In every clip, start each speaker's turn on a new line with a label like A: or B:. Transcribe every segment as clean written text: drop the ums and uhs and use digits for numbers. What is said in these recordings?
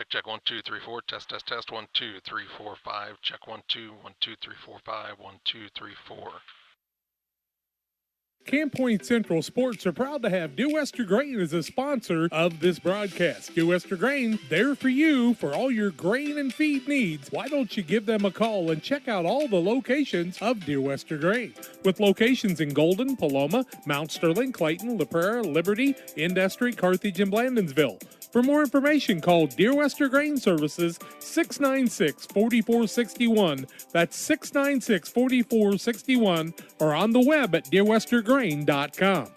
A: Check 1 2 3 4. Test 1 2 3 4 5. Check 1 2 1 2 3 4 5 1 2 3 4.
B: Camp Point Central Sports are proud to have Dew Wester Grain as a sponsor of this broadcast. Dew Wester Grain, there for you for all your grain and feed needs. Why don't you give them a call and check out all the locations of Dew Wester Grain? With locations in Golden, Paloma, Mount Sterling, Clayton, La Prairie, Liberty, Industry, Carthage, and Blandonsville. For more information, call Deer Wester Grain Services 696-4461. That's 696-4461 or on the web at deerwestergrain.com.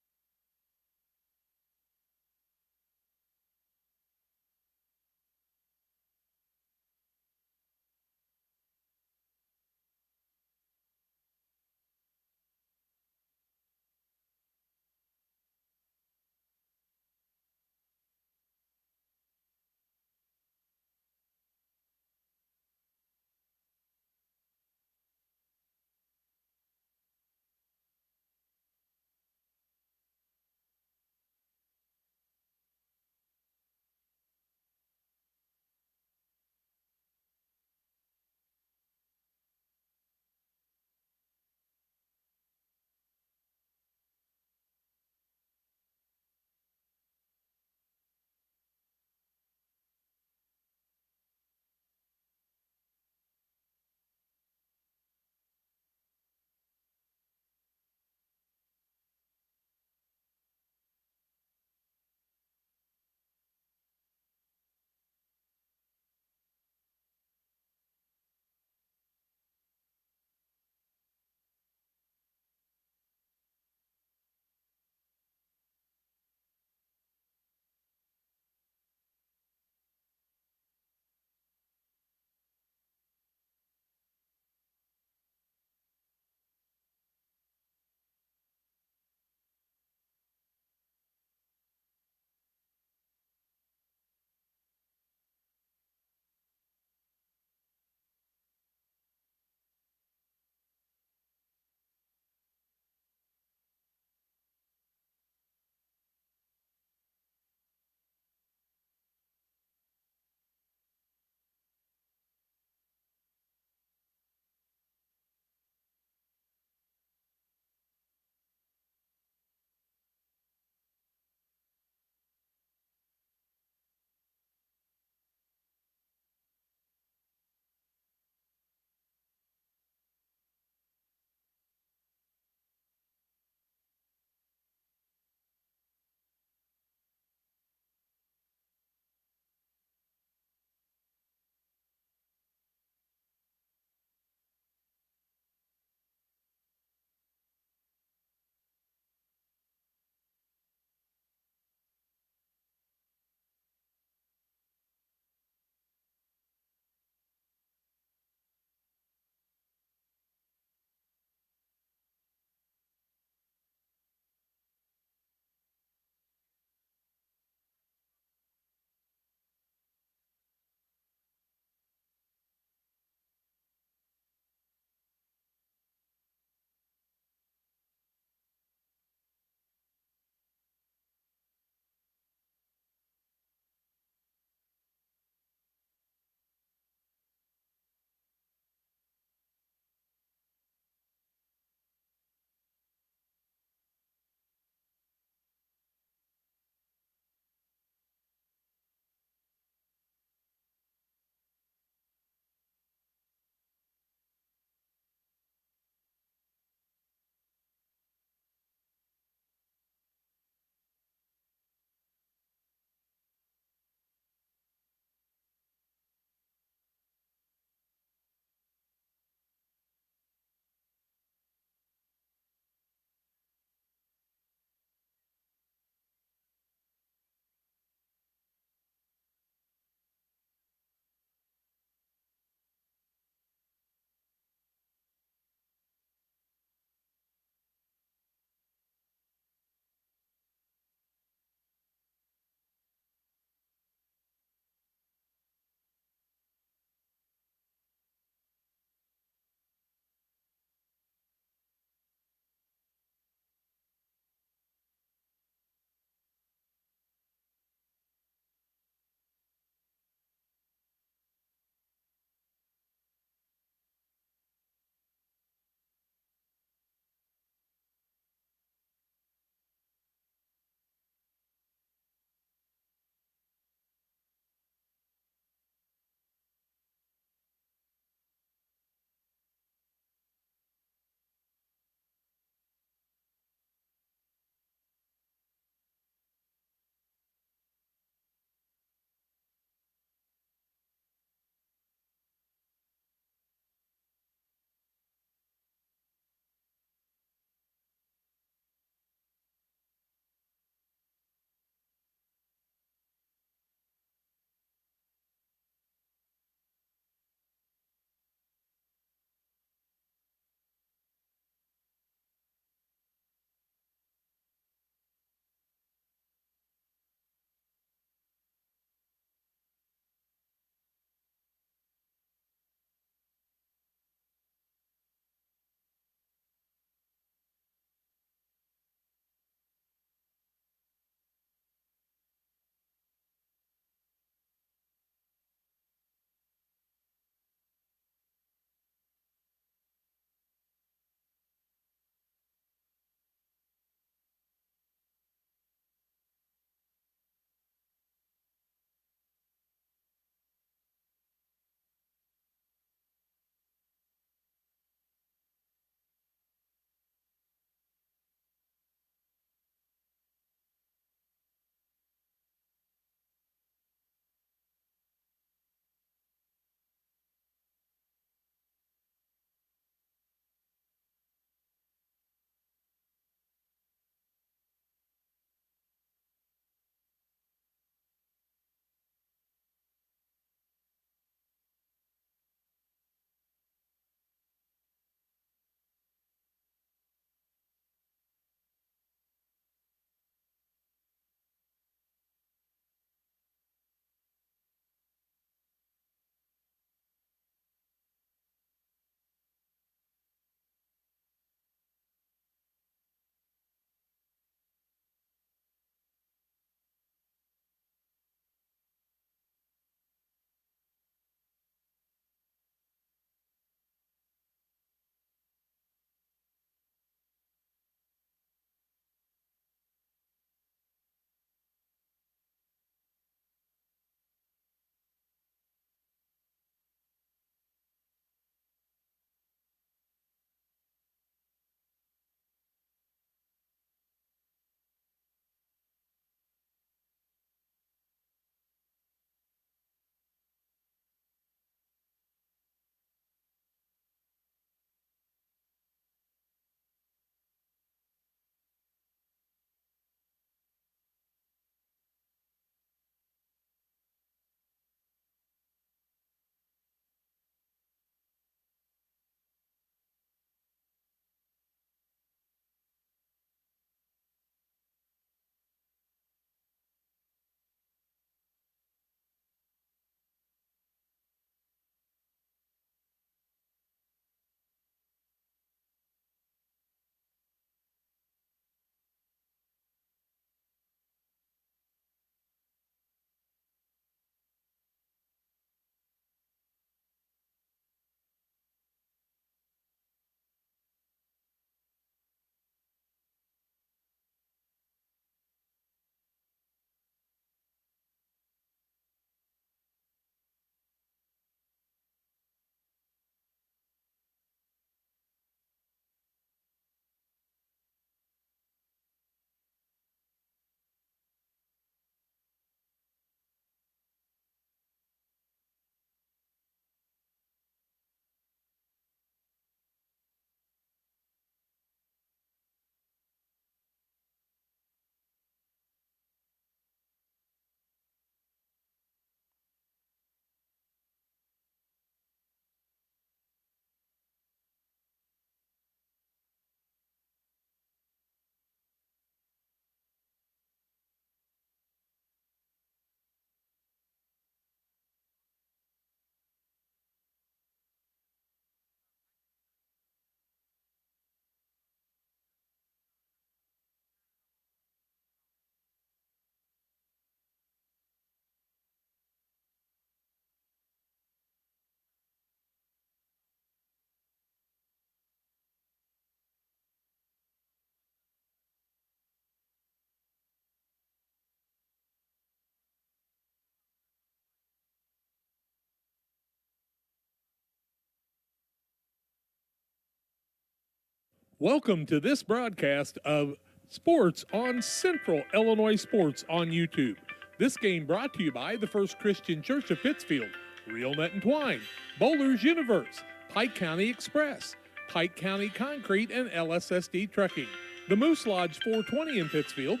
B: Welcome to this broadcast of Sports on Central Illinois Sports on YouTube. This game brought to you by the First Christian Church of Pittsfield, Real Net and Twine, Bowler's Universe, Pike County Express, Pike County Concrete and LSSD Trucking, the Moose Lodge 420 in Pittsfield,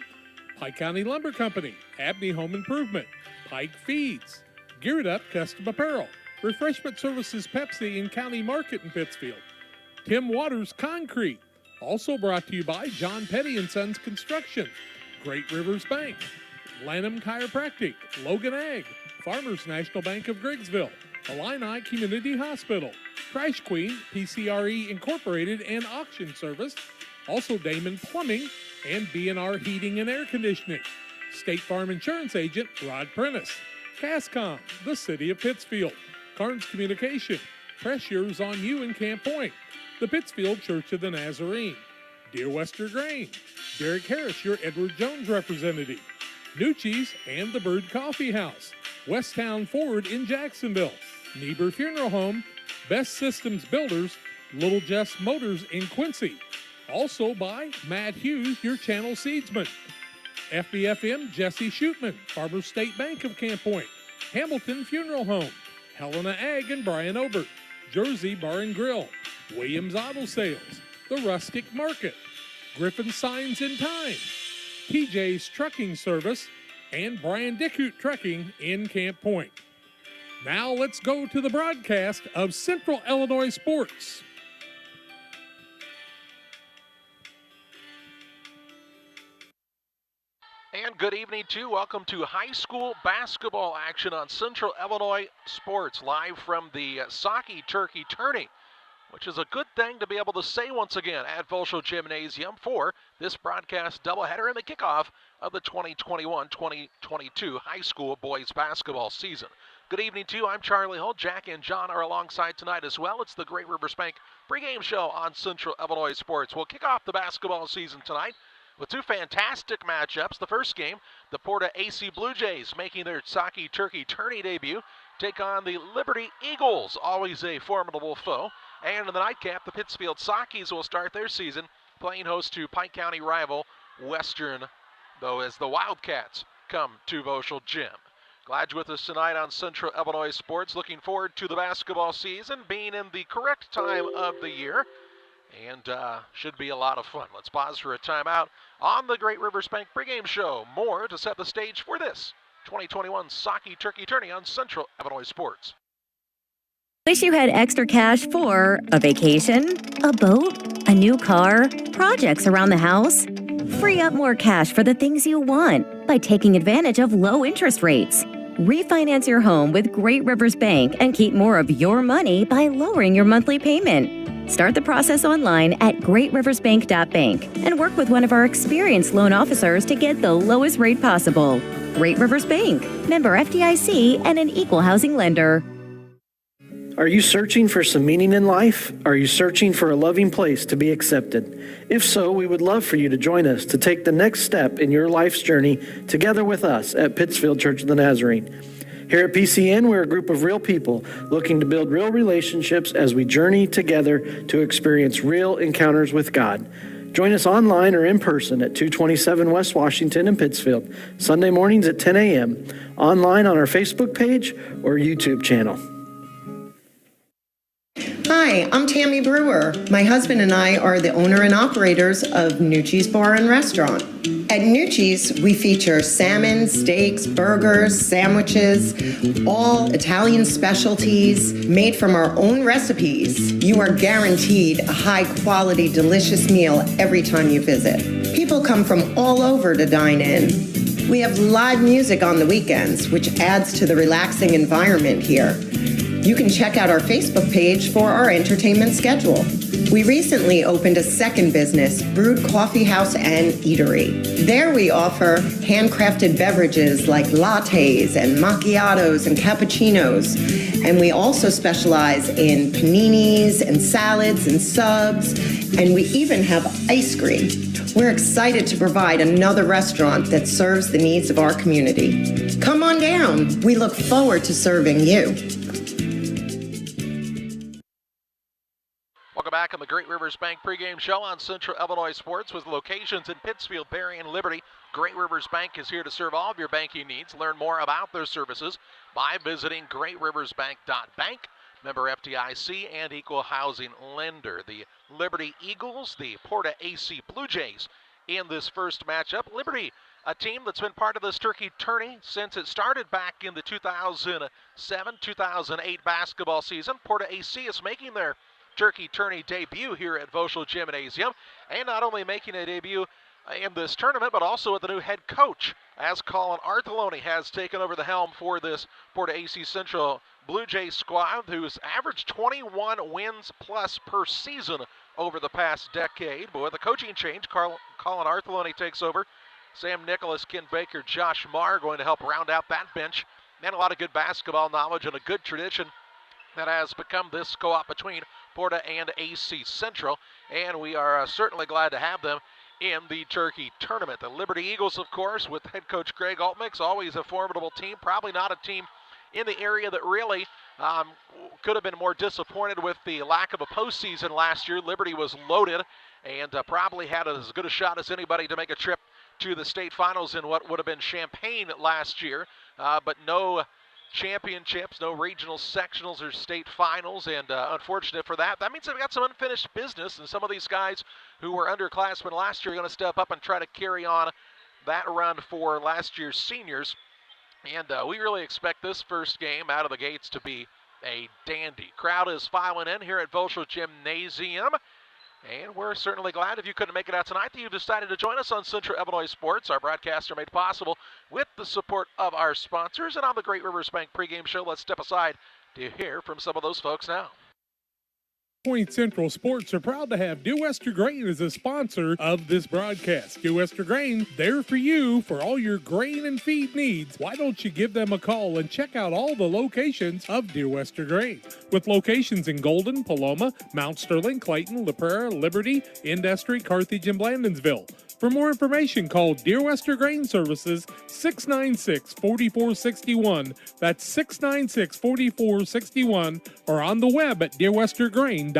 B: Pike County Lumber Company, Abney Home Improvement, Pike Feeds, Geared Up Custom Apparel, Refreshment Services Pepsi in County Market in Pittsfield, Tim Waters Concrete, also brought to you by John Petty & Sons Construction, Great Rivers Bank, Lanham Chiropractic, Logan Ag, Farmers National Bank of Griggsville, Illini Community Hospital, Trash Queen, PCRE Incorporated and Auction Service, also Damon Plumbing, and B&R Heating and Air Conditioning, State Farm Insurance Agent Rod Prentice, Cascom, the City of Pittsfield, Carnes Communication, Pressures on You in Camp Point, the Pittsfield Church of the Nazarene, Dear Wester Grain, Derek Harris, your Edward Jones representative, Nucci's and the Bird Coffee House, Westtown Ford in Jacksonville, Niebuhr Funeral Home, Best Systems Builders, Little Jess Motors in Quincy. Also by Matt Hughes, your channel seedsman, FBFM Jesse Shootman, Farmers State Bank of Camp Point, Hamilton Funeral Home, Helena Ag and Brian Obert, Jersey Bar and Grill, Williams Auto Sales, The Rustic Market, Griffin Signs in Time, TJ's Trucking Service, and Brian Dickhout Trucking in Camp Point. Now let's go to the broadcast of Central Illinois Sports.
A: And good evening, too. Welcome to high school basketball action on Central Illinois Sports, live from the Saukee Turkey Tourney, which is a good thing to be able to say once again at Volsho Gymnasium for this broadcast doubleheader and the kickoff of the 2021-2022 high school boys basketball season. Good evening, too. I'm Charlie Hull. Jack and John are alongside tonight as well. It's the Great Rivers Bank pregame show on Central Illinois Sports. We'll kick off the basketball season tonight with two fantastic matchups. The first game, the PORTA-A Blue Jays making their Saukee Turkey Tourney debut take on the Liberty Eagles, always a formidable foe. And in the nightcap, the Pittsfield Saukees will start their season playing host to Pike County rival Western, though, as the Wildcats come to Volsho Gym. Glad you're with us tonight on Central Illinois Sports. Looking forward to the basketball season being in the correct time of the year. And should be a lot of fun. Let's pause for a timeout on the Great Rivers Bank pregame show. More to set the stage for this 2021 Saukee Turkey Tourney on Central Illinois Sports.
C: Wish you had extra cash for a vacation, a boat, a new car, projects around the house? Free up more cash for the things you want by taking advantage of low interest rates. Refinance your home with Great Rivers Bank and keep more of your money by lowering your monthly payment. Start the process online at greatriversbank.bank and work with one of our experienced loan officers to get the lowest rate possible. Great Rivers Bank, member FDIC, and an equal housing lender.
D: Are you searching for some meaning in life? Are you searching for a loving place to be accepted? If so, we would love for you to join us to take the next step in your life's journey together with us at Pittsfield Church of the Nazarene. Here at PCN, we're a group of real people looking to build real relationships as we journey together to experience real encounters with God. Join us online or in person at 227 West Washington in Pittsfield, Sunday mornings at 10 a.m., online on our Facebook page or YouTube channel.
E: Hi, I'm Tammy Brewer. My husband and I are the owner and operators of Nucci's Bar and Restaurant. At Nucci's, we feature salmon, steaks, burgers, sandwiches, all Italian specialties made from our own recipes. You are guaranteed a high-quality, delicious meal every time you visit. People come from all over to dine in. We have live music on the weekends, which adds to the relaxing environment here. You can check out our Facebook page for our entertainment schedule. We recently opened a second business, Brewed Coffee House and Eatery. There we offer handcrafted beverages like lattes and macchiatos and cappuccinos. And we also specialize in paninis and salads and subs. And we even have ice cream. We're excited to provide another restaurant that serves the needs of our community. Come on down. We look forward to serving you.
A: Welcome back on the Great Rivers Bank pregame show on Central Illinois Sports with locations in Pittsfield, Berry, and Liberty. Great Rivers Bank is here to serve all of your banking needs. Learn more about their services by visiting greatriversbank.bank. Member FDIC and equal housing lender. The Liberty Eagles, the PORTA-A Blue Jays in this first matchup. Liberty, a team that's been part of this turkey tourney since it started back in the 2007-2008 basketball season. PORTA-A is making their turkey tourney debut here at Voschel Gymnasium, and not only making a debut in this tournament, but also with the new head coach, as Colin Arthelone has taken over the helm for this PORTA-A Central Blue Jays squad, who's averaged 21 wins plus per season over the past decade. But with a coaching change, Colin Arthelone takes over. Sam Nicholas, Ken Baker, Josh Marr going to help round out that bench, and a lot of good basketball knowledge and a good tradition that has become this co-op between PORTA and AC Central, and we are certainly glad to have them in the turkey tournament. The Liberty Eagles, of course, with head coach Greg Altmix, always a formidable team, probably not a team in the area that really could have been more disappointed with the lack of a postseason last year. Liberty was loaded and probably had as good a shot as anybody to make a trip to the state finals in what would have been Champaign last year, but no championships, no regional sectionals or state finals, and unfortunate for that. That means they've got some unfinished business, and some of these guys who were underclassmen last year are going to step up and try to carry on that run for last year's seniors. And we really expect this first game out of the gates to be a dandy. Crowd is filing in here at Voschel Gymnasium, and we're certainly glad if you couldn't make it out tonight that you've decided to join us on Central Illinois Sports. Our broadcasts are made possible with the support of our sponsors. And on the Great Rivers Bank pregame show, let's step aside to hear from some of those folks now.
B: Point Central Sports are proud to have Due Wester Grain as a sponsor of this broadcast. Due Wester Grain, there for you for all your grain and feed needs. Why don't you give them a call and check out all the locations of Due Wester Grain? With locations in Golden, Paloma, Mount Sterling, Clayton, La Prairie, Liberty, Industry, Carthage, and Blandonsville. For more information, call Deer Wester Grain Services 696-4461. That's 696-4461, or on the web at deerwestergrain.com.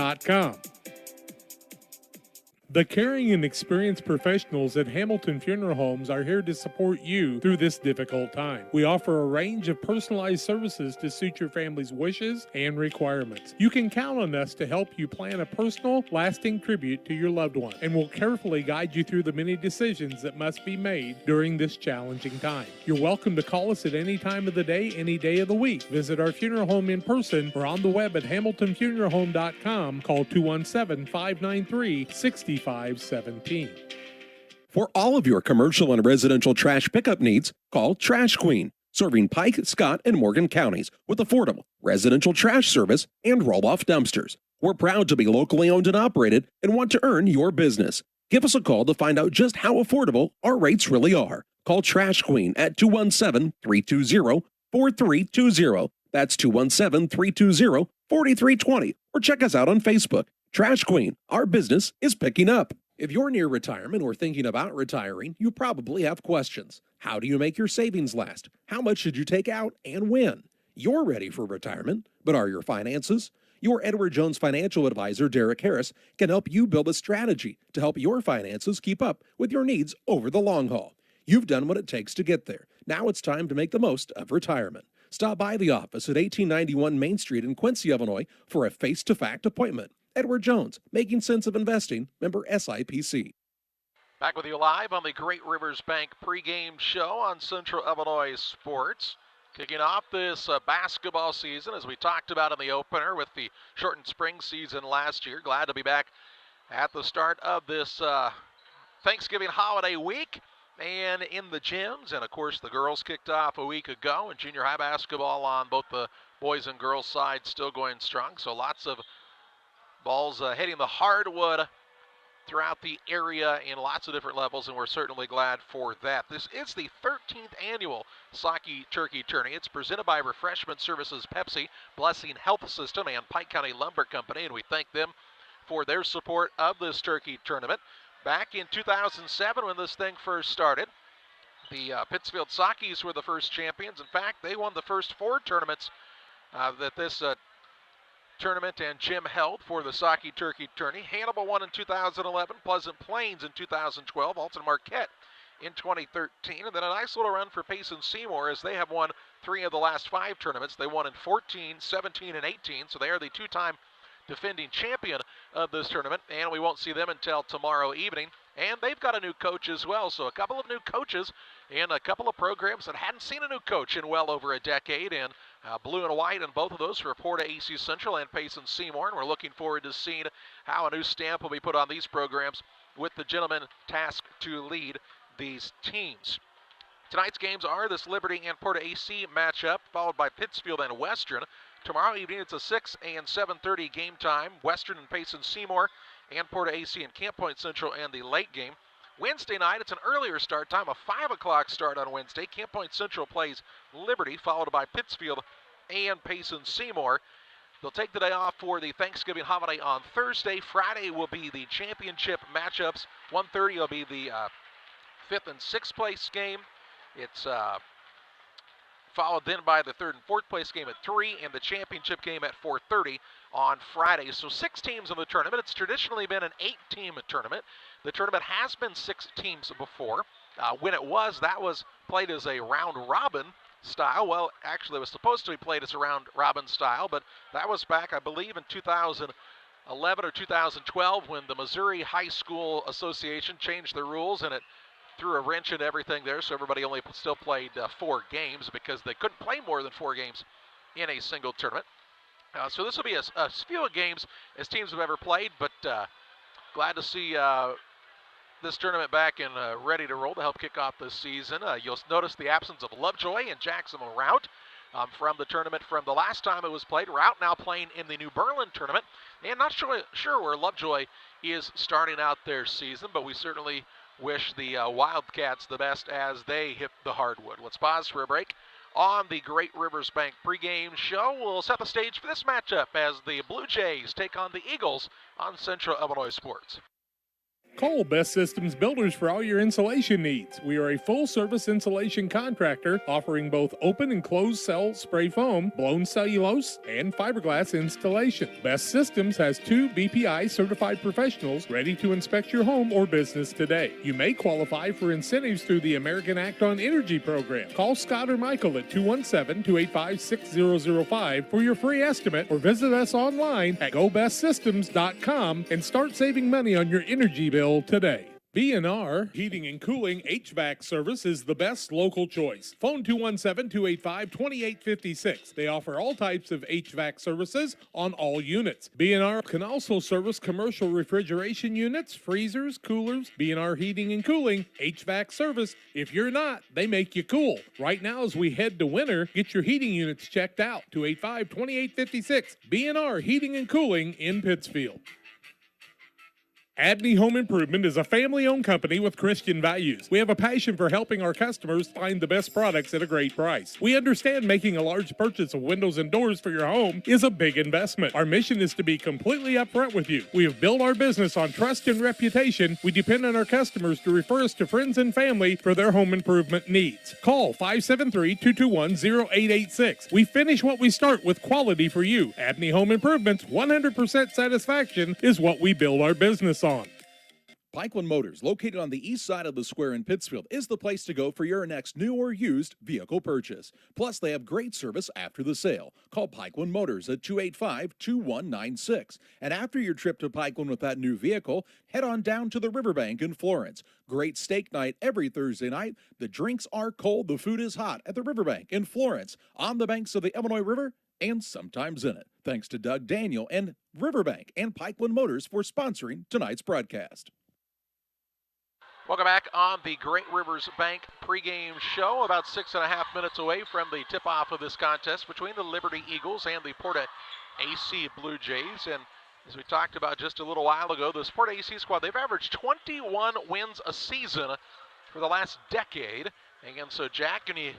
B: The caring and experienced professionals at Hamilton Funeral Homes are here to support you through this difficult time. We offer a range of personalized services to suit your family's wishes and requirements. You can count on us to help you plan a personal, lasting tribute to your loved one, and we'll carefully guide you through the many decisions that must be made during this challenging time. You're welcome to call us at any time of the day, any day of the week. Visit our funeral home in person or on the web at hamiltonfuneralhome.com. Call 217-593-6517.
F: For all of your commercial and residential trash pickup needs, call Trash Queen, serving Pike, Scott, and Morgan counties with affordable residential trash service and roll-off dumpsters. We're proud to be locally owned and operated and want to earn your business. Give us a call to find out just how affordable our rates really are. Call Trash Queen at 217-320-4320. That's 217-320-4320. Or check us out on Facebook. Trash Queen, our business is picking up. If you're near retirement or thinking about retiring, you probably have questions. How do you make your savings last? How much should you take out and when? You're ready for retirement, but are your finances? Your Edward Jones financial advisor, Derek Harris, can help you build a strategy to help your finances keep up with your needs over the long haul. You've done what it takes to get there. Now it's time to make the most of retirement. Stop by the office at 1891 Main Street in Quincy, Illinois for a face-to-fact appointment. Edward Jones, making sense of investing, member SIPC.
A: Back with you live on the Great Rivers Bank pregame show on Central Illinois Sports. Kicking off this basketball season, as we talked about in the opener with the shortened spring season last year. Glad to be back at the start of this Thanksgiving holiday week and in the gyms. And, of course, the girls kicked off a week ago, and junior high basketball on both the boys and girls side still going strong. So lots of balls hitting the hardwood throughout the area in lots of different levels, and we're certainly glad for that. This is the 13th annual Saukee Turkey Tourney. It's presented by Refreshment Services Pepsi, Blessing Health System, and Pike County Lumber Company, and we thank them for their support of this turkey tournament. Back in 2007 when this thing first started, the Pittsfield Saukees were the first champions. In fact, they won the first 4 tournaments that this tournament and gym held for the Saukee Turkey Tourney. Hannibal won in 2011, Pleasant Plains in 2012, Alton Marquette in 2013, and then a nice little run for Payson Seymour as they have won 3 of the last 5 tournaments. They won in 14, 17, and 18, so they are the 2-time defending champion of this tournament, and we won't see them until tomorrow evening. And they've got a new coach as well, so a couple of new coaches and a couple of programs that hadn't seen a new coach in well over a decade, and blue and white in both of those for PORTA-A Central and Payson Seymour, and we're looking forward to seeing how a new stamp will be put on these programs with the gentlemen tasked to lead these teams. Tonight's games are this Liberty and PORTA-A matchup, followed by Pittsfield and Western. Tomorrow evening it's a 6 and 7:30 game time. Western and Payson Seymour and PORTA-A and Camp Point Central and the late game. Wednesday night it's an earlier start time, a 5 o'clock start on Wednesday. Camp Point Central plays Liberty, followed by Pittsfield and Payson Seymour. They'll take the day off for the Thanksgiving holiday on Thursday. Friday will be the championship matchups. 1:30 will be the 5th and 6th place game. It's followed then by the 3rd and 4th place game at 3 and the championship game at 4:30 on Friday. So 6 teams in the tournament. It's traditionally been an 8-team tournament. The tournament has been 6 teams before. When it was, that was played as a round-robin style. Well, actually, it was supposed to be played as a round-robin style, but that was back, I believe, in 2011 or 2012 when the Missouri High School Association changed the rules, and it threw a wrench into everything there, so everybody only still played 4 games because they couldn't play more than 4 games in a single tournament. So this will be as few games as teams have ever played, but glad to see this tournament back and ready to roll to help kick off this season. You'll notice the absence of Lovejoy and Jacksonville Rout from the tournament from the last time it was played. Rout now playing in the New Berlin tournament, and not sure where Lovejoy is starting out their season, but we certainly wish the Wildcats the best as they hit the hardwood. Let's pause for a break. On the Great Rivers Bank pregame show, we'll set the stage for this matchup as the Blue Jays take on the Eagles on Central Illinois Sports.
B: Call Best Systems Builders for all your insulation needs. We are a full-service insulation contractor offering both open and closed cell spray foam, blown cellulose, and fiberglass installation. Best Systems has 2 BPI certified professionals ready to inspect your home or business today. You may qualify for incentives through the American Act on Energy program. Call Scott or Michael at 217-285-6005 for your free estimate, or visit us online at gobestsystems.com and start saving money on your energy bill today. B&R Heating and Cooling HVAC service is the best local choice. Phone 217-285-2856. They offer all types of HVAC services on all units. B&R can also service commercial refrigeration units, freezers, coolers. B&R Heating and Cooling HVAC service. If you're not, they make you cool. Right now as we head to winter, get your heating units checked out. 285-2856. B&R Heating and Cooling in Pittsfield. Abney Home Improvement is a family-owned company with Christian values. We have a passion for helping our customers find the best products at a great price. We understand making a large purchase of windows and doors for your home is a big investment. Our mission is to be completely upfront with you. We have built our business on trust and reputation. We depend on our customers to refer us to friends and family for their home improvement needs. Call 573-221-0886. We finish what we start with quality for you. Abney Home Improvement's 100% satisfaction is what we build our business on.
G: Pikeland Motors, located on the east side of the square in Pittsfield, is the place to go for your next new or used vehicle purchase. Plus, they have great service after the sale. Call Pikeland Motors at 285-2196. And after your trip to Pikeland with that new vehicle, head on down to the Riverbank in Florence. Great steak night every Thursday night. The drinks are cold, the food is hot at the Riverbank in Florence, on the banks of the Illinois River, and sometimes in it. Thanks to Doug Daniel and Riverbank and Pikeland Motors for sponsoring tonight's broadcast.
A: Welcome back on the Great Rivers Bank pregame show. About 6.5 minutes away from the tip-off of this contest between the Liberty Eagles and the PORTA-A Blue Jays. And as we talked about just a little while ago, this PORTA-A squad, they've averaged 21 wins a season for the last decade. And so, Jack, and you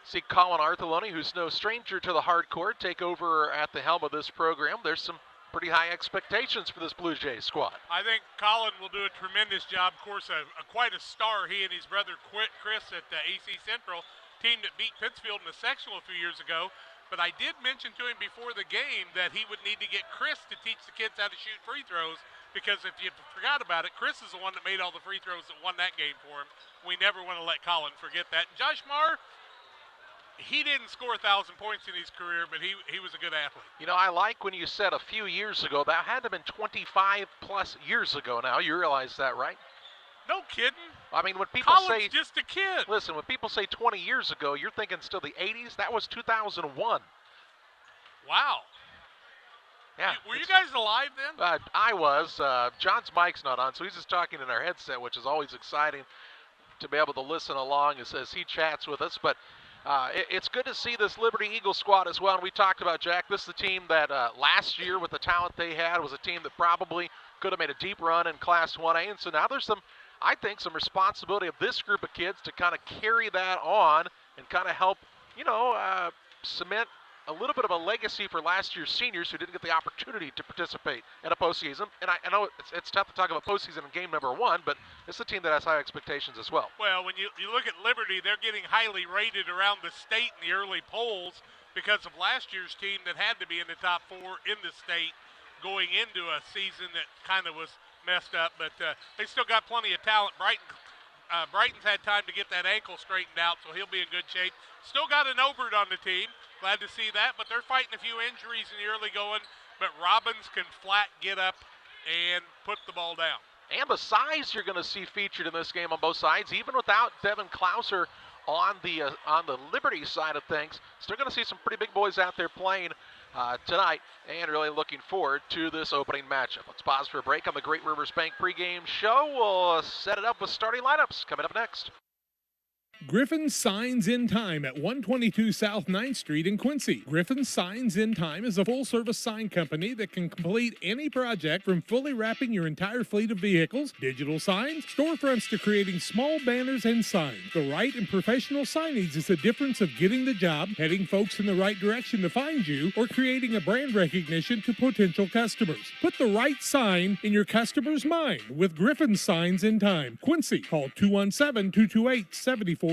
A: see Colin Artheloni, who's no stranger to the hardcourt, take over at the helm of this program. There's some pretty high expectations for this Blue Jays squad.
H: I think Colin will do a tremendous job. Of course, quite a star, he and his brother Chris at the AC Central, team that beat Pittsfield in the sectional a few years ago. But I did mention to him before the game that he would need to get Chris to teach the kids how to shoot free throws, because if you forgot about it, Chris is the one that made all the free throws that won that game for him. We never want to let Colin forget that. And Josh Marr, he didn't score 1,000 points in his career, but he was a good athlete.
A: You know, I like when you said a few years ago. That had to have been 25-plus years ago now. You realize that, right?
H: No kidding.
A: I mean, when people
H: Colin's
A: say,
H: just a kid.
A: listen, when people say 20 years ago, you're thinking still the 80s? That was 2001.
H: Wow.
A: Yeah.
H: Were you guys alive then?
A: I was. John's mic's not on, so he's just talking in our headset, which is always exciting to be able to listen along as he chats with us. But it's good to see this Liberty Eagles squad as well. And we talked about, Jack, this is the team that last year with the talent they had was a team that probably could have made a deep run in Class 1A. And so now there's I think some responsibility of this group of kids to kind of carry that on and kind of help, cement a little bit of a legacy for last year's seniors who didn't get the opportunity to participate in a postseason. And I know it's tough to talk about postseason in game number one, but it's a team that has high expectations as well.
H: Well, when you look at Liberty, they're getting highly rated around the state in the early polls because of last year's team that had to be in the top 4 in the state going into a season that kind of was messed up. But they still got plenty of talent. Brighton's had time to get that ankle straightened out, so he'll be in good shape. Still got an Obert on the team. Glad to see that, but they're fighting a few injuries in the early going. But Robbins can flat get up and put the ball down.
A: And the size you're going to see featured in this game on both sides, even without Devin Klauser on the Liberty side of things. Still going to see some pretty big boys out there playing tonight, and really looking forward to this opening matchup. Let's pause for a break on the Great Rivers Bank pregame show. We'll set it up with starting lineups coming up next.
B: Griffin Signs in Time at 122 South 9th Street in Quincy. Griffin Signs in Time is a full-service sign company that can complete any project from fully wrapping your entire fleet of vehicles, digital signs, storefronts to creating small banners and signs. The right and professional signage is the difference of getting the job, heading folks in the right direction to find you, or creating a brand recognition to potential customers. Put the right sign in your customer's mind with Griffin Signs in Time. Quincy, call 217-228-7470.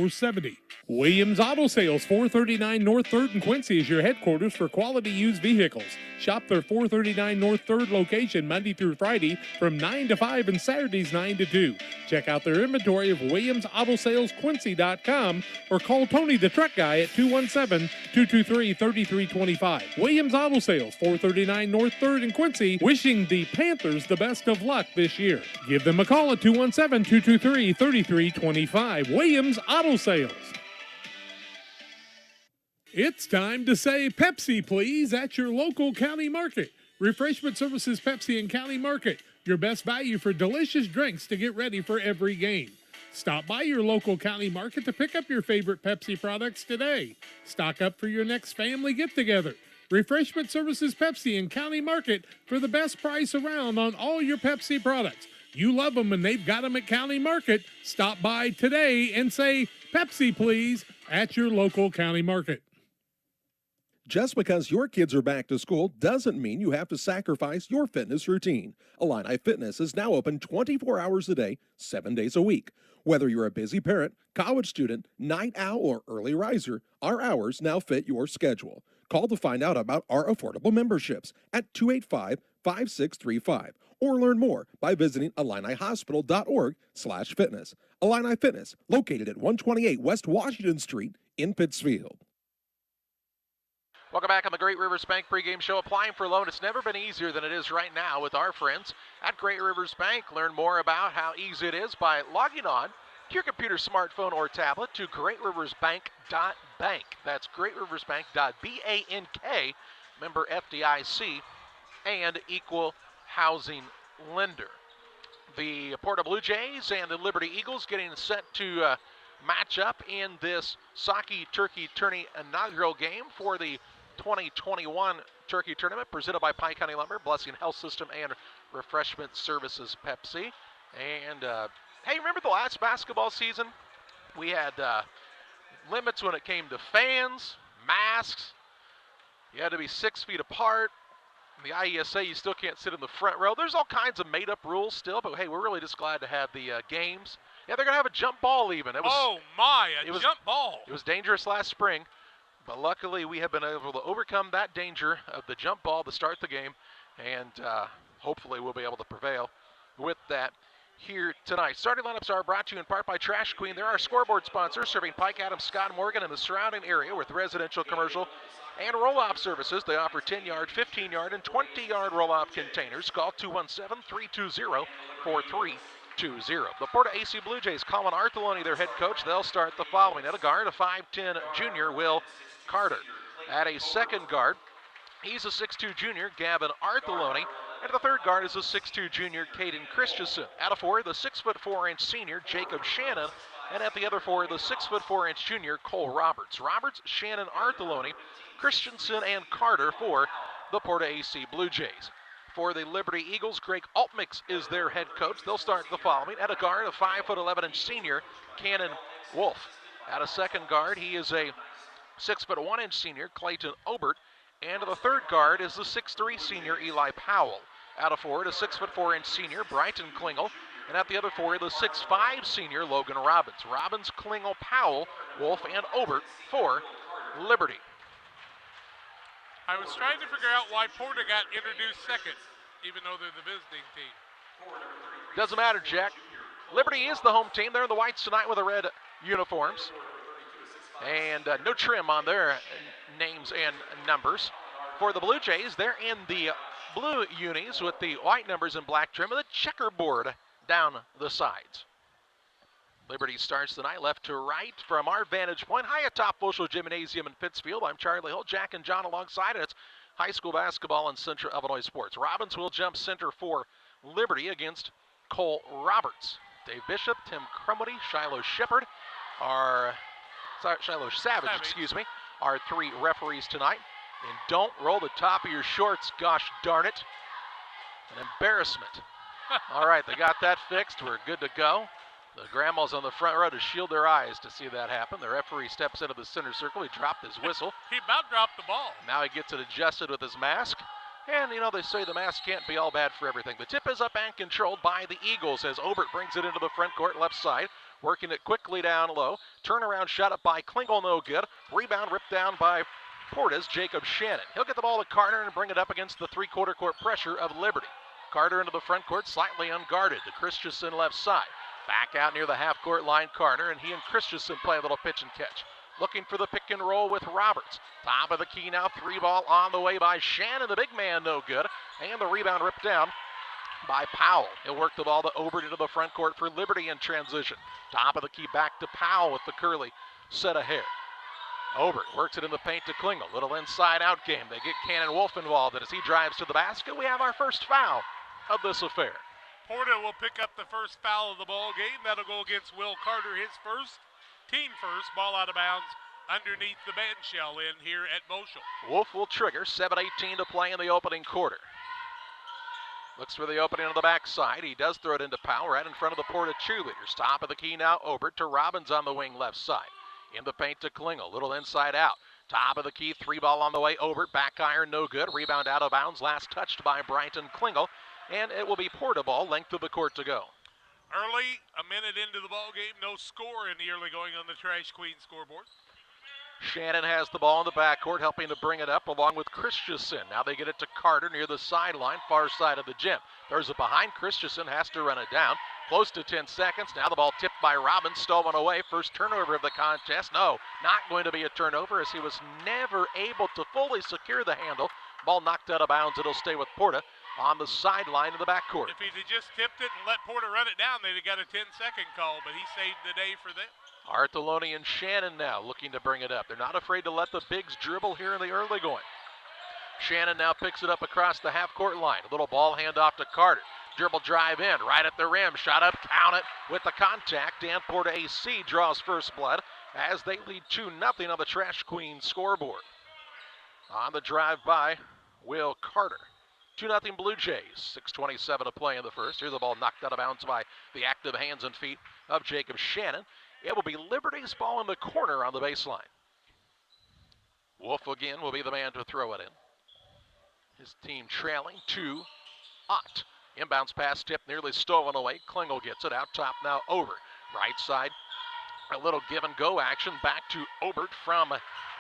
B: Williams Auto Sales, 439 North 3rd in Quincy is your headquarters for quality used vehicles. Shop their 439 North 3rd location Monday through Friday from 9 to 5 and Saturdays 9 to 2. Check out their inventory of WilliamsAutoSalesQuincy.com or call Tony the Truck Guy at 217-223-3325. Williams Auto Sales, 439 North 3rd in Quincy, wishing the Panthers the best of luck this year. Give them a call at 217-223-3325. Williams Auto Sales. It's time to say Pepsi, please, at your local county market. Refreshment Services Pepsi and County Market, your best value for delicious drinks to get ready for every game. Stop by your local county market to pick up your favorite Pepsi products today. Stock up for your next family get-together. Refreshment Services Pepsi and County Market for the best price around on all your Pepsi products. You love them and they've got them at County Market. Stop by today and say, Pepsi, please, at your local county market.
F: Just because your kids are back to school doesn't mean you have to sacrifice your fitness routine. Illini Fitness is now open 24 hours a day, 7 days a week. Whether you're a busy parent, college student, night owl, or early riser, our hours now fit your schedule. Call to find out about our affordable memberships at 285-5635 or learn more by visiting IlliniHospital.org/fitness. Illini Fitness, located at 128 West Washington Street in Pittsfield.
A: Welcome back on the Great Rivers Bank pregame show. Applying for a loan, it's never been easier than it is right now with our friends at Great Rivers Bank. Learn more about how easy it is by logging on to your computer, smartphone, or tablet to greatriversbank.bank. That's greatriversbank.bank, member FDIC, and equal housing lender. The Porta Blue Jays and the Liberty Eagles getting set to match up in this Saukee Turkey Tourney inaugural game for the 2021 Turkey Tournament, presented by Pike County Lumber, Blessing Health System, and Refreshment Services Pepsi. And hey, remember the last basketball season? We had limits when it came to fans, masks. You had to be 6 feet apart. In the IESA, you still can't sit in the front row. There's all kinds of made-up rules still, but hey, we're really just glad to have the games. Yeah, they're going to have a jump ball even.
H: Jump ball.
A: It was dangerous last spring. But luckily, we have been able to overcome that danger of the jump ball to start the game, and hopefully we'll be able to prevail with that here tonight. Starting lineups are brought to you in part by Trash Queen. They're our scoreboard sponsor, serving Pike, Adams, Scott, Morgan, and the surrounding area with residential, commercial, and roll-off services. They offer 10-yard, 15-yard, and 20-yard roll-off containers. Call 217-320-4320. The PORTA-A Blue Jays, Colin Artheloni, their head coach. They'll start the following. At a guard, a 5'10 junior, Will Carter. At a second guard, he's a 6'2 junior, Gavin Artheloni. And the third guard is a 6'2 junior, Caden Christensen. At a forward, the 6'4" senior, Jacob Shannon. And at the other forward, the 6'4" junior, Cole Roberts. Roberts, Shannon, Artheloni, Christensen, and Carter for the PORTA-A Blue Jays. For the Liberty Eagles, Greg Altmix is their head coach. They'll start the following. At a guard, a 5'11" senior, Cannon Wolf. At a second guard, he is a 6'1" senior, Clayton Obert. And the third guard is the 6'3" senior, Eli Powell. At a forward, a 6'4" senior, Brighton Klingel. And at the other forward, the 6'5" senior, Logan Robbins. Robbins, Klingel, Powell, Wolf, and Obert for Liberty.
H: I was trying to figure out why Porta got introduced second, even though they're the visiting team.
A: Doesn't matter, Jack. Liberty is the home team. They're in the whites tonight with the red uniforms. And no trim on their names and numbers. For the Blue Jays, they're in the blue unis with the white numbers and black trim with a checkerboard down the sides. Liberty starts tonight left to right from our vantage point, high atop Bushel Gymnasium in Pittsfield. I'm Charlie Hill, Jack and John alongside, and it's high school basketball in Central Illinois sports. Robbins will jump center for Liberty against Cole Roberts. Dave Bishop, Tim Crumwoody, Shiloh Savage, are three referees tonight. And don't roll the top of your shorts, gosh darn it. An embarrassment. All right, they got that fixed. We're good to go. The grandmas on the front row to shield their eyes to see that happen. The referee steps into the center circle. He dropped his whistle.
H: He about dropped the ball.
A: Now he gets it adjusted with his mask. And, you know, they say the mask can't be all bad for everything. The tip is up and controlled by the Eagles as Obert brings it into the front court left side. Working it quickly down low. Turnaround shot up by Klingel, no good. Rebound ripped down by Porta's Jacob Shannon. He'll get the ball to Carter and bring it up against the three-quarter court pressure of Liberty. Carter into the front court, slightly unguarded to Christensen left side. Back out near the half-court line, Carter, and he and Christensen play a little pitch and catch. Looking for the pick and roll with Roberts. Top of the key now, three ball on the way by Shannon, the big man, no good. And the rebound ripped down by Powell. He'll work the ball to Obert into the front court for Liberty in transition. Top of the key back to Powell with the curly set of hair. Obert works it in the paint to Klingel. Little inside-out game. They get Cannon Wolf involved, and as he drives to the basket, we have our first foul of this affair.
H: Porta will pick up the first foul of the ball game. That'll go against Will Carter, his first, team first. Ball out of bounds underneath the bench shell in here at Moschel.
A: Wolf will trigger. 7:18 to play in the opening quarter. Looks for the opening on the backside. He does throw it into Powell right in front of the Porta cheerleaders. Top of the key now, Obert to Robbins on the wing left side. In the paint to Klingel, little inside out. Top of the key, three ball on the way, Obert, back iron, no good. Rebound out of bounds, last touched by Brighton Klingel. And it will be Porta ball, length of the court to go.
H: Early, a minute into the ball game, no score in the early going on the Trash Queen scoreboard.
A: Shannon has the ball in the backcourt, helping to bring it up along with Christensen. Now they get it to Carter near the sideline, far side of the gym. Throws it behind, Christensen has to run it down. Close to 10 seconds. Now the ball tipped by Robbins, stolen away. First turnover of the contest. No, not going to be a turnover as he was never able to fully secure the handle. Ball knocked out of bounds. It'll stay with Porta on the sideline of the backcourt.
H: If he'd have just tipped it and let Porta run it down, they'd have got a 10-second call, but he saved the day for them.
A: Artheloni and Shannon now looking to bring it up. They're not afraid to let the bigs dribble here in the early going. Shannon now picks it up across the half-court line. A little ball handoff to Carter. Dribble drive in, right at the rim. Shot up, count it with the contact. And PORTA-A draws first blood as they lead 2-0 on the Trash Queen scoreboard. On the drive by Will Carter. 2-0 Blue Jays. 6:27 to play in the first. Here's the ball knocked out of bounds by the active hands and feet of Jacob Shannon. It will be Liberty's ball in the corner on the baseline. Wolf again will be the man to throw it in. His team trailing 2-0. Inbounds pass tip nearly stolen away. Klingel gets it out top now over. Right side, a little give and go action back to Obert from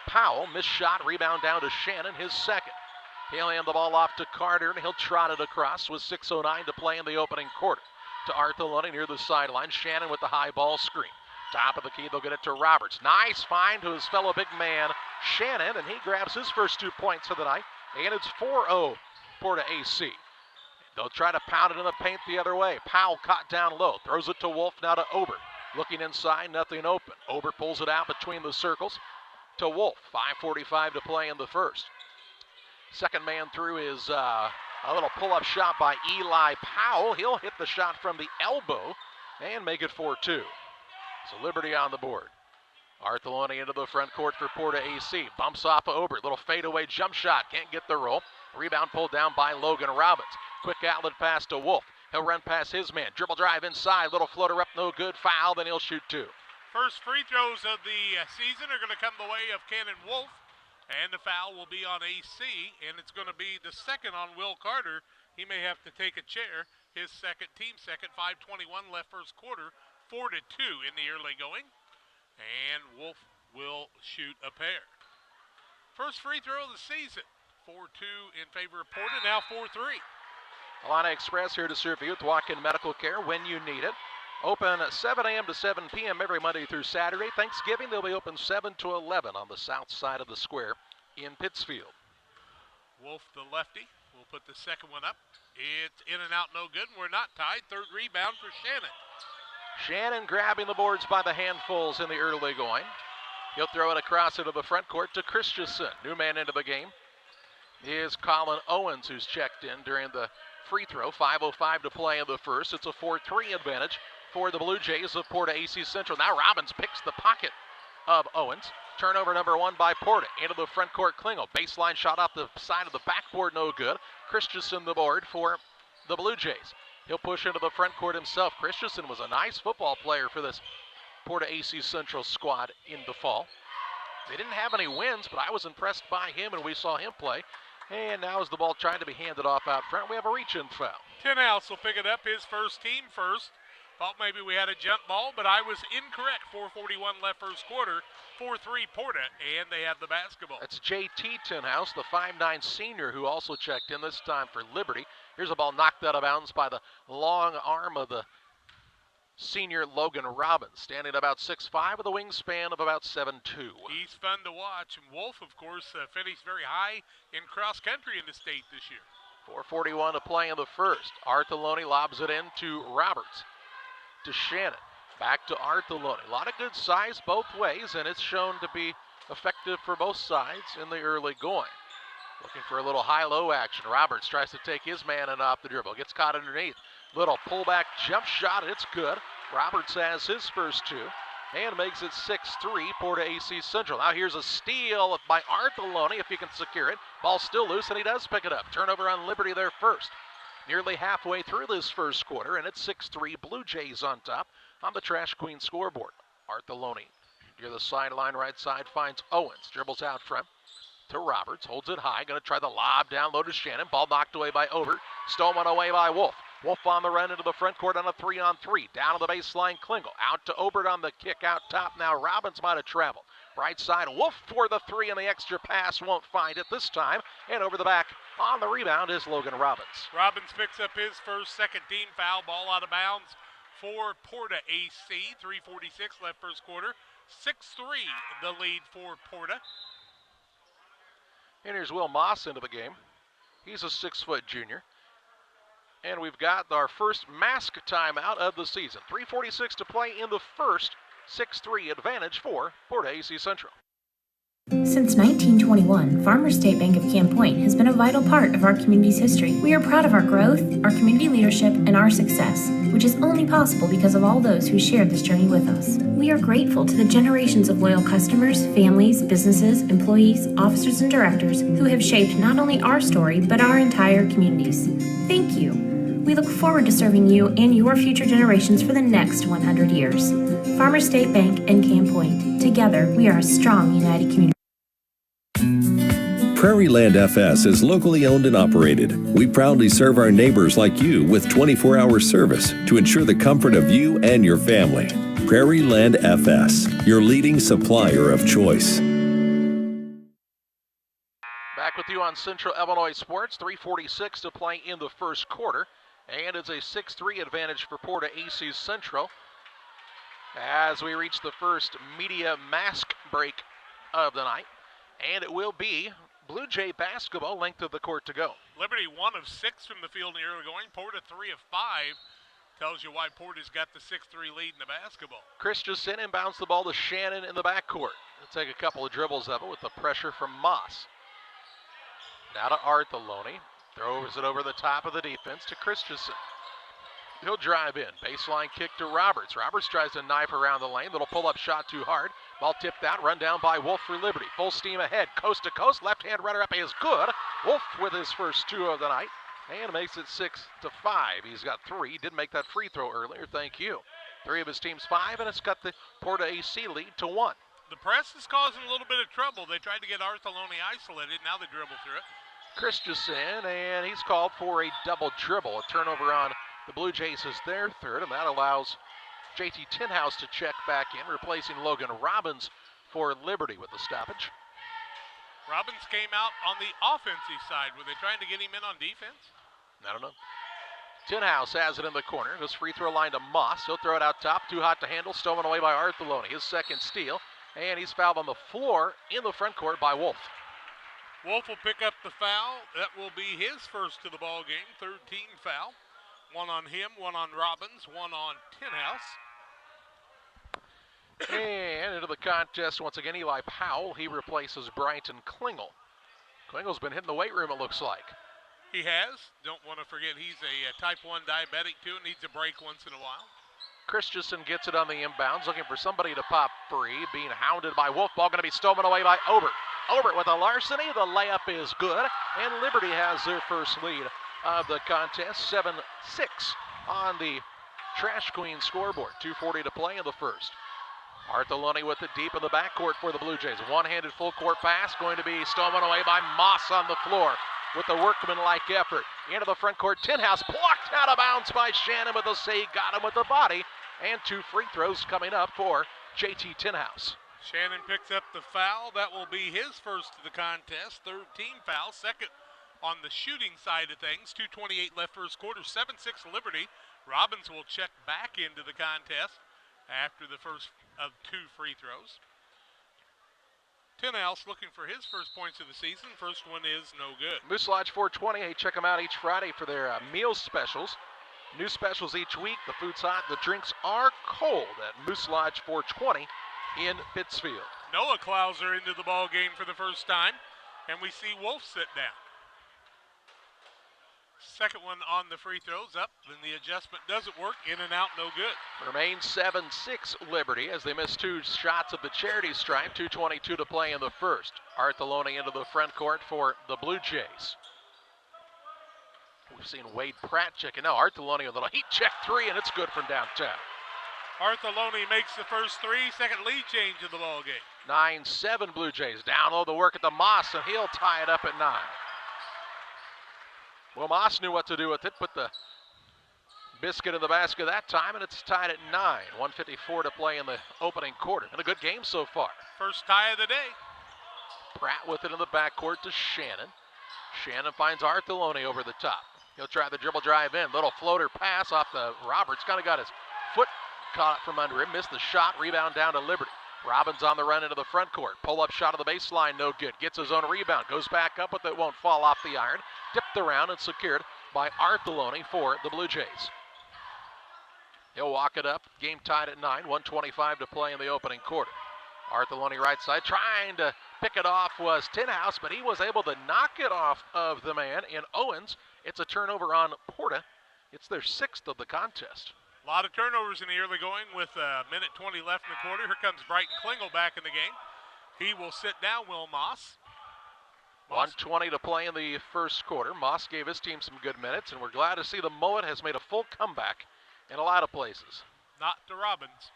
A: Powell. Missed shot, rebound down to Shannon, his second. He'll hand the ball off to Carter, and he'll trot it across with 6:09 to play in the opening quarter. To Arthur near the sideline. Shannon with the high ball screen. Top of the key, they'll get it to Roberts. Nice find to his fellow big man, Shannon, and he grabs his first 2 points for the night, and it's 4-0 PORTA-A. They'll try to pound it in the paint the other way. Powell caught down low, throws it to Wolf, now to Ober. Looking inside, nothing open. Ober pulls it out between the circles to Wolf. 5:45 to play in the first. Second man through is a little pull-up shot by Eli Powell. He'll hit the shot from the elbow and make it 4-2. So Liberty on the board. Arthur into the front court for PORTA-A. Bumps off of Ober. Little fadeaway jump shot. Can't get the roll. Rebound pulled down by Logan Robbins. Quick outlet pass to Wolf. He'll run past his man. Dribble drive inside. Little floater up. No good. Foul. Then he'll shoot 2.
H: First free throws of the season are going to come the way of Cannon Wolf. And the foul will be on AC. And it's going to be the second on Will Carter. He may have to take a chair. His second, team second. 5:21 left first quarter. 4-2 in the early going. And Wolf will shoot a pair. First free throw of the season. 4-2 in favor of Porta, now 4-3.
A: Alana Express here to serve you with walk-in medical care when you need it. Open 7 a.m. to 7 p.m. every Monday through Saturday. Thanksgiving, they'll be open 7 to 11 on the south side of the square in Pittsfield.
H: Wolf, the lefty, will put the second one up. It's in and out, no good, and we're not tied. Third rebound for Shannon.
A: Shannon grabbing the boards by the handfuls in the early going. He'll throw it across into the front court to Christensen. New man into the game is Colin Owens, who's checked in during the free throw. 5:05 to play in the first. It's a 4-3 advantage for the Blue Jays of PORTA-A Central. Now Robbins picks the pocket of Owens. Turnover number 1 by Porta. Into the front court, Klingel. Baseline shot off the side of the backboard, no good. Christensen the board for the Blue Jays. He'll push into the front court himself. Christensen was a nice football player for this PORTA-A Central squad in the fall. They didn't have any wins, but I was impressed by him, and we saw him play. And now as the ball trying to be handed off out front, we have a reach-in foul.
H: Tenhouse will pick it up, his first, team first. Thought maybe we had a jump ball, but I was incorrect. 4:41 left first quarter. 4-3 Porta, and they have the basketball.
A: That's J.T. Tenhouse, the 5'9 senior who also checked in, this time for Liberty. Here's a ball knocked out of bounds by the long arm of the senior Logan Robbins, standing about 6'5 with a wingspan of about 7'2".
H: He's fun to watch. And Wolf, of course, finished very high in cross country in the state this year.
A: 4:41 to play in the first. Arthur lobs it in to Roberts. To Shannon. Back to Arthur. A lot of good size both ways, and it's shown to be effective for both sides in the early going. Looking for a little high-low action. Roberts tries to take his man in off the dribble. Gets caught underneath. Little pullback jump shot. It's good. Roberts has his first 2 and makes it 6-3 PORTA-A Central. Now here's a steal by Arthur if he can secure it. Ball still loose, and he does pick it up. Turnover on Liberty there first. Nearly halfway through this first quarter, and it's 6-3 Blue Jays on top on the Trash Queen scoreboard. Arthur near the sideline right side finds Owens. Dribbles out front to Roberts. Holds it high. Going to try the lob down low to Shannon. Ball knocked away by Ober. Stolen away by Wolf. Wolf on the run into the front court on a 3-on-3. Down to the baseline, Klingel. Out to Obert on the kick out top. Now Robbins might have traveled. Right side, Wolf for the 3, and the extra pass won't find it this time. And over the back on the rebound is Logan Robbins.
H: Robbins picks up his first, second team foul. Ball out of bounds for PORTA-A. 3:46 left first quarter. 6-3 the lead for Porta.
A: And here's Will Moss into the game. He's a 6-foot junior. And we've got our first mask timeout of the season. 3:46 to play in the first. 6-3 advantage for PORTA-A Central.
I: Since 1921, Farmers State Bank of Camp Point has been a vital part of our community's history. We are proud of our growth, our community leadership, and our success, which is only possible because of all those who shared this journey with us. We are grateful to the generations of loyal customers, families, businesses, employees, officers, and directors who have shaped not only our story, but our entire communities. Thank you. We look forward to serving you and your future generations for the next 100 years. Farmers State Bank and Camp Point. Together, we are a strong, united community.
F: Prairie Land FS is locally owned and operated. We proudly serve our neighbors like you with 24-hour service to ensure the comfort of you and your family. Prairie Land FS, your leading supplier of choice.
A: you on Central Illinois Sports. 3:46 to play in the first quarter. And it's a 6-3 advantage for PORTA-A Central as we reach the first media mask break of the night. And it will be Blue Jay basketball, length of the court to go.
H: Liberty 1 of 6 from the field in the early going. Porta 3 of 5. Tells you why Porta's got the 6-3 lead in the basketball.
A: Christensen inbounds the ball to Shannon in the backcourt. He'll take a couple of dribbles of it with the pressure from Moss. Now to Artheloni. Throws it over the top of the defense to Christensen. He'll drive in. Baseline kick to Roberts. Roberts tries to knife around the lane. Little pull-up shot too hard. Ball tipped out. Run down by Wolf for Liberty. Full steam ahead. Coast to coast. Left-hand runner-up is good. Wolf with his first 2 of the night. And makes it 6-5. He's got 3. He did make that free throw earlier. Thank you. 3 of his team's 5, and it's got the PORTA-AC lead to 1.
H: The press is causing a little bit of trouble. They tried to get Artheloni isolated. Now they dribble through it.
A: Christensen, and he's called for a double dribble. A turnover on the Blue Jays is their 3rd, and that allows JT Tinhouse to check back in, replacing Logan Robbins for Liberty with the stoppage.
H: Robbins came out on the offensive side. Were they trying to get him in on defense?
A: I don't know. Tinhouse has it in the corner. Goes free throw line to Moss. He'll throw it out top. Too hot to handle. Stolen away by Artheloni. His second steal. And he's fouled on the floor in the front court by Wolf.
H: Wolf will pick up the foul. That will be his first to the ball game. 3rd team foul. 1 on him, 1 on Robbins, 1 on Tinhouse.
A: And into the contest once again, Eli Powell. He replaces Bryton Klingel. Klingel's been hitting the weight room, it looks like.
H: He has. Don't want to forget he's a type 1 diabetic too, needs a break once in a while.
A: Christensen gets it on the inbounds, looking for somebody to pop free, being hounded by Wolf. Ball going to be stolen away by Obert. Obert with a larceny. The layup is good, and Liberty has their first lead of the contest, 7-6 on the Trash Queen scoreboard. 2:40 to play in the first. Artheloni with it deep in the backcourt for the Blue Jays. One-handed full court pass going to be stolen away by Moss on the floor with the workmanlike effort. Into the front court, Tinhouse blocked out of bounds by Shannon with a save, got him with the body, and 2 free throws coming up for JT Tinhouse.
H: Shannon picks up the foul. That will be his first to the contest. 3rd team foul, 2nd on the shooting side of things. 2:28 left first quarter, 7-6 Liberty. Robbins will check back into the contest after the first of 2 free throws. Tinhouse looking for his first points of the season. First one is no good.
A: Moose Lodge 420. Hey, check them out each Friday for their meal specials. New specials each week. The food's hot. The drinks are cold at Moose Lodge 420 in Pittsfield.
H: Noah Klauser into the ball game for the first time, and we see Wolf sit down. Second one on the free throws up, then the adjustment doesn't work. In and out, no good.
A: Remains 7-6 Liberty as they miss 2 shots of the charity stripe. 2:22 to play in the first. Artheloni into the front court for the Blue Jays. We've seen Wade Pratt checking. Now Artheloni a little heat check 3, and it's good from downtown.
H: Artheloni makes the first 3, second lead change of the ball game.
A: 9-7 Blue Jays. Down low the work at the Moss, and he'll tie it up at 9. Well, Moss knew what to do with it, put the biscuit in the basket that time, and it's tied at 9. 1:54 to play in the opening quarter. And a good game so far.
H: First tie of the day.
A: Pratt with it in the backcourt to Shannon. Shannon finds Artheloni over the top. He'll try the dribble drive in. Little floater pass off the Roberts. Kind of got his foot caught from under him. Missed the shot. Rebound down to Liberty. Robbins on the run into the front court. Pull-up shot of the baseline, no good. Gets his own rebound. Goes back up with it, won't fall off the iron. Tipped around and secured by Artheloni for the Blue Jays. He'll walk it up. Game tied at 9. 1:25 to play in the opening quarter. Artheloni right side. Trying to pick it off was Tinhouse, but he was able to knock it off of the man in Owens. It's a turnover on Porta. It's their 6th of the contest.
H: A lot of turnovers in the early going with a minute 20 left in the quarter. Here comes Bryton Klingel back in the game. He will sit down, Will Moss.
A: 1:20 to play in the first quarter. Moss gave his team some good minutes, and we're glad to see the Mullet has made a full comeback in a lot of places.
H: Not to Robbins.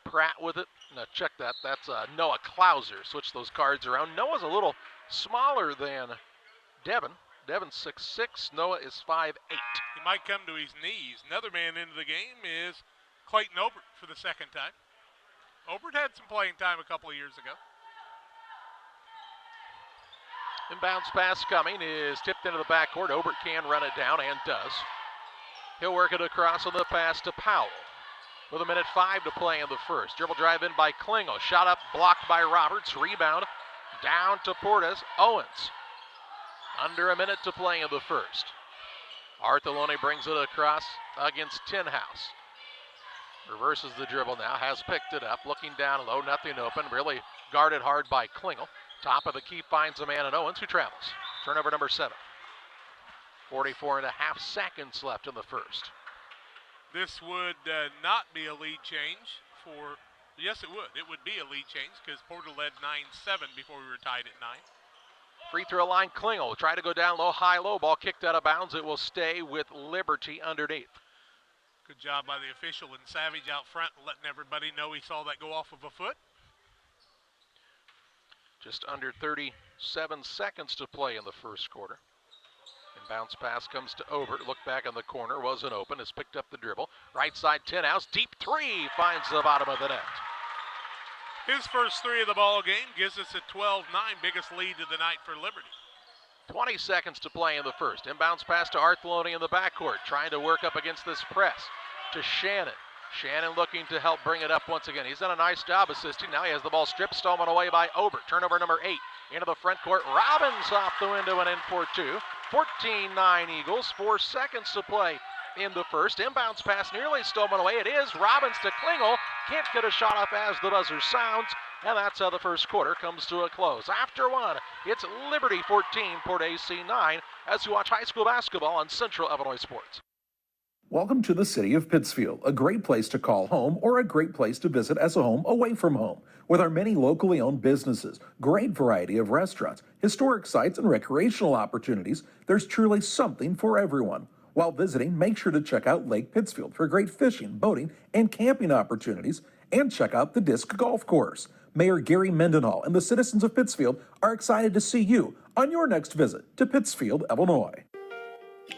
A: Pratt with it. Now check that. That's Noah Klauser. Switch those cards around. Noah's a little smaller than Devin. Devin's 6'6". Noah is 5'8".
H: He might come to his knees. Another man into the game is Clayton Obert for the second time. Obert had some playing time a couple of years ago.
A: Inbounds pass coming is tipped into the backcourt. Obert can run it down and does. He'll work it across on the pass to Powell. With 1:05 to play in the first. Dribble drive in by Klingel. Shot up, blocked by Roberts. Rebound down to Portas. Owens. Under a minute to play in the first. Arthelone brings it across against Tinhouse. Reverses the dribble now, has picked it up, looking down low, nothing open, really guarded hard by Klingel. Top of the key finds a man in Owens who travels. Turnover number 7. 44.5 seconds left in the first.
H: This would not be a lead change for, yes it would. It would be a lead change because Porter led 9-7 before we were tied at 9.
A: Free throw line, Klingel. Try to go down low, high, low. Ball kicked out of bounds. It will stay with Liberty underneath.
H: Good job by the official and Savage out front, letting everybody know he saw that go off of a foot.
A: Just under 37 seconds to play in the first quarter. And bounce pass comes to Obert. Look back in the corner, wasn't open. Has picked up the dribble. Right side, Tinhouse. Deep three finds the bottom of the net.
H: His first 3 of the ball game gives us a 12-9, biggest lead of the night for Liberty.
A: 20 seconds to play in the first. Inbounds pass to Arthelone in the backcourt, trying to work up against this press to Shannon. Shannon looking to help bring it up once again. He's done a nice job assisting. Now he has the ball stripped, stolen away by Obert. Turnover number 8 into the front court. Robbins off the window and in for 2. 14-9 Eagles, 4 seconds to play in the first. Inbounds pass nearly stolen away. It is Robbins to Klingel. Can't get a shot up as the buzzer sounds. And that's how the first quarter comes to a close. After 1, it's Liberty 14, PORTA-A 9, as you watch high school basketball on Central Illinois Sports.
F: Welcome to the city of Pittsfield, a great place to call home or a great place to visit as a home away from home. With our many locally owned businesses, great variety of restaurants, historic sites, and recreational opportunities, there's truly something for everyone. While visiting, make sure to check out Lake Pittsfield for great fishing, boating, and camping opportunities, and check out the Disc Golf Course. Mayor Gary Mendenhall and the citizens of Pittsfield are excited to see you on your next visit to Pittsfield, Illinois.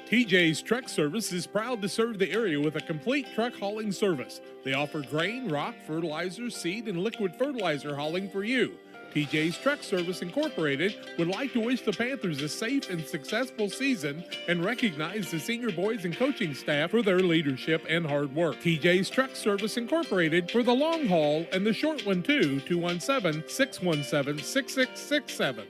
B: TJ's Truck Service is proud to serve the area with a complete truck hauling service. They offer grain, rock, fertilizer, seed, and liquid fertilizer hauling for you. TJ's Truck Service Incorporated would like to wish the Panthers a safe and successful season and recognize the senior boys and coaching staff for their leadership and hard work. TJ's Truck Service Incorporated for the long haul and the short one too, 217-617-6667.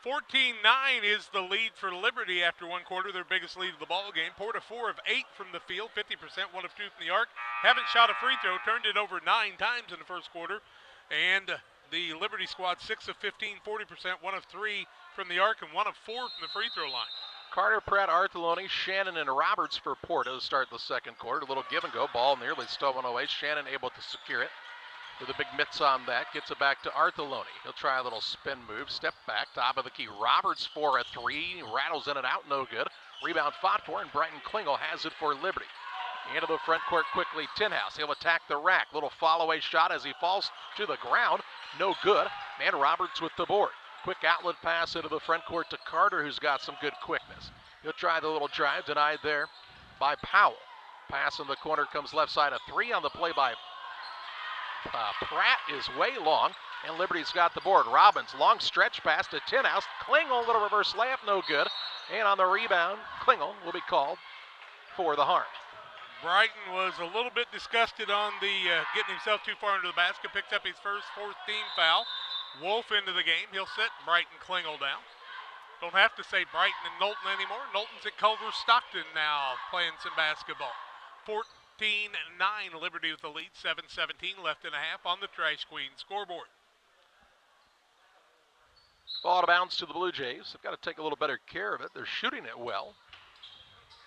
H: 14-9 is the lead for Liberty after 1 quarter, their biggest lead of the ball game. Porta 4 of 8 from the field, 50%, 1 of 2 from the arc. Haven't shot a free throw, turned it over 9 times in the first quarter. And the Liberty squad 6 of 15, 40%, 1 of 3 from the arc and 1 of 4 from the free throw line.
A: Carter, Pratt, Arthelone, Shannon, and Roberts for Porta to start the second quarter. A little give and go, ball nearly stolen away. Shannon able to secure it. With a big mitts on that, gets it back to Arthelone. He'll try a little spin move, step back, top of the key. Roberts for a 3, rattles in and out, no good. Rebound fought for, and Brighton Klingel has it for Liberty. Into the front court quickly, Tinhouse. He'll attack the rack. Little fall-away shot as he falls to the ground, no good. And Roberts with the board. Quick outlet pass into the front court to Carter, who's got some good quickness. He'll try the little drive, denied there by Powell. Pass in the corner comes left side, a 3 on the play by Pratt is way long, and Liberty's got the board. Robbins, long stretch pass to Tinhouse. Klingel, little reverse layup, no good. And on the rebound, Klingel will be called for the harm.
H: Brighton was a little bit disgusted on the getting himself too far into the basket. Picked up his first 4th team foul. Wolf into the game. He'll sit Brighton Klingel down. Don't have to say Brighton and Knowlton anymore. Knowlton's at Culver Stockton now playing some basketball. 14-9, Liberty with the lead, 7:17 left and a half on the Trash Queen scoreboard.
A: Ball out of bounds to the Blue Jays. They've got to take a little better care of it. They're shooting it well.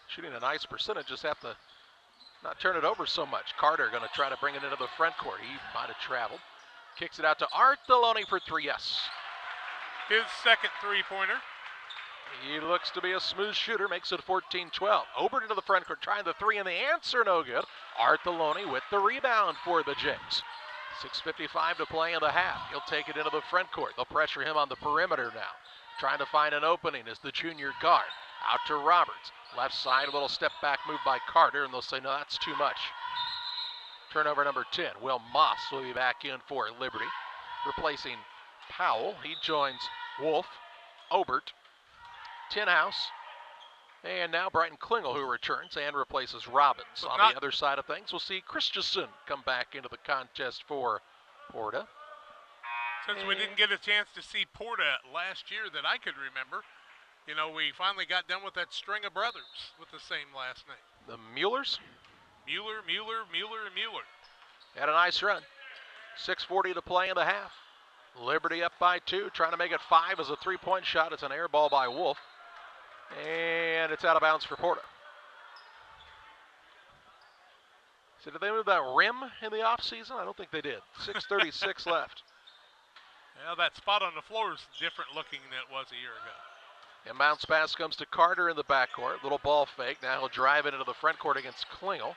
A: Shooting a nice percentage, just have to not turn it over so much. Carter going to try to bring it into the front court. He might have traveled. Kicks it out to Arthelone for 3, yes.
H: His second three-pointer.
A: He looks to be a smooth shooter, makes it 14-12. Obert into the front court, trying the 3, and the answer no good. Arthelone with the rebound for the Jays. 6:55 to play in the half. He'll take it into the front court. They'll pressure him on the perimeter now. Trying to find an opening is the junior guard. Out to Roberts. Left side, a little step back move by Carter, and they'll say, no, that's too much. Turnover number 10. Will Moss will be back in for Liberty. replacing Powell. He joins Wolf, Obert, Tinhouse, and now Brighton Klingel, who returns and replaces Robbins. On the other side of things, we'll see Christensen come back into the contest for Porta.
H: Since we didn't get a chance to see Porta last year that I could remember, you know, we finally got done with that string of brothers with the same last name.
A: The Muellers?
H: Mueller, and Mueller.
A: Had a nice run. 6:40 to play in the half. Liberty up by 2, trying to make it 5 as a 3-point shot. It's an air ball by Wolf. And it's out of bounds for Porta. So did they move that rim in the offseason? I don't think they did. 6:36 left.
H: Yeah, that spot on the floor is different looking than it was a year ago.
A: Inbounds pass comes to Carter in the backcourt. Little ball fake. Now he'll drive it into the front court against Klingel.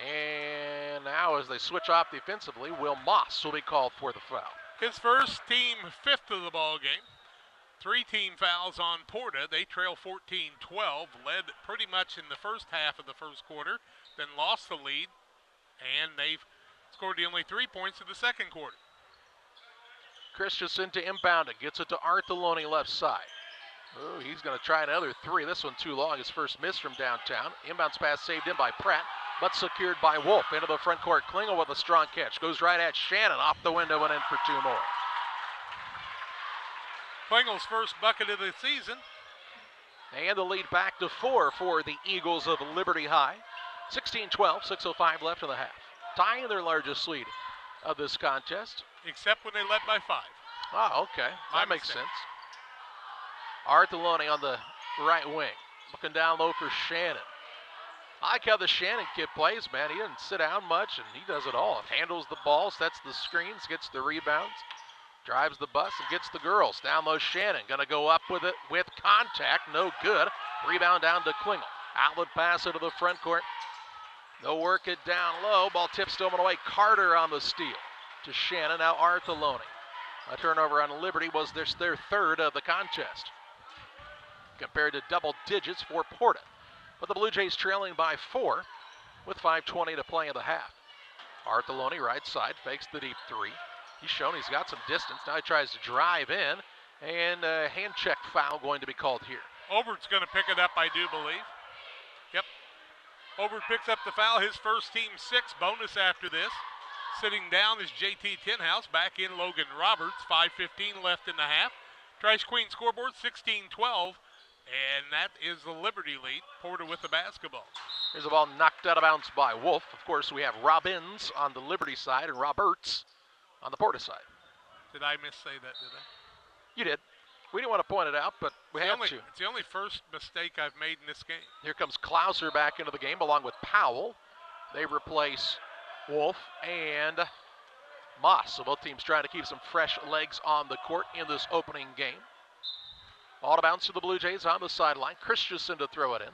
A: And now as they switch off defensively, Will Moss will be called for the foul.
H: His first, team 5th of the ball game. 3 team fouls on Porta. They trail 14-12, led pretty much in the first half of the first quarter, then lost the lead, and they've scored the only 3 points in the second quarter.
A: Christensen to inbound it, gets it to Artheloni left side. Oh, he's going to try another 3. This one too long, his first miss from downtown. Inbounds pass saved in by Pratt, but secured by Wolf. Into the front court, Klingel with a strong catch. Goes right at Shannon, off the window and in for 2 more.
H: Klingel's first bucket of the season.
A: And the lead back to 4 for the Eagles of Liberty High. 16-12, 6:05 left in the half. Tying their largest lead of this contest.
H: Except when they led by 5.
A: Oh, okay. That makes sense. Artheloni on the right wing. Looking down low for Shannon. I like how the Shannon kid plays, man. He doesn't sit down much, and he does it all. Handles the ball, sets the screens, gets the rebounds, drives the bus, and gets the girls. Down low, Shannon going to go up with it with contact. No good. Rebound down to Klingel. Outlet pass into the front court. They'll work it down low. Ball tips stolen away. Carter on the steal to Shannon. Now Artheloni. A turnover on Liberty was their 3rd of the contest, compared to double digits for Porta. But the Blue Jays trailing by 4 with 5:20 to play in the half. Artheloni right side fakes the deep 3. He's shown he's got some distance. Now he tries to drive in, and a hand check foul going to be called here.
H: Obert's going to pick it up, I do believe. Yep. Obert picks up the foul, his first, team 6 bonus after this. Sitting down is JT Tinhouse. Back in Logan Roberts. 5:15 left in the half. Trash Queen scoreboard 16-12. And that is the Liberty lead. Porta with the basketball.
A: Here's a ball knocked out of bounds by Wolf. Of course, we have Robbins on the Liberty side and Roberts on the Porta side.
H: Did I missay that, did I?
A: You did. We didn't want to point it out, but we had to.
H: It's the only first mistake I've made in this game.
A: Here comes Klauser back into the game along with Powell. They replace Wolf and Moss. So both teams trying to keep some fresh legs on the court in this opening game. Ball to bounce to the Blue Jays on the sideline. Christensen to throw it in.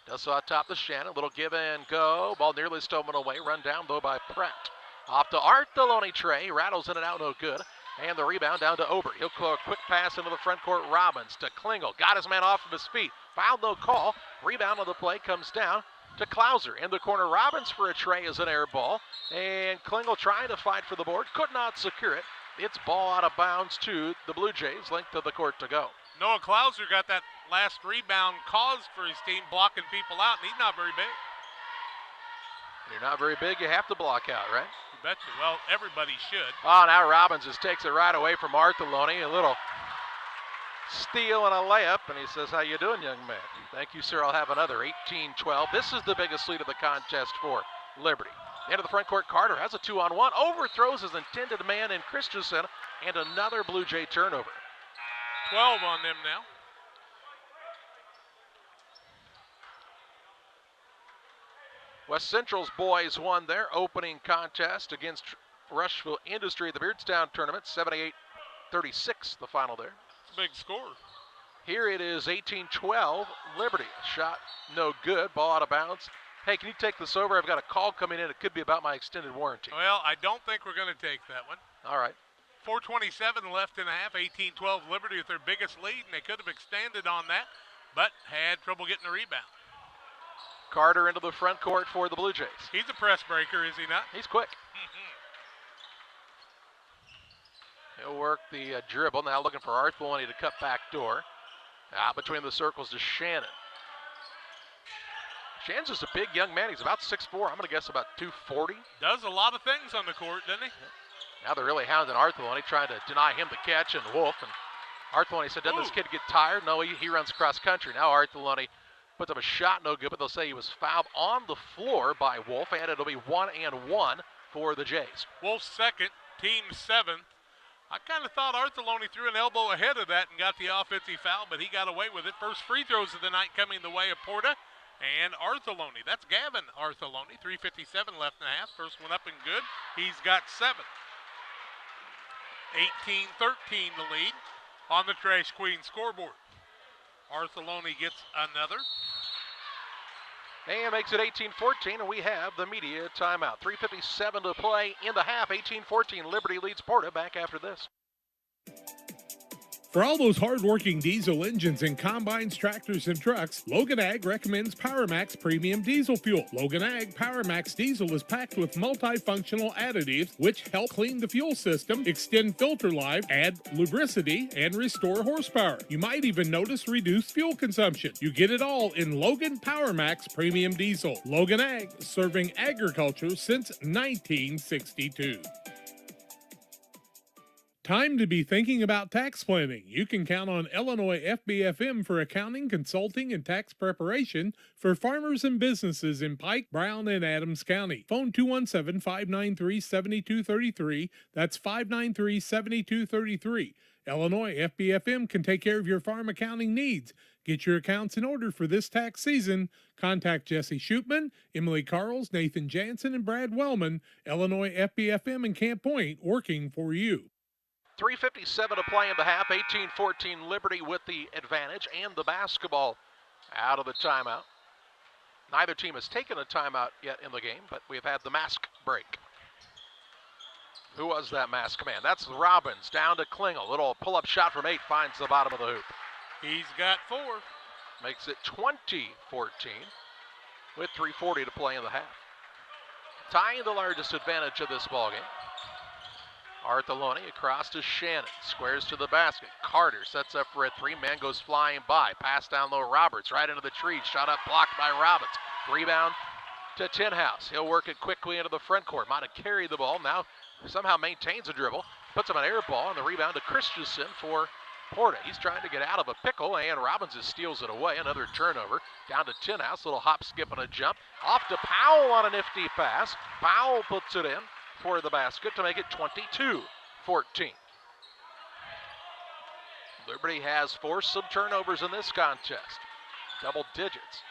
A: Does so atop the Shannon. Little give and go. Ball nearly stolen away. Run down though by Pratt. Off to Artheloni Trey. Rattles in and out, no good. And the rebound down to Obert. He'll call a quick pass into the front court. Robbins to Klingel. Got his man off of his feet. Foul, no call. Rebound on the play comes down to Klauser. In the corner, Robbins for a tray is an air ball. And Klingel trying to fight for the board. Could not secure it. It's ball out of bounds to the Blue Jays. Length of the court to go.
H: Noah Klauser got that last rebound caused for his team, blocking people out, and he's not very big.
A: You're not very big, you have to block out, right?
H: You betcha. Well, everybody should.
A: Oh, now Robbins just takes it right away from Artheloni. A little steal and a layup, and he says, how you doing, young man? Thank you, sir. I'll have another. 18-12. This is the biggest lead of the contest for Liberty. Into the front court, Carter has a 2-on-1. Overthrows his intended man in Christensen, and another Blue Jay turnover.
H: 12 on them now.
A: West Central's boys won their opening contest against Rushville Industry at the Beardstown tournament. 78-36, the final there.
H: It's a big score.
A: Here it is 18-12, Liberty. Shot no good, ball out of bounds. Hey, can you take this over? I've got a call coming in. It could be about my extended warranty.
H: Well, I don't think we're going to take that one.
A: All right.
H: 4:27 left in the half. 18-12 Liberty with their biggest lead, and they could have extended on that, but had trouble getting the rebound.
A: Carter into the front court for the Blue Jays.
H: He's a press breaker, is he not?
A: He's quick. He'll work the dribble. Now looking for Arthur to cut back door. Out between the circles to Shannon. Shannon's just a big young man. He's about 6'4". I'm going to guess about 240.
H: Does a lot of things on the court, doesn't he?
A: Now they're really hounding Arthur, trying to deny him the catch, and Wolf. And Arthur said, doesn't this kid get tired? No, he runs cross country. Now Arthur puts up a shot, no good, but they'll say he was fouled on the floor by Wolf, and it'll be 1-1 for the Jays.
H: Wolf's second, team seventh. I kind of thought Arthur threw an elbow ahead of that and got the offensive foul, but he got away with it. First free throws of the night coming the way of Porta and Arthur-Loney. That's Gavin Arthur-Loney, 3:57 left in the half. First one up and good. He's got 7. 18-13 the lead on the Trash Queen scoreboard. Arthur-Loney gets another.
A: And makes it 18-14, and we have the media timeout. 3:57 to play in the half. 18-14, Liberty leads Porta. Back after this.
B: For all those hard-working diesel engines in combines, tractors, and trucks, Logan Ag recommends PowerMax Premium Diesel Fuel. Logan Ag PowerMax Diesel is packed with multifunctional additives which help clean the fuel system, extend filter life, add lubricity, and restore horsepower. You might even notice reduced fuel consumption. You get it all in Logan PowerMax Premium Diesel. Logan Ag, serving agriculture since 1962. Time to be thinking about tax planning. You can count on Illinois FBFM for accounting, consulting, and tax preparation for farmers and businesses in Pike, Brown, and Adams County. Phone 217-593-7233. That's 593-7233. Illinois FBFM can take care of your farm accounting needs. Get your accounts in order for this tax season. Contact Jesse Shootman, Emily Carls, Nathan Jansen, and Brad Wellman. Illinois FBFM in Camp Point, working for you.
A: 3:57 to play in the half. 18-14 Liberty with the advantage and the basketball out of the timeout. Neither team has taken a timeout yet in the game, but we've had the mask break. Who was that mask man? That's Robbins down to Klingel. Little pull-up shot from 8 finds the bottom of the hoop.
H: He's got 4.
A: Makes it 20-14 with 3:40 to play in the half. Tying the largest advantage of this ballgame. Arthur-Loney across to Shannon, squares to the basket. Carter sets up for a 3, man goes flying by. Pass down low, Roberts right into the tree, shot up blocked by Robbins. Rebound to Tinhouse. He'll work it quickly into the front court. Might have carried the ball, now somehow maintains a dribble. Puts up an air ball, and the rebound to Christensen for Porta. He's trying to get out of a pickle, and Robbins just steals it away. Another turnover down to Tinhouse. Little hop, skip, and a jump. Off to Powell on a nifty pass. Powell puts it in for the basket to make it 22-14. Liberty has forced some turnovers in this contest. Double digits.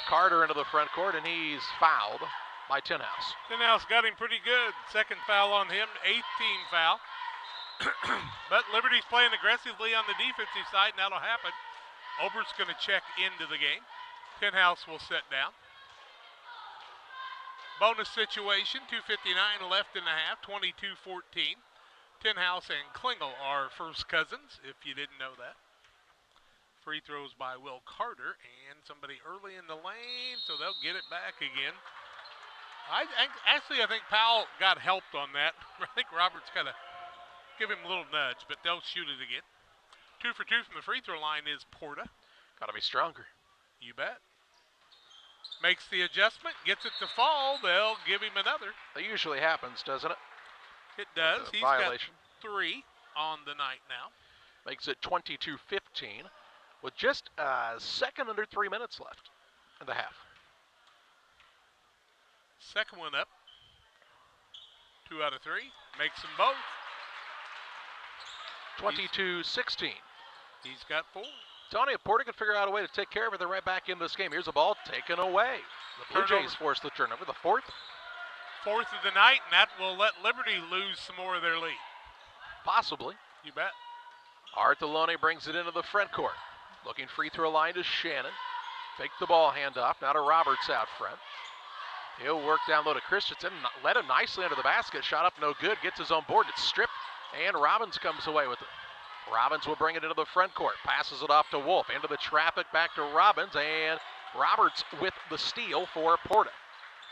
A: Carter into the front court, and he's fouled by Tinhouse.
H: Tinhouse got him pretty good. Second foul on him, 8th team foul. But Liberty's playing aggressively on the defensive side, and that'll happen. Obert's going to check into the game. Tinhouse will sit down. Bonus situation, 2:59 left in the half, 22-14. Tinhouse and Klingel are first cousins, if you didn't know that. Free throws by Will Carter, and somebody early in the lane, so they'll get it back again. I think Powell got helped on that. I think Roberts got to give him a little nudge, but they'll shoot it again. 2 for 2 from the free throw line is Porta.
A: Got to be stronger.
H: You bet. Makes the adjustment, gets it to fall. They'll give him another.
A: That usually happens, doesn't it?
H: It does. He's
A: violation.
H: Got 3 on the night now.
A: Makes it 22-15 with just a second under 3 minutes left in the half.
H: Second one up. 2 out of 3. Makes them both.
A: 22-16.
H: He's got 4.
A: Tony, if Porter can figure out a way to take care of it, they're right back in this game. Here's a ball taken away. The Blue Jays force the turnover, the 4th.
H: 4th of the night, and that will let Liberty lose some more of their lead.
A: Possibly.
H: You bet.
A: Arthur-Loney brings it into the front court. Looking free throw line to Shannon. Fake the ball handoff, now to Roberts out front. He'll work down low to Christensen, led him nicely under the basket. Shot up no good, gets his own board. It's stripped, and Robbins comes away with it. Robbins will bring it into the front court, passes it off to Wolf, into the traffic, back to Robbins, and Roberts with the steal for Porta.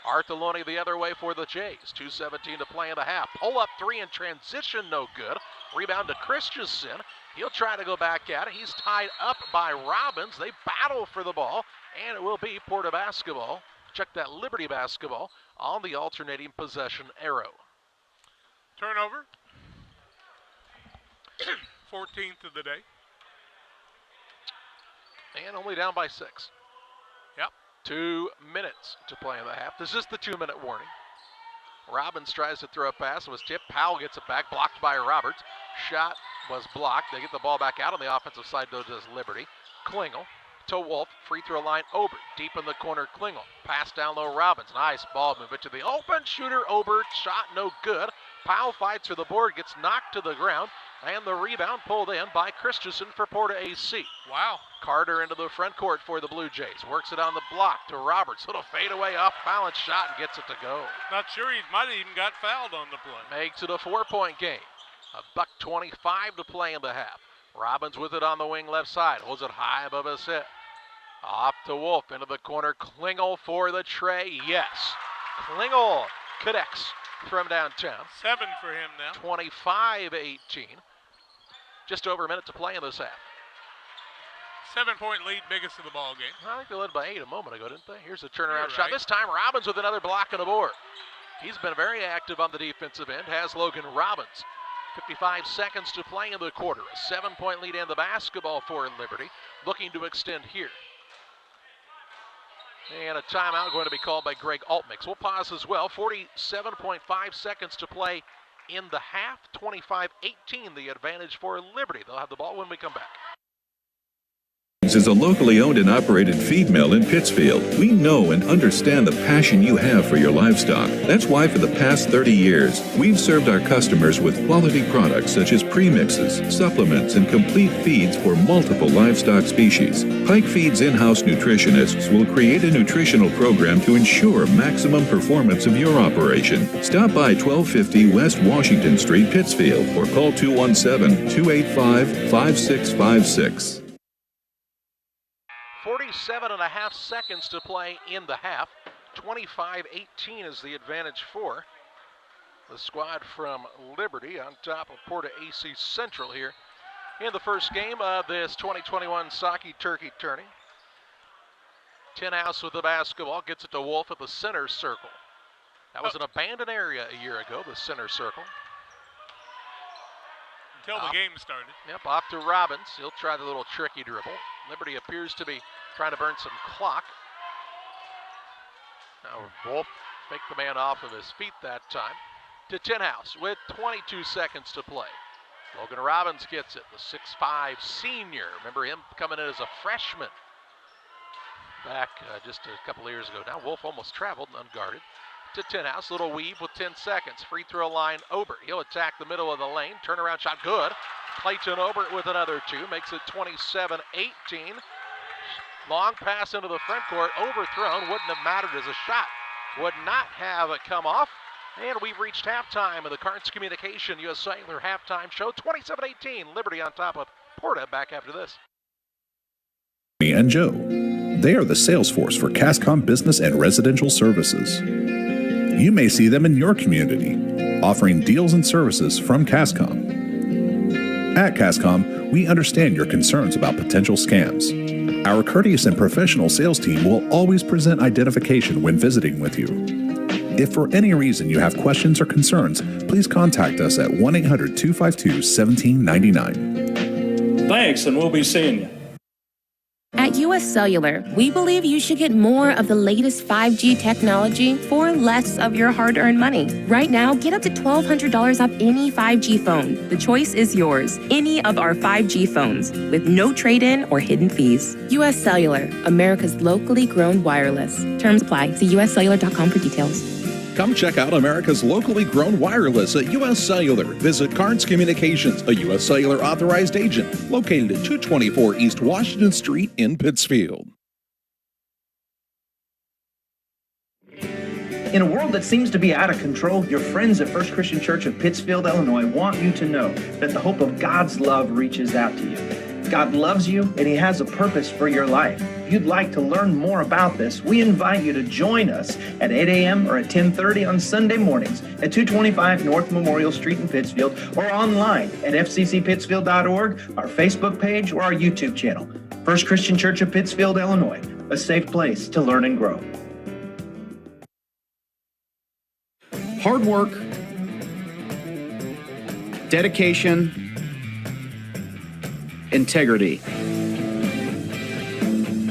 A: Artheloni the other way for the Jays. 2:17 to play in the half. Pull up three in transition, no good. Rebound to Christensen. He'll try to go back at it. He's tied up by Robbins. They battle for the ball, and it will be Porta basketball. Check that, Liberty basketball on the alternating possession arrow.
H: Turnover. 14th of the day.
A: And only down by 6.
H: Yep.
A: 2 minutes to play in the half. This is the 2-minute warning. Robbins tries to throw a pass. It was tipped. Powell gets it back. Blocked by Roberts. Shot was blocked. They get the ball back out on the offensive side, though, does Liberty. Klingel to Wolf. Free throw line, Ober. Deep in the corner, Klingel. Pass down low, Robbins. Nice ball movement to the open shooter. Ober. Shot no good. Powell fights for the board. Gets knocked to the ground. And the rebound pulled in by Christensen for PORTA-A.
H: Wow.
A: Carter into the front court for the Blue Jays. Works it on the block to Roberts. Little fadeaway off balance shot and gets it to go.
H: Not sure, he might have even got fouled on the play.
A: Makes it a 4-point game. $1:25 to play in the half. Robbins with it on the wing left side. Holds it high above his head. Off to Wolf into the corner. Klingel for the tray. Yes. Klingel connects from downtown.
H: 7 for him now.
A: 25-18. Just over a minute to play in this half.
H: 7-point lead, biggest of the ball game.
A: I think they led by 8 a moment ago, didn't they? Here's a turnaround
H: You're
A: shot.
H: right.
A: This time Robbins with another block and a board. He's been very active on the defensive end, has Logan Robbins. 55 seconds to play in the quarter. A 7-point lead in the basketball for Liberty. Looking to extend here. And a timeout going to be called by Greg Altmix. We'll pause as well. 47.5 seconds to play in the half. 25-18 the advantage for Liberty. They'll have the ball when we come back.
J: Is a locally owned and operated feed mill in Pittsfield. We know and understand the passion you have for your livestock. That's why for the past 30 years, we've served our customers with quality products such as premixes, supplements, and complete feeds for multiple livestock species. Pike Feed's in-house nutritionists will create a nutritional program to ensure maximum performance of your operation. Stop by 1250 West Washington Street, Pittsfield, or call 217-285-5656.
A: 47.5 seconds to play in the half. 25-18 is the advantage for the squad from Liberty on top of Porta-A Central here in the first game of this 2021 Saukee Turkey Tourney. Tinhouse with the basketball, gets it to Wolf at the center circle. That was an abandoned area a year ago, the center circle.
H: Until the game started.
A: Yep, off to Robbins. He'll try the little tricky dribble. Liberty appears to be trying to burn some clock. Now Wolf faked the man off of his feet that time. To Tinhouse with 22 seconds to play. Logan Robbins gets it, the 6'5 senior. Remember him coming in as a freshman back just a couple of years ago. Now Wolf almost traveled unguarded. To Tinhouse, little weave with 10 seconds. Free throw line, Obert. He'll attack the middle of the lane. Turnaround shot, good. Clayton Obert with another 2, makes it 27-18. Long pass into the front court, overthrown. Wouldn't have mattered as a shot. Would not have it come off. And we've reached halftime of the Carts Communication U.S. Cellular halftime show. 27-18, Liberty on top of Porta. Back after this.
G: Me and Joe. They are the sales force for CASCOM business and residential services. You may see them in your community, offering deals and services from CASCOM. At CASCOM, we understand your concerns about potential scams. Our courteous and professional sales team will always present identification when visiting with you. If for any reason you have questions or concerns, please contact us at 1-800-252-1799.
K: Thanks, and we'll be seeing you.
I: At US Cellular, we believe you should get more of the latest 5G technology for less of your hard-earned money. Right now, get up to $1,200 off any 5G phone. The choice is yours. Any of our 5G phones with no trade-in or hidden fees. US Cellular, America's locally grown wireless. Terms apply. See uscellular.com for details.
F: Come check out America's locally grown wireless at U.S. Cellular. Visit Carts Communications, a U.S. Cellular authorized agent, located at 224 East Washington Street in Pittsfield.
L: In a world that seems to be out of control, your friends at First Christian Church of Pittsfield, Illinois want you to know that the hope of God's love reaches out to you. God loves you, and He has a purpose for your life. If you'd like to learn more about this, we invite you to join us at 8 a.m. or at 10:30 on Sunday mornings at 225 North Memorial Street in Pittsfield, or online at fccpittsfield.org, our Facebook page, or our YouTube channel. First Christian Church of Pittsfield, Illinois, a safe place to learn and grow.
K: Hard work, dedication, integrity.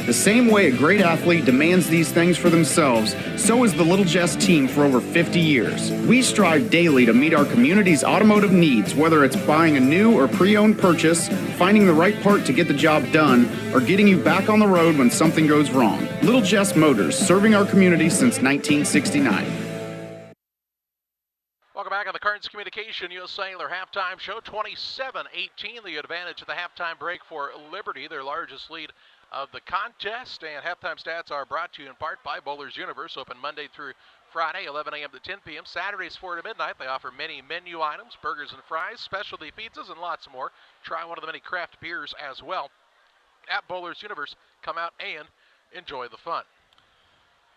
K: The same way a great athlete demands these things for themselves, so is the Little Jess team for over 50 years. We strive daily to meet our community's automotive needs, whether it's buying a new or pre-owned purchase, finding the right part to get the job done, or getting you back on the road when something goes wrong. Little Jess Motors, serving our community since 1969.
A: Welcome back on the Kearns Communication U.S. Cellular halftime show. 27-18, the advantage of the halftime break for Liberty, their largest lead of the contest. And halftime stats are brought to you in part by Bowler's Universe, open Monday through Friday, 11 a.m. to 10 p.m. Saturdays 4 to midnight. They offer many menu items, burgers and fries, specialty pizzas, and lots more. Try one of the many craft beers as well. At Bowler's Universe, come out and enjoy the fun.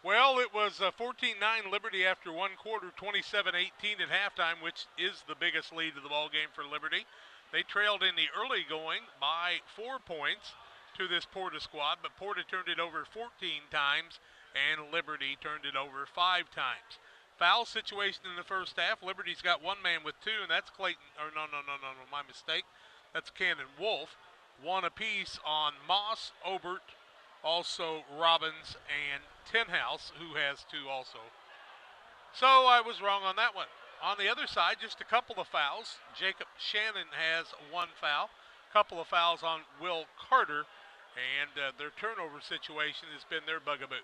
H: Well, it was 14-9 Liberty after one quarter, 27-18 at halftime, which is the biggest lead of the ball game for Liberty. They trailed in the early going by 4 points to this PORTA squad, but PORTA turned it over 14 times, and Liberty turned it over 5 times. Foul situation in the first half. Liberty's got one man with 2, and that's Clayton. Or no, my mistake. That's Cannon Wolf. 1 apiece on Moss, Obert, also Robbins, and Tenhouse, who has 2 also. So I was wrong on that one. On the other side, just a couple of fouls. Jacob Shannon has 1 foul. Couple of fouls on Will Carter, and their turnover situation has been their bugaboo.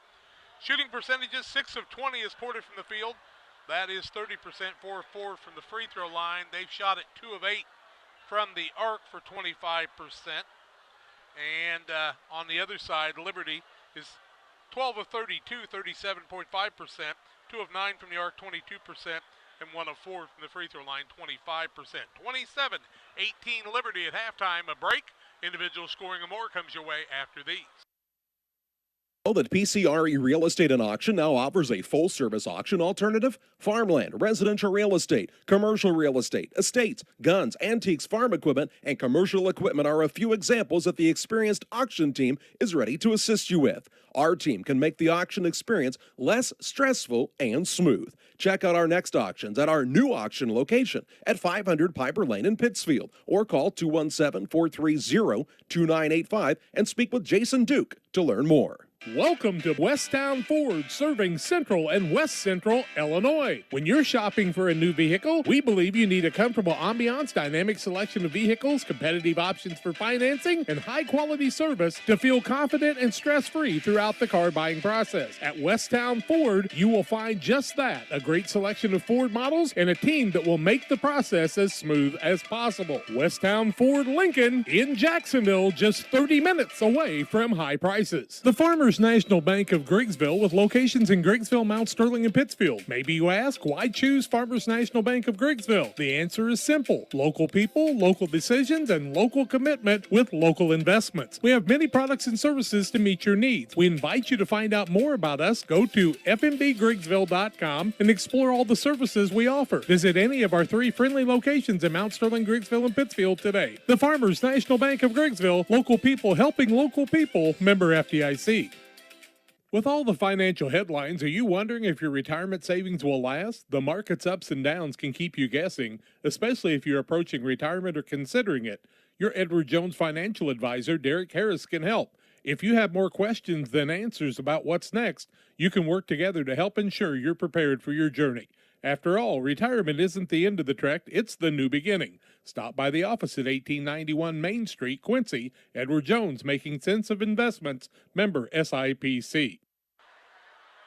H: Shooting percentages, 6 of 20 is PORTA from the field. That is 30%, 4 of 4 from the free throw line. They've shot it 2 of 8 from the arc for 25%. And on the other side, Liberty is 12 of 32, 37.5%, 2 of 9 from the arc, 22%, and 1 of 4 from the free throw line, 25%. 27-18 Liberty at halftime. A break. Individual scoring and more comes your way after these.
F: That PCRE Real Estate and Auction now offers a full-service auction alternative. Farmland, residential real estate, commercial real estate, estates, guns, antiques, farm equipment, and commercial equipment are a few examples that the experienced auction team is ready to assist you with. Our team can make the auction experience less stressful and smooth. Check out our next auctions at our new auction location at 500 Piper Lane in Pittsfield, or call 217-430-2985 and speak with Jason Duke to learn more.
B: Welcome to Westtown Ford, serving Central and West Central Illinois. When you're shopping for a new vehicle, we believe you need a comfortable ambiance, dynamic selection of vehicles, competitive options for financing, and high-quality service to feel confident and stress-free throughout the car buying process. At Westtown Ford, you will find just that, a great selection of Ford models and a team that will make the process as smooth as possible. Westtown Ford Lincoln in Jacksonville, just 30 minutes away from high prices. The Farmers National Bank of Griggsville, with locations in Griggsville, Mount Sterling, and Pittsfield. Maybe you ask, why choose Farmers National Bank of Griggsville? The answer is simple. Local people, local decisions, and local commitment with local investments. We have many products and services to meet your needs. We invite you to find out more about us. Go to fmbgriggsville.com and explore all the services we offer. Visit any of our 3 friendly locations in Mount Sterling, Griggsville, and Pittsfield today. The Farmers National Bank of Griggsville, local people helping local people, member FDIC. With all the financial headlines, are you wondering if your retirement savings will last? The market's ups and downs can keep you guessing, especially if you're approaching retirement or considering it. Your Edward Jones financial advisor, Derek Harris, can help. If you have more questions than answers about what's next, you can work together to help ensure you're prepared for your journey. After all, retirement isn't the end of the trek, it's the new beginning. Stop by the office at 1891 Main Street, Quincy. Edward Jones, making sense of investments, member SIPC.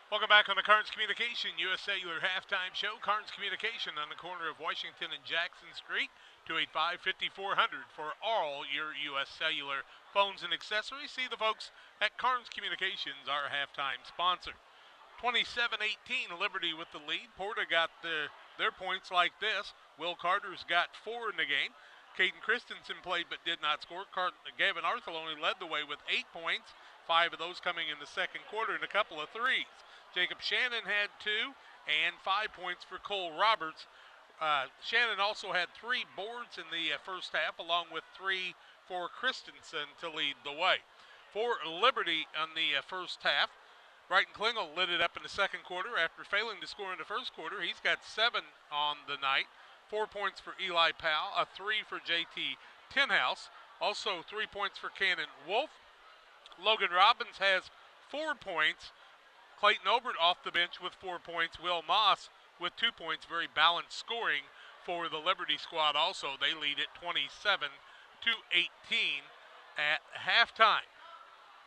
H: Welcome back on the Kearns Communication U.S. Cellular halftime show. Kearns Communication on the corner of Washington and Jackson Street, 285-5400 for all your U.S. Cellular phones and accessories. See the folks at Kearns Communications, our halftime sponsor. 27-18, Liberty with the lead. PORTA got their points like this. Will Carter's got 4 in the game. Caden Christensen played but did not score. Gavin Arthur only led the way with 8 points, 5 of those coming in the second quarter and a couple of threes. Jacob Shannon had 2 and 5 points for Cole Roberts. Shannon also had 3 boards in the first half, along with 3 for Christensen to lead the way. For Liberty on the first half, Brighton Klingel lit it up in the second quarter after failing to score in the first quarter. He's got 7 on the night. 4 points for Eli Powell, a 3 for JT Tinhouse. Also 3 points for Cannon Wolf. Logan Robbins has 4 points. Clayton Obert off the bench with 4 points. Will Moss with 2 points. Very balanced scoring for the Liberty squad also. They lead at 27-18 at halftime.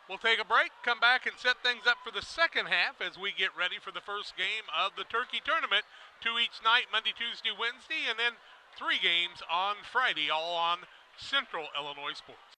H: We'll take a break, come back and set things up for the second half as we get ready for the first game of the Turkey Tournament. 2 each night, Monday, Tuesday, Wednesday, and then 3 games on Friday, all on Central Illinois Sports.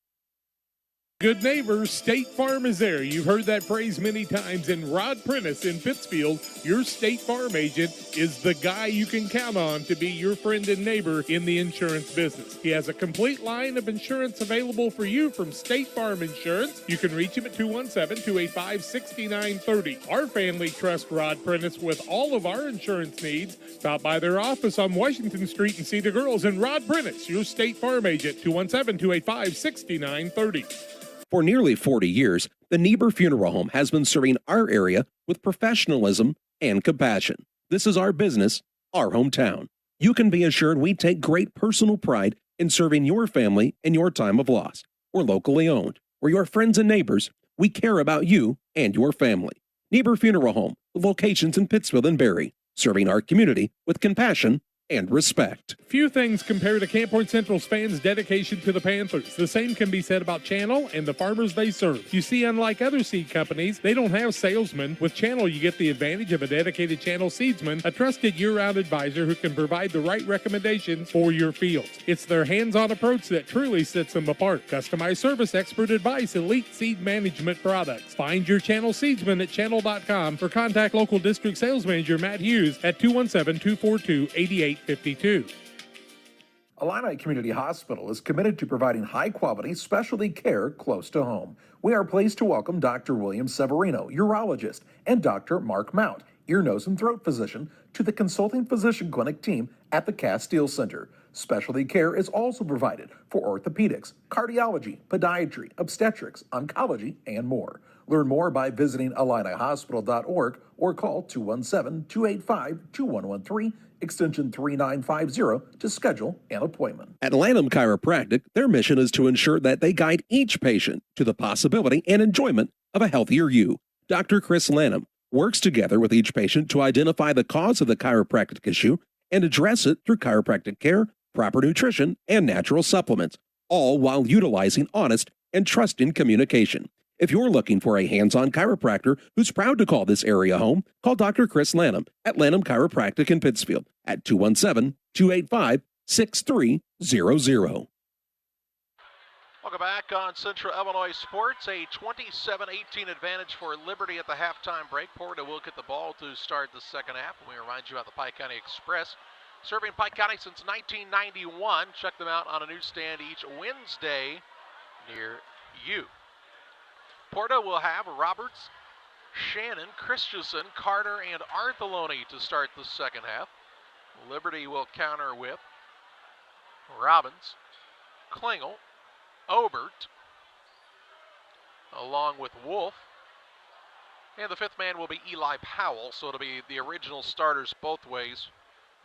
B: Good neighbors, State Farm is there. You've heard that phrase many times. And Rod Prentice in Pittsfield, your State Farm agent, is the guy you can count on to be your friend and neighbor in the insurance business. He has a complete line of insurance available for you from State Farm Insurance. You can reach him at 217-285-6930. Our family trusts Rod Prentice with all of our insurance needs. Stop by their office on Washington Street and see the girls. And Rod Prentice, your State Farm agent, 217-285-6930.
F: For nearly 40 years, the Niebuhr Funeral Home has been serving our area with professionalism and compassion. This is our business, our hometown. You can be assured we take great personal pride in serving your family in your time of loss. We're locally owned. We're your friends and neighbors. We care about you and your family. Niebuhr Funeral Home, with locations in Pittsfield and Barry, serving our community with compassion and respect.
B: Few things compare to Camp Point Central's fans' dedication to the Panthers. The same can be said about Channel and the farmers they serve. You see, unlike other seed companies, they don't have salesmen. With Channel, you get the advantage of a dedicated Channel seedsman, a trusted year-round advisor who can provide the right recommendations for your fields. It's their hands-on approach that truly sets them apart. Customized service, expert advice, elite seed management products. Find your Channel seedsman at channel.com or contact local district sales manager Matt Hughes at 217-242-8852.
G: Illini Community Hospital is committed to providing high-quality specialty care close to home. We are pleased to welcome Dr. William Severino, urologist, and Dr. Mark Mount, ear, nose, and throat physician, to the consulting physician clinic team at the Castile Center. Specialty care is also provided for orthopedics, cardiology, podiatry, obstetrics, oncology, and more. Learn more by visiting IlliniHospital.org or call 217-285-2113, extension 3950 to schedule an appointment.
F: At Lanham Chiropractic, their mission is to ensure that they guide each patient to the possibility and enjoyment of a healthier you. Dr. Chris Lanham works together with each patient to identify the cause of the chiropractic issue and address it through chiropractic care, proper nutrition, and natural supplements, all while utilizing honest and trusting communication. If you're looking for a hands-on chiropractor who's proud to call this area home, call Dr. Chris Lanham at Lanham Chiropractic in Pittsfield at 217-285-6300.
A: Welcome back on Central Illinois Sports. A 27-18 advantage for Liberty at the halftime break. PORTA will get the ball to start the second half. We remind you about the Pike County Express. Serving Pike County since 1991. Check them out on a newsstand each Wednesday near you. PORTA will have Roberts, Shannon, Christensen, Carter, and Artheloni to start the second half. Liberty will counter with Robbins, Klingel, Obert, along with Wolf. And the fifth man will be Eli Powell, so it'll be the original starters both ways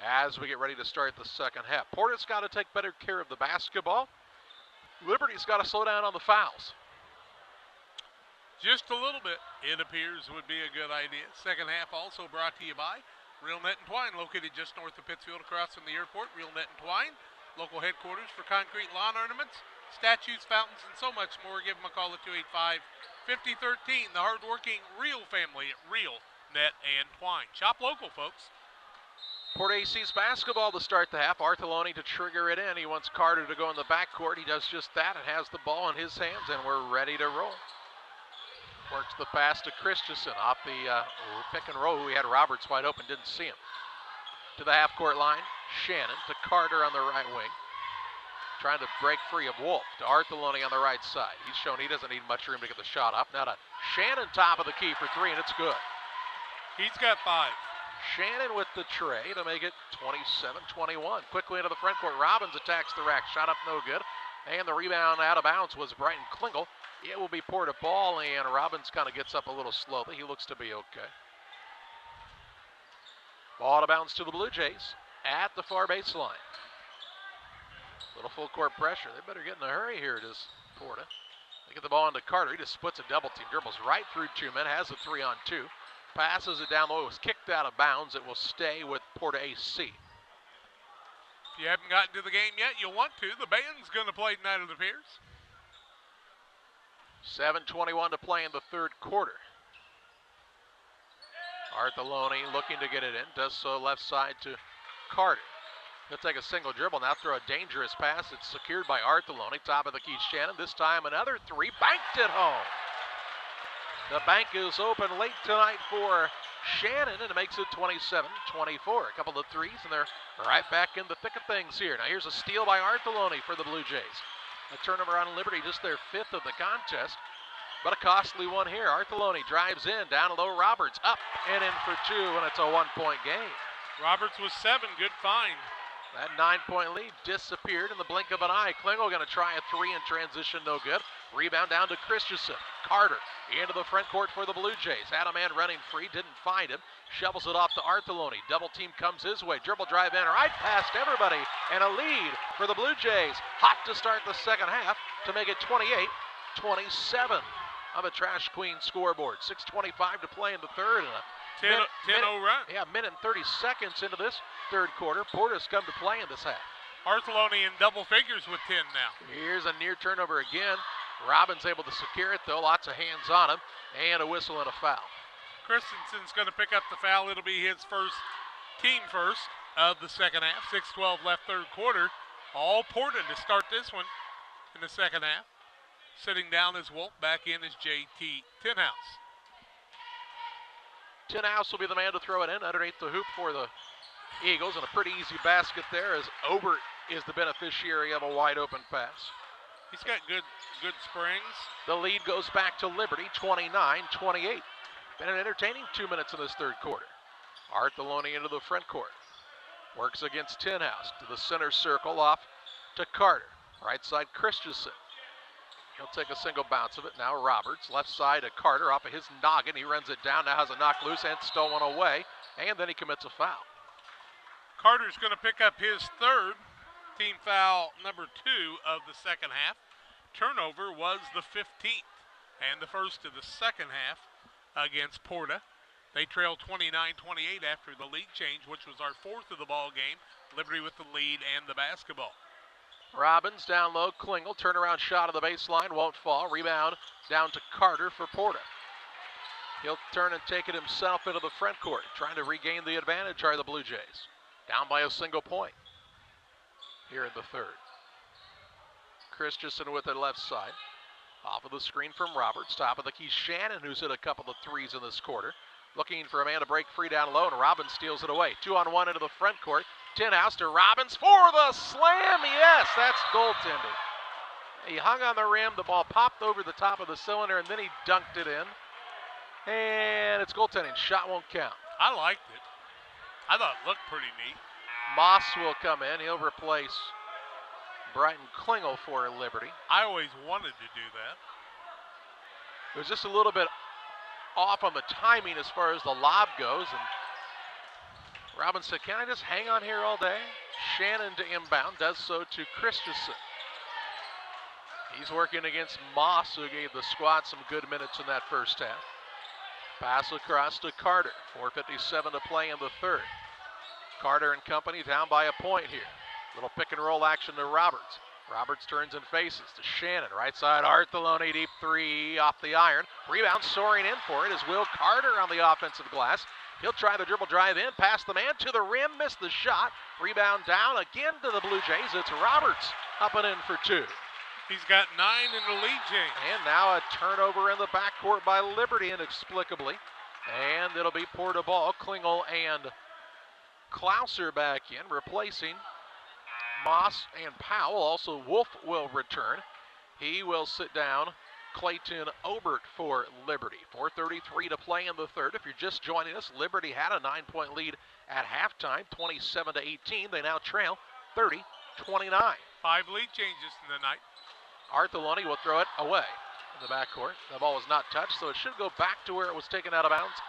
A: as we get ready to start the second half. PORTA's got to take better care of the basketball. Liberty's got to slow down on the fouls.
H: Just a little bit, it appears, would be a good idea. Second half also brought to you by Real Net and Twine, located just north of Pittsfield across from the airport. Real Net and Twine, local headquarters for concrete lawn ornaments, statues, fountains, and so much more. Give them a call at 285-5013. The hardworking Real family at Real Net and Twine. Shop local, folks.
A: Port AC's basketball to start the half. Artheloni to trigger it in. He wants Carter to go in the backcourt. He does just that and has the ball in his hands, and we're ready to roll. Works the pass to Christensen off the pick and roll. We had Roberts wide open, didn't see him. To the half-court line, Shannon to Carter on the right wing. trying to break free of Wolf to Artheloni on the right side. He's shown he doesn't need much room to get the shot up. Now to Shannon, top of the key for three, and it's good.
H: He's got 5.
A: Shannon with the tray to make it 27-21. Quickly into the front court. Robbins attacks the rack. Shot up no good. And the rebound out of bounds was Brighton Klingel. It will be Porta ball, and Robbins kind of gets up a little slowly. He looks to be okay. Ball out of bounds to the Blue Jays at the far baseline. Little full court pressure. They better get in a hurry here, does Porta. They get the ball into Carter. He just splits a double team. Dribbles right through 2 men. Has a 3-on-2. Passes it down low. It was kicked out of bounds. It will stay with Porta-A.
H: If you haven't gotten to the game yet, you'll want to. The band's going to play tonight, it appears.
A: 7:21 to play in the third quarter. Artheloni looking to get it in. Does so left side to Carter. He'll take a single dribble. Now throw a dangerous pass. It's secured by Artheloni. Top of the key, Shannon. This time another three. Banked it home. The bank is open late tonight for Shannon, and it makes it 27-24. A couple of threes, and they're right back in the thick of things here. Now here's a steal by Artheloni for the Blue Jays. A turnover on Liberty, just their 5th of the contest, but a costly one here. Artheloni drives in, down low, Roberts up and in for 2, and it's a 1-point game.
H: Roberts was 7, good find.
A: That 9-point lead disappeared in the blink of an eye. Klingel going to try a 3 in transition, no good. Rebound down to Christensen. Carter into the front court for the Blue Jays. Had a man running free, didn't find him. Shovels it off to Artheloni. Double team comes his way. Dribble drive in, right past everybody, and a lead for the Blue Jays. Hot to start the second half to make it 28-27 on the Trash Queen scoreboard. 6:25 to play in the third, and a
H: 10-0 run.
A: Yeah, minute and 30 seconds into this third quarter. Porta's come to play in this half.
H: Artheloni in double figures with 10 now.
A: Here's a near turnover again. Robbins able to secure it, though. Lots of hands on him, and a whistle and a foul.
H: Christensen's going to pick up the foul. It'll be his team first of the second half. 6:12 left third quarter. All Porta to start this one in the second half. Sitting down is Wolf. Back in is J.T. Tinhouse.
A: Tinhouse will be the man to throw it in underneath the hoop for the Eagles, and a pretty easy basket there as Obert is the beneficiary of a wide open pass.
H: He's got good springs.
A: The lead goes back to Liberty, 29-28. Been an entertaining 2 minutes in this third quarter. Artheloni into the front court. Works against Tinhouse to the center circle, off to Carter. Right side, Christensen. He'll take a single bounce of it. Now Roberts, left side to Carter, off of his noggin. He runs it down, now has a knock loose and stolen away. And then he commits a foul.
H: Carter's going to pick up his third. Team foul number 2 of the second half. Turnover was the 15th and the first of the second half against Porta. They trailed 29-28 after the lead change, which was our 4th of the ball game. Liberty with the lead and the basketball.
A: Robbins down low, Klingel, turnaround shot of the baseline, won't fall. Rebound down to Carter for Porta. He'll turn and take it himself into the front court. Trying to regain the advantage are the Blue Jays. Down by a single point here in the third. Christensen with it left side. Off of the screen from Roberts. Top of the key, Shannon, who's hit a couple of threes in this quarter. Looking for a man to break free down low, and Robbins steals it away. 2-on-1 into the front court. Tinhouse to Robbins for the slam. Yes, that's goaltending. He hung on the rim. The ball popped over the top of the cylinder, and then he dunked it in. And it's goaltending. Shot won't count.
H: I liked it. I thought it looked pretty neat.
A: Moss will come in. He'll replace Brighton Klingel for Liberty.
H: I always wanted to do that.
A: It was just a little bit off on the timing as far as the lob goes, and Robbins said, can I just hang on here all day? Shannon to inbound, does so to Christensen. He's working against Moss, who gave the squad some good minutes in that first half. Pass across to Carter. 4:57 to play in the third. Carter and company down by a point here. Little pick and roll action to Roberts. Roberts turns and faces to Shannon. Right side, Artheloni, deep three off the iron. Rebound soaring in for it is Will Carter on the offensive glass. He'll try the dribble drive in, pass the man to the rim, missed the shot. Rebound down again to the Blue Jays. It's Roberts up and in for 2.
H: He's got 9 in the lead change.
A: And now a turnover in the backcourt by Liberty inexplicably. And it'll be Porta ball. Klingel and Klauser back in, replacing Moss and Powell. Also, Wolf will return. He will sit down. Clayton Obert for Liberty. 4:33 to play in the third. If you're just joining us, Liberty had a 9-point lead at halftime, 27-18. They now trail 30-29.
H: 5 lead changes in the night.
A: Arthuloni will throw it away in the backcourt. The ball was not touched, so it should go back to where it was taken out of bounds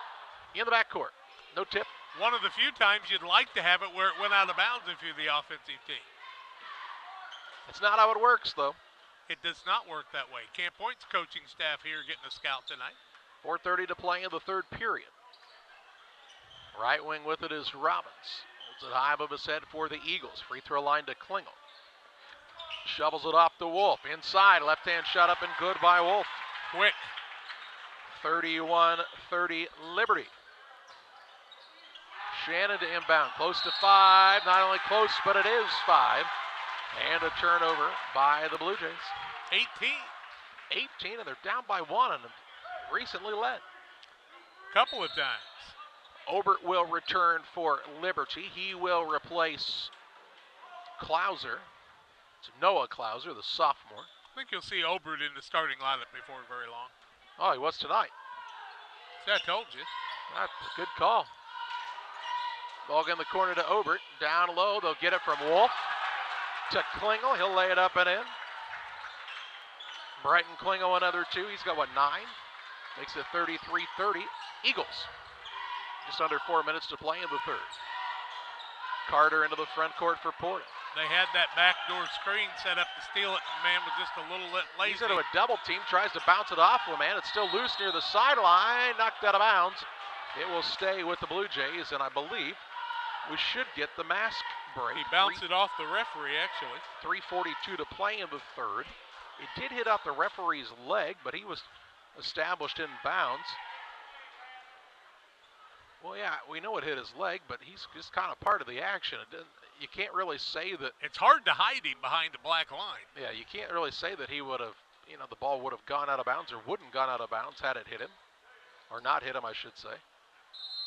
A: in the backcourt. No tip.
H: One of the few times you'd like to have it where it went out of bounds if you're the offensive team.
A: That's not how it works, though.
H: It does not work that way. Camp Point's coaching staff here getting a scout tonight.
A: 4:30 to play in the third period. Right wing with it is Robbins. Holds it high above his head for the Eagles. Free throw line to Klingel. Shovels it off to Wolf. Inside, left-hand shot up and good by Wolf.
H: Quick.
A: 31-30 Liberty. Shannon to inbound. Close to 5. Not only close, but it is 5. And a turnover by the Blue Jays. 18, and they're down by 1 and recently led.
H: Couple of times.
A: Obert will return for Liberty. He will replace Klauser. It's Noah Klauser, the sophomore.
H: I think you'll see Obert in the starting lineup before very long.
A: Oh, he was tonight.
H: See, I told you.
A: That's a good call. Ball in the corner to Obert. Down low, they'll get it from Wolf to Klingel. He'll lay it up and in. Brighton Klingel another 2. He's got, 9? Makes it 33-30. Eagles. Just under 4 minutes to play in the third. Carter into the front court for Porta.
H: They had that backdoor screen set up to steal it. The man was just a little bit lazy.
A: He's into a double team, tries to bounce it off of a man. It's still loose near the sideline, knocked out of bounds. It will stay with the Blue Jays, and I believe we should get the mask break.
H: He bounced it off the referee, actually.
A: 3:42 to play in the third. It did hit out the referee's leg, but he was established in bounds. Well, yeah, we know it hit his leg, but he's just kind of part of the action. You can't really say that.
H: It's hard to hide him behind the black line.
A: Yeah, you can't really say that he would have, the ball would have gone out of bounds or wouldn't gone out of bounds had it hit him. Or not hit him, I should say.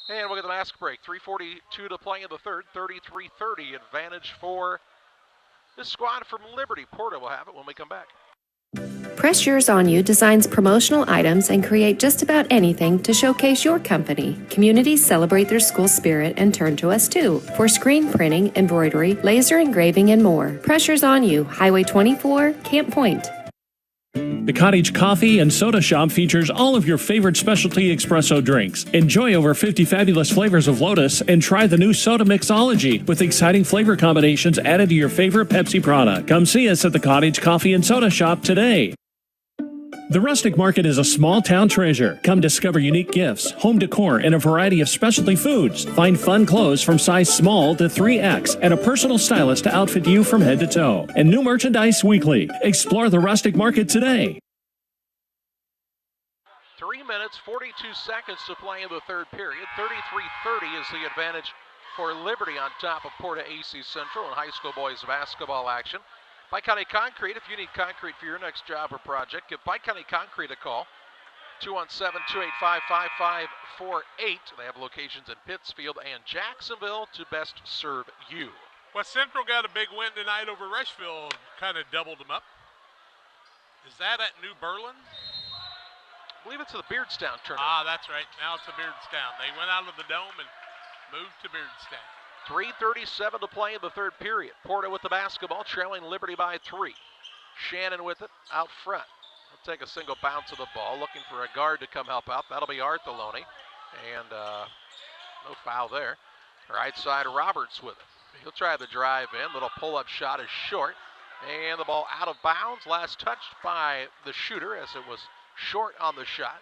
A: And we'll get the mask break. 3:42 to play in the third. 33-30 advantage for this squad from Liberty. Porta will have it when we come back.
M: Press Yours On You designs promotional items and create just about anything to showcase your company. Communities celebrate their school spirit and turn to us too for screen printing, embroidery, laser engraving, and more. Press Yours On You, Highway 24, Camp Point.
N: The Cottage Coffee and Soda Shop features all of your favorite specialty espresso drinks. Enjoy over 50 fabulous flavors of Lotus and try the new Soda Mixology with exciting flavor combinations added to your favorite Pepsi product. Come see us at the Cottage Coffee and Soda Shop today. The Rustic Market is a small-town treasure. Come discover unique gifts, home decor, and a variety of specialty foods. Find fun clothes from size small to 3X and a personal stylist to outfit you from head to toe. And new merchandise weekly. Explore the Rustic Market today.
A: 3 minutes, 42 seconds to play in the third period. 33-30 is the advantage for Liberty on top of Porta-A Central and high school boys basketball action. Pike County Concrete, if you need concrete for your next job or project, give Pike County Concrete a call. 217-285-5548. They have locations in Pittsfield and Jacksonville to best serve you.
H: West Central got a big win tonight over Rushville, kind of doubled them up. Is that at New Berlin?
A: I believe it's the Beardstown tournament.
H: Ah, that's right. Now it's the Beardstown. They went out of the dome and moved to Beardstown.
A: 3:37 to play in the third period. Porta with the basketball, trailing Liberty by 3. Shannon with it out front. He'll take a single bounce of the ball, looking for a guard to come help out. That'll be Arthuloni. And no foul there. Right side, Roberts with it. He'll try the drive in. Little pull-up shot is short. And the ball out of bounds. Last touched by the shooter as it was short on the shot.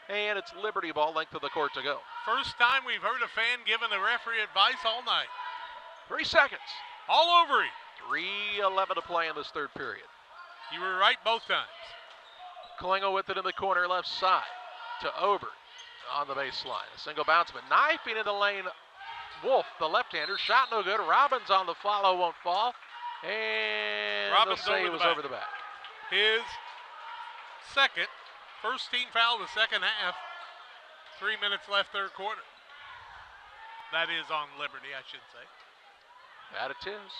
A: And it's Liberty ball, length of the court to go.
H: First time we've heard a fan giving the referee advice all night.
A: 3 seconds.
H: All over him.
A: 3:11 to play in this third period.
H: You were right both times.
A: Klingel with it in the corner left side to Obert on the baseline. A single bounce, but knifing in the lane. Wolf, the left-hander, shot no good. Robbins on the follow, won't fall. And
H: Robbins
A: they'll say it was over the back.
H: His second. First team foul of the second half. 3 minutes left third quarter. That is on Liberty, I should say.
A: That it is.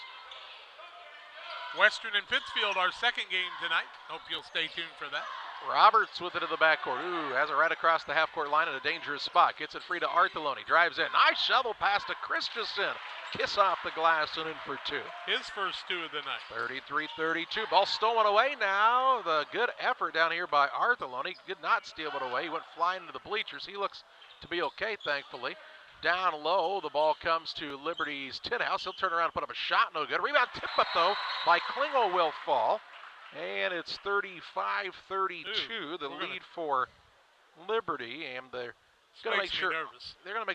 H: Western and Pittsfield, our second game tonight. Hope you'll stay tuned for that.
A: Roberts with it in the backcourt. Ooh, has it right across the half-court line in a dangerous spot. Gets it free to Artheloni. Drives in. Nice shovel pass to Christensen. Kiss off the glass and in for two.
H: His first two of the night.
A: 33-32. Ball stolen away now. The good effort down here by Artheloni. Did not steal it away. He went flying into the bleachers. He looks to be okay, thankfully. Down low, the ball comes to Liberty's Tinhouse. He'll turn around and put up a shot. No good. Rebound tip up, though, by Klingel will fall. And it's 35-32, the lead for Liberty. And they're going to make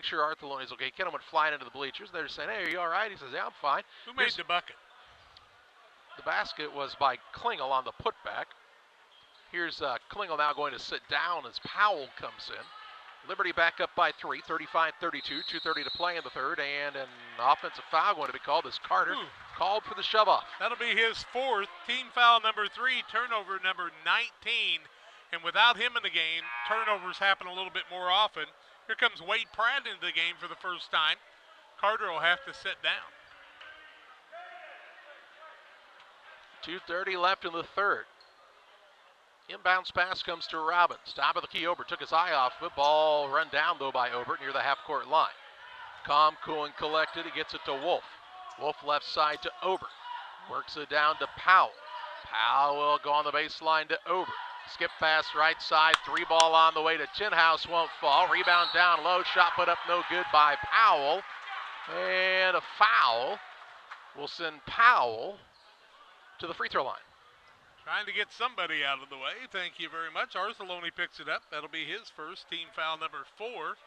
A: sure Artheloni's okay. Kennan went flying into the bleachers. They're saying, hey, are you all right? He says, yeah, I'm fine.
H: Who made the bucket?
A: The basket was by Klingel on the putback. Here's Klingel now going to sit down as Powell comes in. Liberty back up by 3, 35-32, 2:30 to play in the third, and an offensive foul going to be called as Carter called for the shove-off.
H: That'll be his fourth, team foul number 3, turnover number 19, and without him in the game, turnovers happen a little bit more often. Here comes Wade Pratt into the game for the first time. Carter will have to sit down.
A: 2:30 left in the third. Inbounds pass comes to Robbins. Top of the key, Obert took his eye off it. Ball run down, though, by Obert near the half-court line. Calm, cool, and collected. He gets it to Wolf. Wolf left side to Obert. Works it down to Powell. Powell will go on the baseline to Obert. Skip pass right side. 3-ball on the way to Tinhouse. Won't fall. Rebound down low. Shot put up no good by Powell. And a foul will send Powell to the free throw line.
H: Trying to get somebody out of the way. Thank you very much. Artheloni picks it up. That'll be his first, team foul number 4.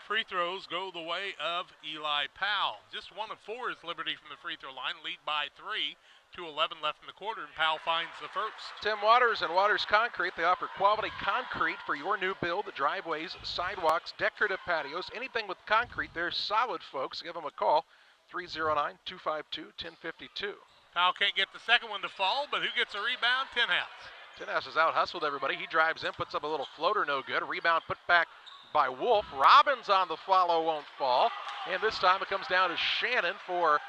H: Free throws go the way of Eli Powell. Just 1 of 4 is Liberty from the free throw line. Lead by 3. 2:11 left in the quarter, and Powell finds the first.
A: Tim Waters and Waters Concrete. They offer quality concrete for your new build, driveways, sidewalks, decorative patios, anything with concrete. They're solid, folks. Give them a call, 309-252-1052.
H: Powell can't get the second one to fall, but who gets a rebound? Tinhouse.
A: Tinhouse has out-hustled everybody. He drives in, puts up a little floater, no good. Rebound put back by Wolf. Robbins on the follow, won't fall. And this time it comes down to Shannon for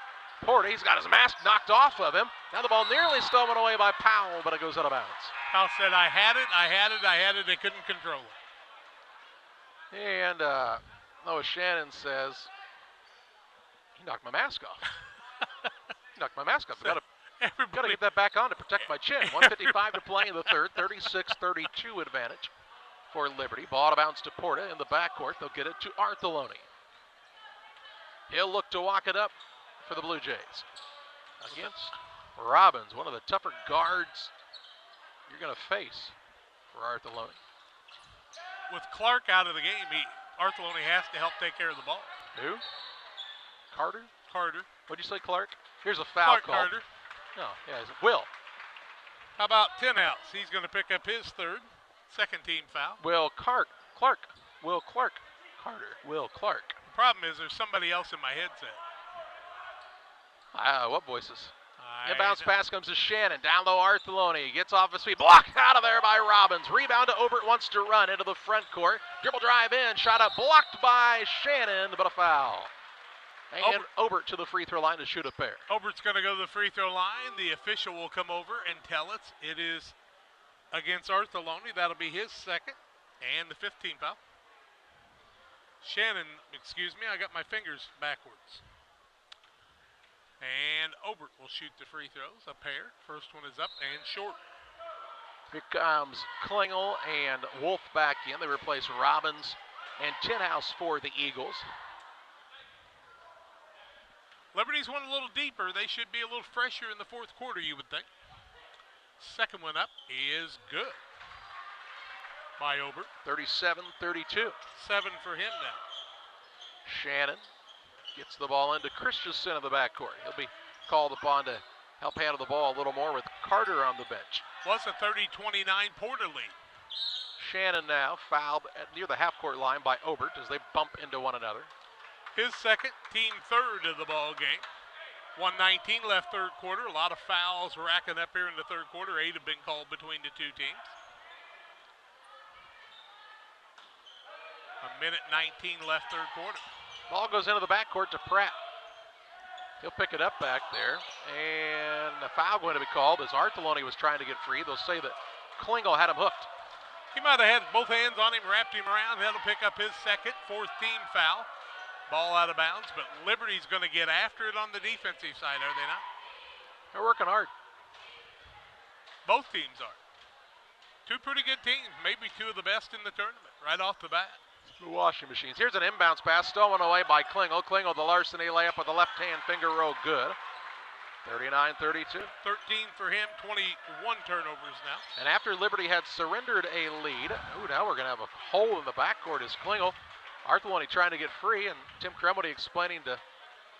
A: Porta. He's got his mask knocked off of him. Now the ball nearly stolen away by Powell, but it goes out of bounds.
H: Powell said, I had it. They couldn't control it.
A: And Noah Shannon says, he knocked my mask off. Knocked my mask off. Got to get that back on to protect my chin. 1:55 to play in the third. 36-32 advantage for Liberty. Ball out of bounds to Porta in the backcourt. They'll get it to Artheloni. He'll look to walk it up for the Blue Jays against Robbins, one of the tougher guards you're going to face for Artheloni.
H: With Clark out of the game, Artheloni has to help take care of the ball.
A: Who? Carter?
H: Carter.
A: What'd you say, Clark? Here's a foul call.
H: Carter.
A: No, yeah, it's Will.
H: How about Tinhouse? He's going to pick up his third, second team foul.
A: Will Clark. The
H: problem is there's somebody else in my headset.
A: What voices? Inbounds pass comes to Shannon. Down low, Artheloni gets off his feet. Blocked out of there by Robbins. Rebound to Obert, wants to run into the front court. Dribble drive in. Shot up blocked by Shannon, but a foul. And Obert to the free throw line to shoot a pair.
H: Obert's going to go to the free throw line. The official will come over and tell us it is against Artheloni. That'll be his second and the 15th foul. Shannon, excuse me, I got my fingers backwards. And Obert will shoot the free throws, a pair. First one is up and short.
A: Here comes Klingel and Wolf back in. They replace Robbins and Tinhouse for the Eagles.
H: Liberty's went a little deeper. They should be a little fresher in the fourth quarter, you would think. Second one up is good by Obert.
A: 37-32.
H: 7 for him now.
A: Shannon gets the ball into Christensen in the backcourt. He'll be called upon to help handle the ball a little more with Carter on the bench.
H: Was a 30-29 Porta lead.
A: Shannon now fouled near the half-court line by Obert as they bump into one another.
H: His second, team third of the ball game. 1:19 left third quarter. A lot of fouls racking up here in the third quarter. 8 have been called between the two teams. 1:19 left third quarter.
A: Ball goes into the backcourt to Pratt. He'll pick it up back there. And a foul going to be called as Artoloni was trying to get free. They'll say that Klingel had him hooked.
H: He might have had both hands on him, wrapped him around. That'll pick up his second, fourth team foul. Ball out of bounds, but Liberty's going to get after it on the defensive side, are they not?
A: They're working hard.
H: Both teams are. Two pretty good teams, maybe two of the best in the tournament right off the bat.
A: The washing machines. Here's an inbounds pass stolen away by Klingel. Klingel, the larceny layup with the left-hand finger roll, good. 39-32.
H: 13 for him, 21 turnovers now.
A: And after Liberty had surrendered a lead, now we're going to have a hole in the backcourt as Klingel. Artoloni trying to get free, and Tim Cremody explaining to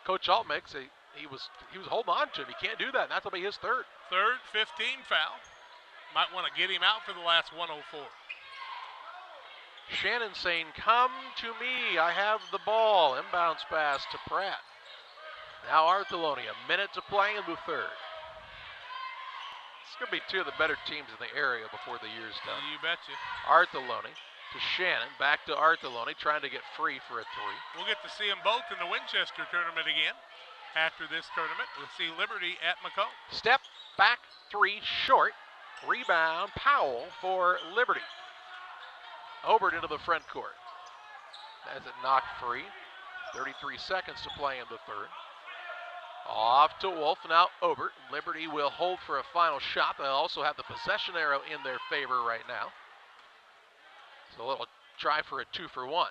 A: Coach Altmix he was holding on to him. He can't do that, and that'll be his third.
H: Third, 15 foul. Might want to get him out for the last 104.
A: Shannon saying, come to me, I have the ball. Inbounds pass to Pratt. Now Artoloni, a minute to play in the third. It's going to be two of the better teams in the area before the year's done.
H: You betcha.
A: Artoloni to Shannon, back to Artoloni, trying to get free for a three.
H: We'll get to see them both in the Winchester tournament again. After this tournament, we'll see Liberty at Macomb.
A: Step back three short. Rebound, Powell for Liberty. Obert into the front court. Has it knocked free. 33 seconds to play in the third. Off to Wolf, now Obert. Liberty will hold for a final shot. They'll also have the possession arrow in their favor right now. It's a little try for a 2-for-1. I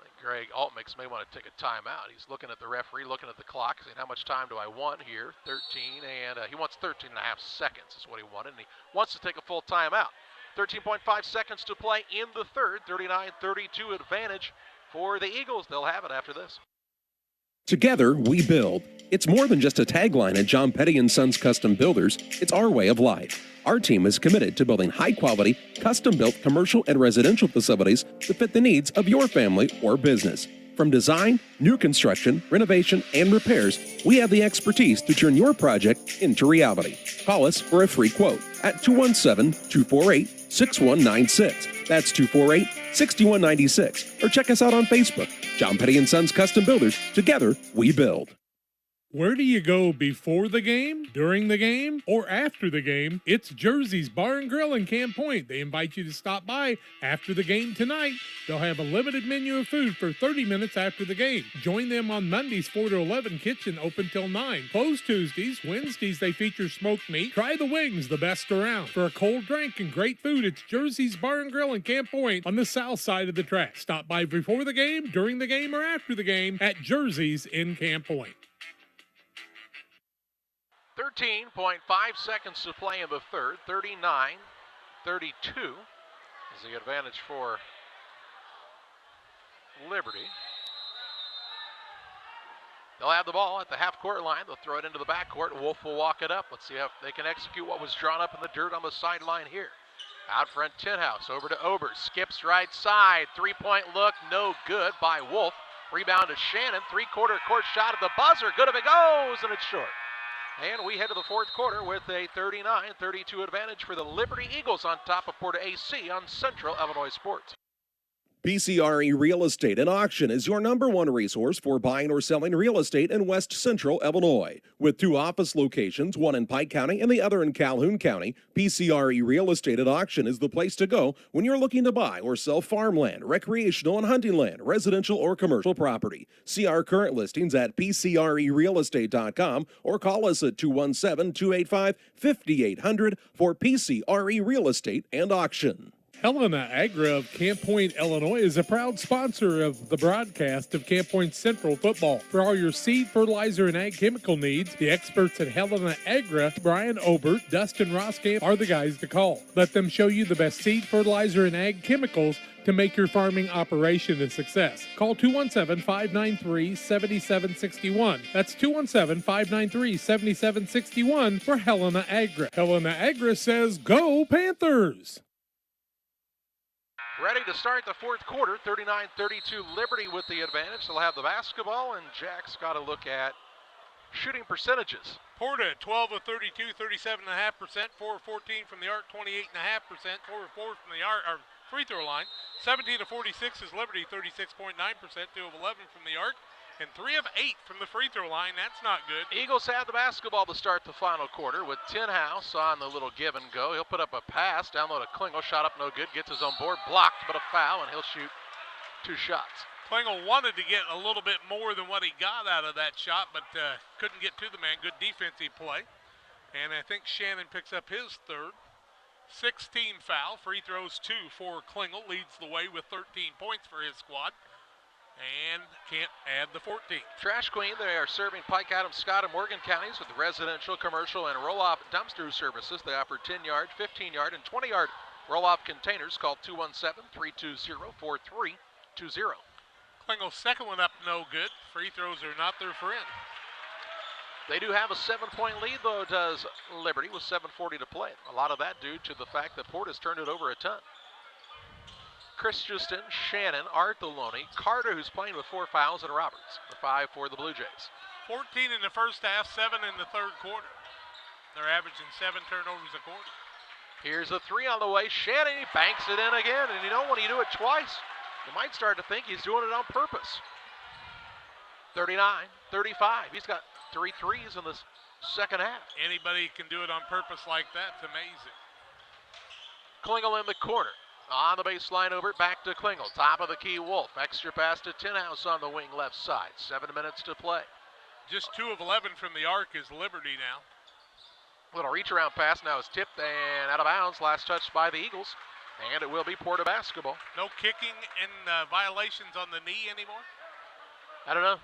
A: think Greg Altmix may want to take a timeout. He's looking at the referee, looking at the clock, saying how much time do I want here? 13, and he wants 13 and a half seconds is what he wanted, and he wants to take a full timeout. 13.5 seconds to play in the third. 39-32 advantage for the Eagles. They'll have it after this.
F: Together, we build. It's more than just a tagline at John Petty & Sons Custom Builders. It's our way of life. Our team is committed to building high-quality, custom-built commercial and residential facilities to fit the needs of your family or business. From design, new construction, renovation, and repairs, we have the expertise to turn your project into reality. Call us for a free quote at 217-248-6196. That's 248-6196. Or check us out on Facebook. John Petty & Sons Custom Builders. Together, we build.
B: Where do you go before the game, during the game, or after the game? It's Jersey's Bar and Grill in Camp Point. They invite you to stop by after the game tonight. They'll have a limited menu of food for 30 minutes after the game. Join them on Mondays 4 to 11, kitchen open till 9. Closed Tuesdays. Wednesdays they feature smoked meat. Try the wings, the best around. For a cold drink and great food, it's Jersey's Bar and Grill in Camp Point on the south side of the track. Stop by before the game, during the game, or after the game at Jersey's in Camp Point.
A: 13.5 seconds to play in the third. 39-32 is the advantage for Liberty. They'll have the ball at the half-court line. They'll throw it into the backcourt. Wolf will walk it up. Let's see if they can execute what was drawn up in the dirt on the sideline here. Out front, Tinhouse over to Obert. Skips right side. Three-point look, no good by Wolf. Rebound to Shannon. Three-quarter court shot at the buzzer. Good if it goes, and it's short. And we head to the fourth quarter with a 39-32 advantage for the Liberty Eagles on top of PORTA-A on Central Illinois Sports.
F: PCRE Real Estate and Auction is your #1 resource for buying or selling real estate in West Central Illinois. With 2 office locations, one in Pike County and the other in Calhoun County, PCRE Real Estate and Auction is the place to go when you're looking to buy or sell farmland, recreational and hunting land, residential or commercial property. See our current listings at PCRERealestate.com or call us at 217-285-5800 for PCRE Real Estate and Auction.
B: Helena Agra of Camp Point, Illinois is a proud sponsor of the broadcast of Camp Point Central football. For all your seed, fertilizer, and ag chemical needs, the experts at Helena Agra, Brian Obert, Dustin Roskamp, are the guys to call. Let them show you the best seed, fertilizer, and ag chemicals to make your farming operation a success. Call 217-593-7761. That's 217-593-7761 for Helena Agra. Helena Agra says, go Panthers!
A: Ready to start the fourth quarter, 39-32 Liberty with the advantage. They'll have the basketball, and Jack's got to look at shooting percentages.
H: Porta, 12 of 32, 37.5%, 4 of 14 from the arc, 28.5%, 4 of 4 from the arc, or free throw line. 17 of 46 is Liberty, 36.9%, 2 of 11 from the arc, And 3 of 8 from the free throw line. That's not good.
A: Eagles have the basketball to start the final quarter with Tinhouse on the little give and go. He'll put up a pass, down low to Klingel, shot up no good, gets his own board, blocked, but a foul, and he'll shoot 2 shots.
H: Klingel wanted to get a little bit more than what he got out of that shot, but couldn't get to the man. Good defensive play. And I think Shannon picks up his third. 16 foul, free throws 2 for Klingel, leads the way with 13 points for his squad. And can't add the 14.
A: Trash Queen, they are serving Pike, Adams, Scott, and Morgan counties with residential, commercial, and roll-off dumpster services. They offer 10-yard, 15-yard, and 20-yard roll-off containers. Call 217-320-4320.
H: Klingel's second one up, no good. Free throws are not their friend.
A: They do have a 7-point lead, though, does Liberty, with 7:40 to play. A lot of that due to the fact that Porta's turned it over a ton. Christensen, Shannon, Artheloni, Carter, who's playing with 4 fouls, and Roberts, the 5 for the Blue Jays.
H: 14 in the first half, 7 in the third quarter. They're averaging 7 turnovers a quarter.
A: Here's a 3 on the way. Shannon, he banks it in again, and you know when you do it twice, you might start to think he's doing it on purpose. 39-35. He's got 3 threes in the second half.
H: Anybody can do it on purpose like that. It's amazing.
A: Klingel in the corner. On the baseline, over back to Klingel. Top of the key, Wolf. Extra pass to Tinhouse on the wing left side. 7 minutes to play.
H: Just 2 of 11 from the arc is Liberty now.
A: Little reach around pass now is tipped and out of bounds. Last touch by the Eagles. And it will be Porta basketball.
H: No kicking and violations on the knee anymore?
A: I don't know.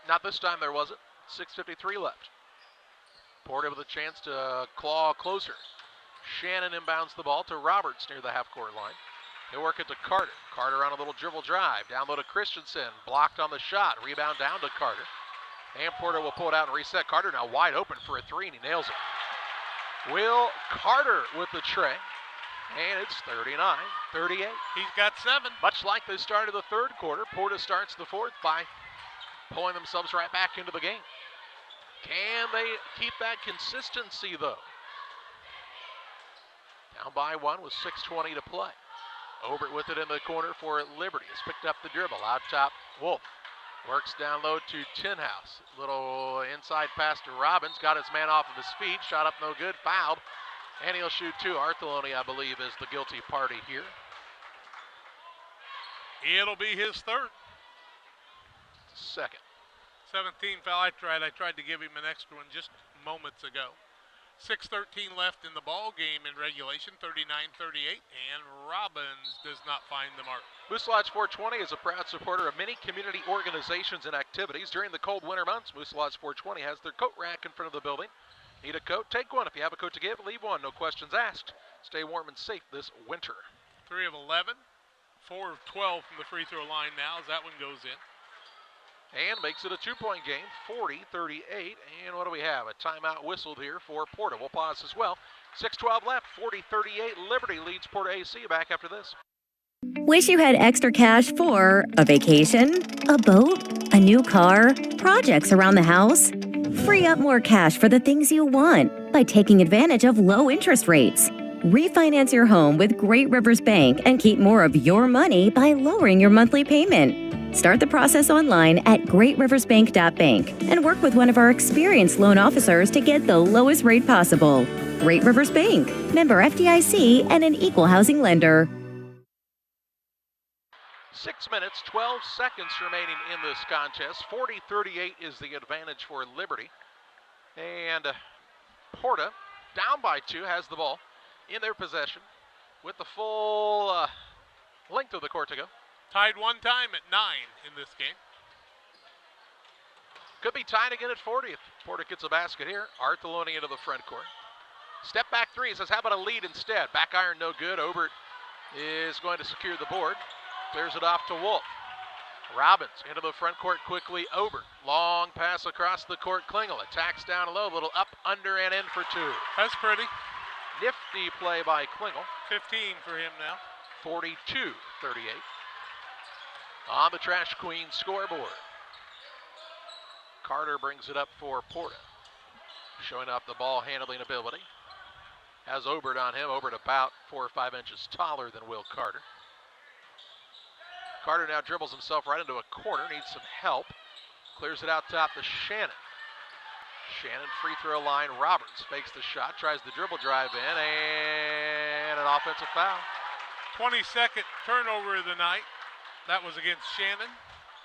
A: Not this time there wasn't. 6:53 left. Porta with a chance to claw closer. Shannon inbounds the ball to Roberts near the half-court line. He'll work it to Carter. Carter on a little dribble drive. Down low to Christensen. Blocked on the shot. Rebound down to Carter. And Porter will pull it out and reset. Carter now wide open for a 3, and he nails it. Will Carter with the tray. And it's 39-38.
H: He's got 7.
A: Much like they started the third quarter, Porta starts the fourth by pulling themselves right back into the game. Can they keep that consistency, though? Down by 1 with 6:20 to play. Obert with it in the corner for Liberty. Has picked up the dribble. Out top, Wolf. Works down low to Tinhouse. Little inside pass to Robbins. Got his man off of his feet. Shot up no good. Fouled. And he'll shoot 2. Artheloni, I believe, is the guilty party here.
H: It'll be his third.
A: Second.
H: 17 foul. I tried to give him an extra one just moments ago. 6:13 left in the ball game in regulation, 39-38, and Robbins does not find the mark.
A: Moose Lodge 420 is a proud supporter of many community organizations and activities. During the cold winter months, Moose Lodge 420 has their coat rack in front of the building. Need a coat? Take one. If you have a coat to give, leave one. No questions asked. Stay warm and safe this winter.
H: 3 of 11, 4 of 12 from the free throw line now as that one goes in.
A: And makes it a 2-point game, 40-38. And what do we have? A timeout whistled here for Porta. We'll pause as well. 6:12 left, 40-38. Liberty leads Porta-A. See you back after this.
C: Wish you had extra cash for a vacation, a boat, a new car, projects around the house? Free up more cash for the things you want by taking advantage of low interest rates. Refinance your home with Great Rivers Bank and keep more of your money by lowering your monthly payment. Start the process online at greatriversbank.bank and work with one of our experienced loan officers to get the lowest rate possible. Great Rivers Bank, member FDIC, and an equal housing lender.
A: 6 minutes, 12 seconds remaining in this contest. 40-38 is the advantage for Liberty. And Porta, down by 2, has the ball in their possession with the full length of the court to go.
H: Tied one time at 9 in this game.
A: Could be tied again at 40 if Porta gets a basket here. Artheloni into the front court. Step back 3, says how about a lead instead? Back iron no good. Obert is going to secure the board. Clears it off to Wolf. Robbins into the front court quickly. Obert. Long pass across the court. Klingel attacks down low. Little up, under, and in for 2.
H: That's pretty.
A: Nifty play by Klingel.
H: 15 for him now.
A: 42-38. On the Trash Queen scoreboard. Carter brings it up for Porta. Showing off the ball handling ability. Has Obert on him. Obert about 4 or 5 inches taller than Will Carter. Carter now dribbles himself right into a corner. Needs some help. Clears it out top to Shannon. Shannon free throw line. Roberts fakes the shot, tries the dribble drive in, and an offensive foul.
H: 22nd turnover of the night. That was against Shannon,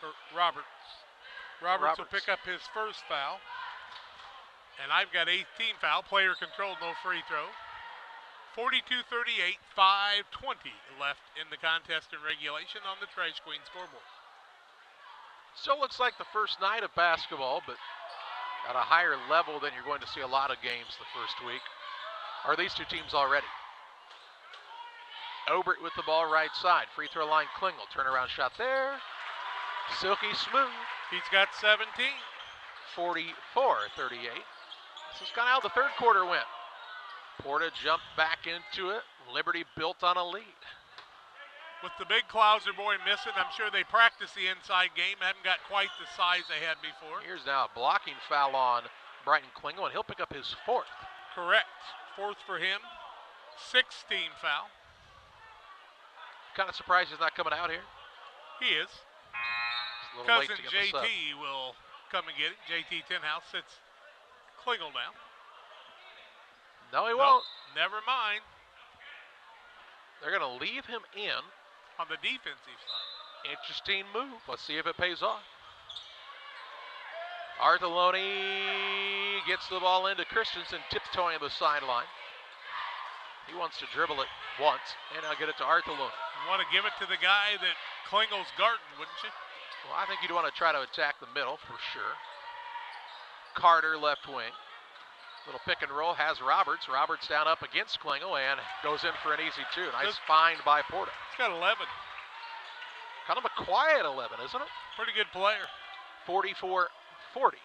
H: or Roberts. Roberts will pick up his first foul. And I've got 18 foul. Player controlled, no free throw. 42-38, 5:20 left in the contest in regulation on the Trash Queen scoreboard.
A: Still looks like the first night of basketball, but at a higher level than you're going to see a lot of games the first week. Are these two teams already? Obert with the ball right side. Free throw line, Klingel. Turnaround shot there. Silky smooth.
H: He's got 17.
A: 44-38. This is kind of how the third quarter went. Porta jumped back into it. Liberty built on a lead.
H: With the big Clouser boy missing, I'm sure they practiced the inside game. Haven't got quite the size they had before.
A: Here's now a blocking foul on Brighton Klingel, and he'll pick up his fourth.
H: Correct. Fourth for him. 16 foul.
A: Kind of surprised he's not coming out here.
H: He is. Cousin JT will come and get it. JT Tinhouse sits Klingel down.
A: No, he won't.
H: Never mind.
A: They're going to leave him in.
H: On the defensive side.
A: Interesting move. Let's see if it pays off. Artoloni gets the ball into Christensen, tiptoeing the sideline. He wants to dribble it once, and I'll get it to Artoloni.
H: You want to give it to the guy that Klingel's guarding, wouldn't you?
A: Well, I think you'd want to try to attack the middle for sure. Carter left wing. Little pick and roll has Roberts. Roberts down up against Klingel and goes in for an easy two. Nice find by Porta.
H: He's got 11.
A: Kind of a quiet 11, isn't it?
H: Pretty good player.
A: 44-40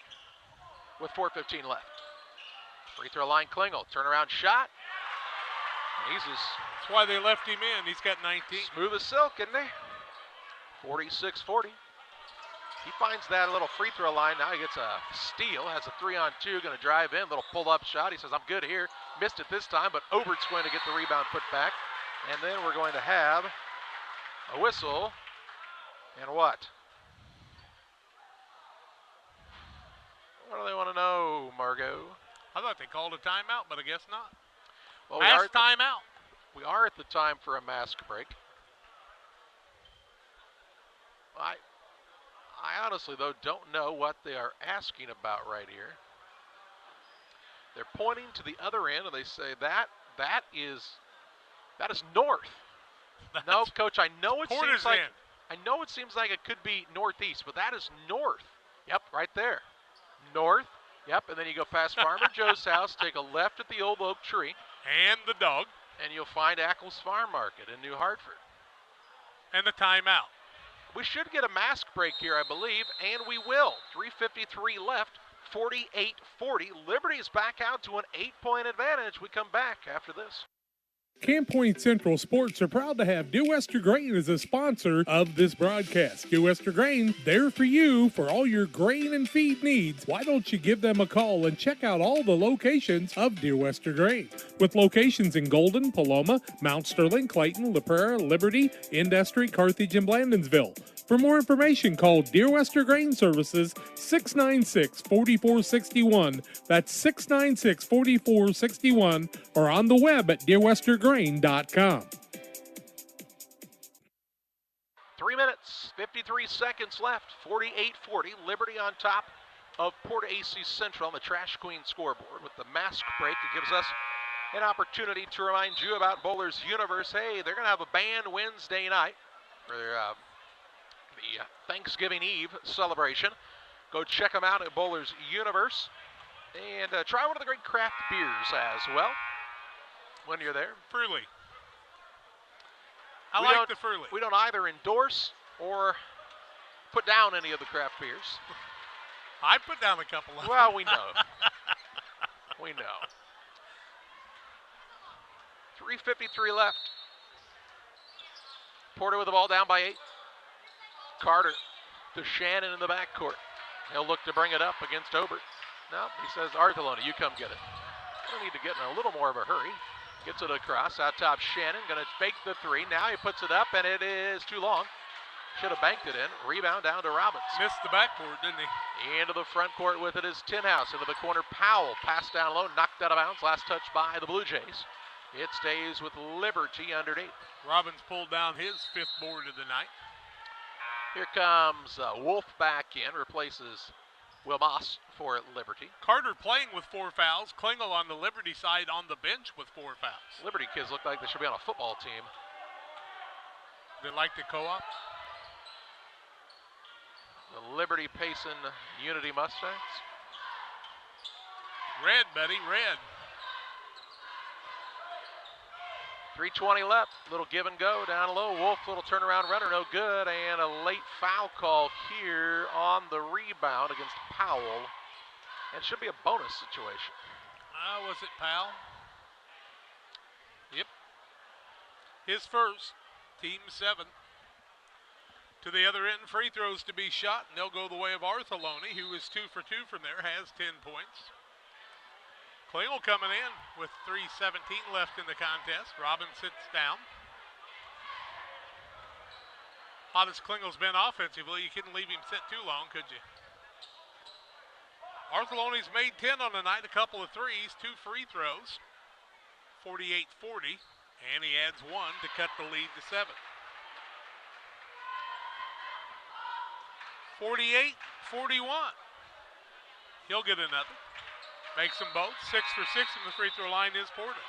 A: with 4:15 left. Free throw line, Klingel. Turnaround shot. And
H: that's why they left him in. He's got 19.
A: Smooth as silk, isn't he? 46-40. He finds that little free throw line. Now he gets a steal, has a 3-on-2, going to drive in, little pull-up shot. He says, I'm good here. Missed it this time, but Obert's going to get the rebound put back. And then we're going to have a whistle. And what? What do they want to know, Margot?
H: I thought they called a timeout, but I guess not.
A: Well,
H: timeout.
A: We are at the time for a mask break. I honestly, though, don't know what they are asking about right here. They're pointing to the other end, and they say that is north. No, Coach, I know it seems like it could be northeast, but that is north. Yep, right there. North. Yep, and then you go past Farmer Joe's house, take a left at the old oak tree.
H: And the dog.
A: And you'll find Ackles Farm Market in New Hartford.
H: And the timeout.
A: We should get a mask break here, I believe, and we will. 3:53 left, 48-40. Liberty is back out to an 8-point advantage. We come back after this.
B: Camp Point Central Sports are proud to have Dew Wester Grain as a sponsor of this broadcast. Dew Wester Grain, there for you for all your grain and feed needs. Why don't you give them a call and check out all the locations of Dew Wester Grain? With locations in Golden, Paloma, Mount Sterling, Clayton, La Prairie, Liberty, Industry, Carthage, and Blandonsville. For more information, call Deer Wester Grain Services 696-4461. That's 696-4461, or on the web at deerwestergrain.com.
A: 3 minutes, 53 seconds left, 48-40. Liberty on top of Porta-A Central on the Trash Queen scoreboard. With the mask break, it gives us an opportunity to remind you about Bowlers Universe. Hey, they're going to have a band Wednesday night for the Thanksgiving Eve celebration. Go check them out at Bowlers Universe and try one of the great craft beers as well when you're there.
H: Fruly. I like the Fruly.
A: We don't either endorse or put down any of the craft beers.
H: I put down a couple of them.
A: Well, we know. We know. 3:53 left. Porter with the ball down by 8. Carter to Shannon in the backcourt. He'll look to bring it up against Obert. No, he says, Artoloni, you come get it. We'll need to get in a little more of a hurry. Gets it across, out top Shannon, going to fake the three. Now he puts it up, and it is too long. Should have banked it in. Rebound down to Robbins.
H: Missed the backboard, didn't he?
A: Into the front court with it is Tinhouse. Into the corner, Powell. Pass down low, knocked out of bounds. Last touch by the Blue Jays. It stays with Liberty underneath.
H: Robbins pulled down his 5th board of the night.
A: Here comes Wolf back in, replaces Wilmoss for Liberty.
H: Carter playing with 4 fouls. Klingel on the Liberty side on the bench with 4 fouls.
A: Liberty kids look like they should be on a football team.
H: They like the co-op.
A: The Liberty Payson Unity Mustangs.
H: Red, Betty, red.
A: 3:20 left. Little give and go down low. Wolf, little turnaround runner, no good. And a late foul call here on the rebound against Powell. And should be a bonus situation.
H: Was it Powell? Yep. His first. Team 7. To the other end, free throws to be shot, and they'll go the way of Arthurloni, who is 2 for 2 from there, has 10 points. Klingel coming in with 3:17 left in the contest. Robbins sits down. Hot as Klingel's been offensively, you couldn't leave him sit too long, could you? Arthurloni's made 10 on the night, a couple of threes, 2 free throws. 48-40, and he adds 1 to cut the lead to 7. 48-41. He'll get another. Makes them both. 6 for 6 from the free throw line is Porta.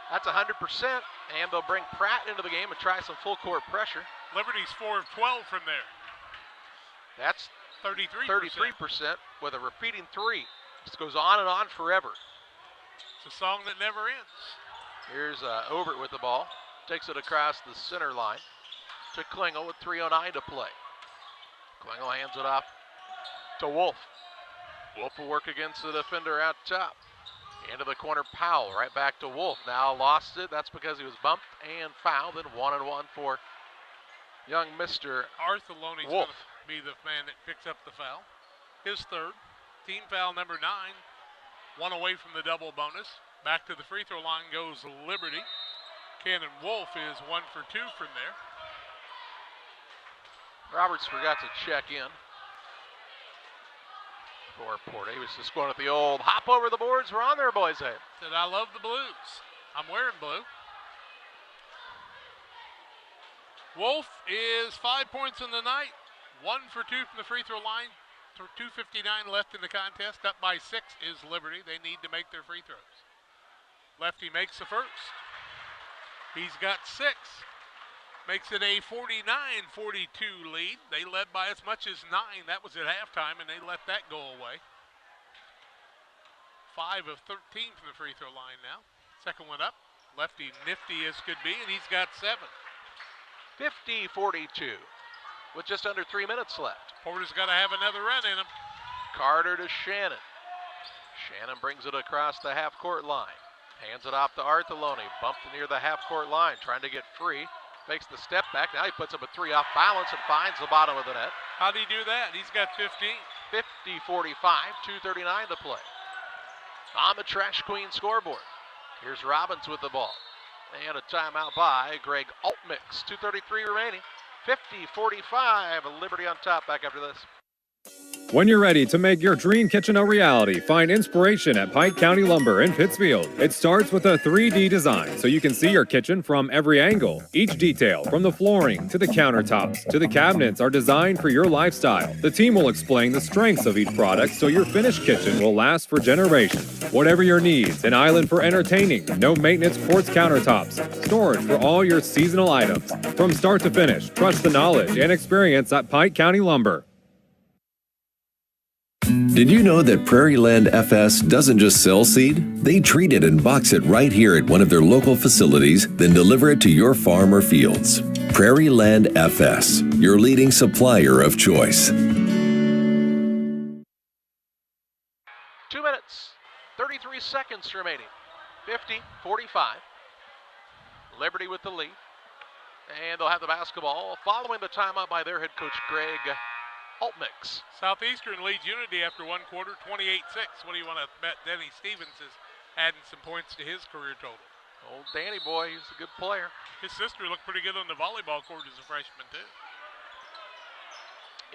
A: That's 100%, and they'll bring Pratt into the game and try some full court pressure.
H: Liberty's 4 of 12 from there.
A: That's
H: 33%
A: with a repeating 3. This goes on and on forever.
H: It's a song that never ends.
A: Here's Obert with the ball. Takes it across the center line to Klingel with 3:09 to play. Klingel hands it off to Wolf. Wolf will work against the defender out top. Into the corner, Powell, right back to Wolf. Now lost it. That's because he was bumped and fouled. Then 1-and-1 for young Mr.
H: Arthurloni's going to be the man that picks up the foul. His 3rd. Team foul number 9. 1 away from the double bonus. Back to the free throw line goes Liberty. Cannon Wolf is 1 for 2 from there.
A: Roberts forgot to check in for Porta. He was just going at the old hop over the boards. We're on there, boys. Hey.
H: Said, I love the blues. I'm wearing blue. Wolf is 5 points in the night. 1 for 2 from the free throw line. 2:59 left in the contest. Up by 6 is Liberty. They need to make their free throws. Lefty makes the first. He's got 6. Makes it a 49-42 lead. They led by as much as 9. That was at halftime, and they let that go away. 5 of 13 from the free throw line now. Second one up. Lefty nifty as could be, and he's got 7.
A: 50-42 with just under 3 minutes left.
H: Porter's got to have another run in him.
A: Carter to Shannon. Shannon brings it across the half-court line. Hands it off to Arthurloni. Bumped near the half-court line, trying to get free. Makes the step back. Now he puts up a 3 off balance and finds the bottom of the net.
H: How'd he do that? He's got 15.
A: 50-45, 2:39 to play. On the Trash Queen scoreboard. Here's Robbins with the ball. And a timeout by Greg Altmix. 2:33 remaining. 50-45. Liberty on top. Back after this.
O: When you're ready to make your dream kitchen a reality, find inspiration at Pike County Lumber in Pittsfield. It starts with a 3D design so you can see your kitchen from every angle. Each detail, from the flooring to the countertops to the cabinets, are designed for your lifestyle. The team will explain the strengths of each product so your finished kitchen will last for generations. Whatever your needs, an island for entertaining, no maintenance quartz countertops, storage for all your seasonal items. From start to finish, trust the knowledge and experience at Pike County Lumber.
P: Did you know that Prairie Land FS doesn't just sell seed? They treat it and box it right here at one of their local facilities, then deliver it to your farm or fields. Prairie Land FS, your leading supplier of choice.
A: 2 minutes, 33 seconds remaining. 50-45. Liberty with the lead. And they'll have the basketball following the timeout by their head coach, Greg Altmix.
H: Southeastern leads Unity after 1 quarter, 28-6. What do you want to bet? Denny Stevens is adding some points to his career total.
A: Old Danny boy, he's a good player.
H: His sister looked pretty good on the volleyball court as a freshman, too.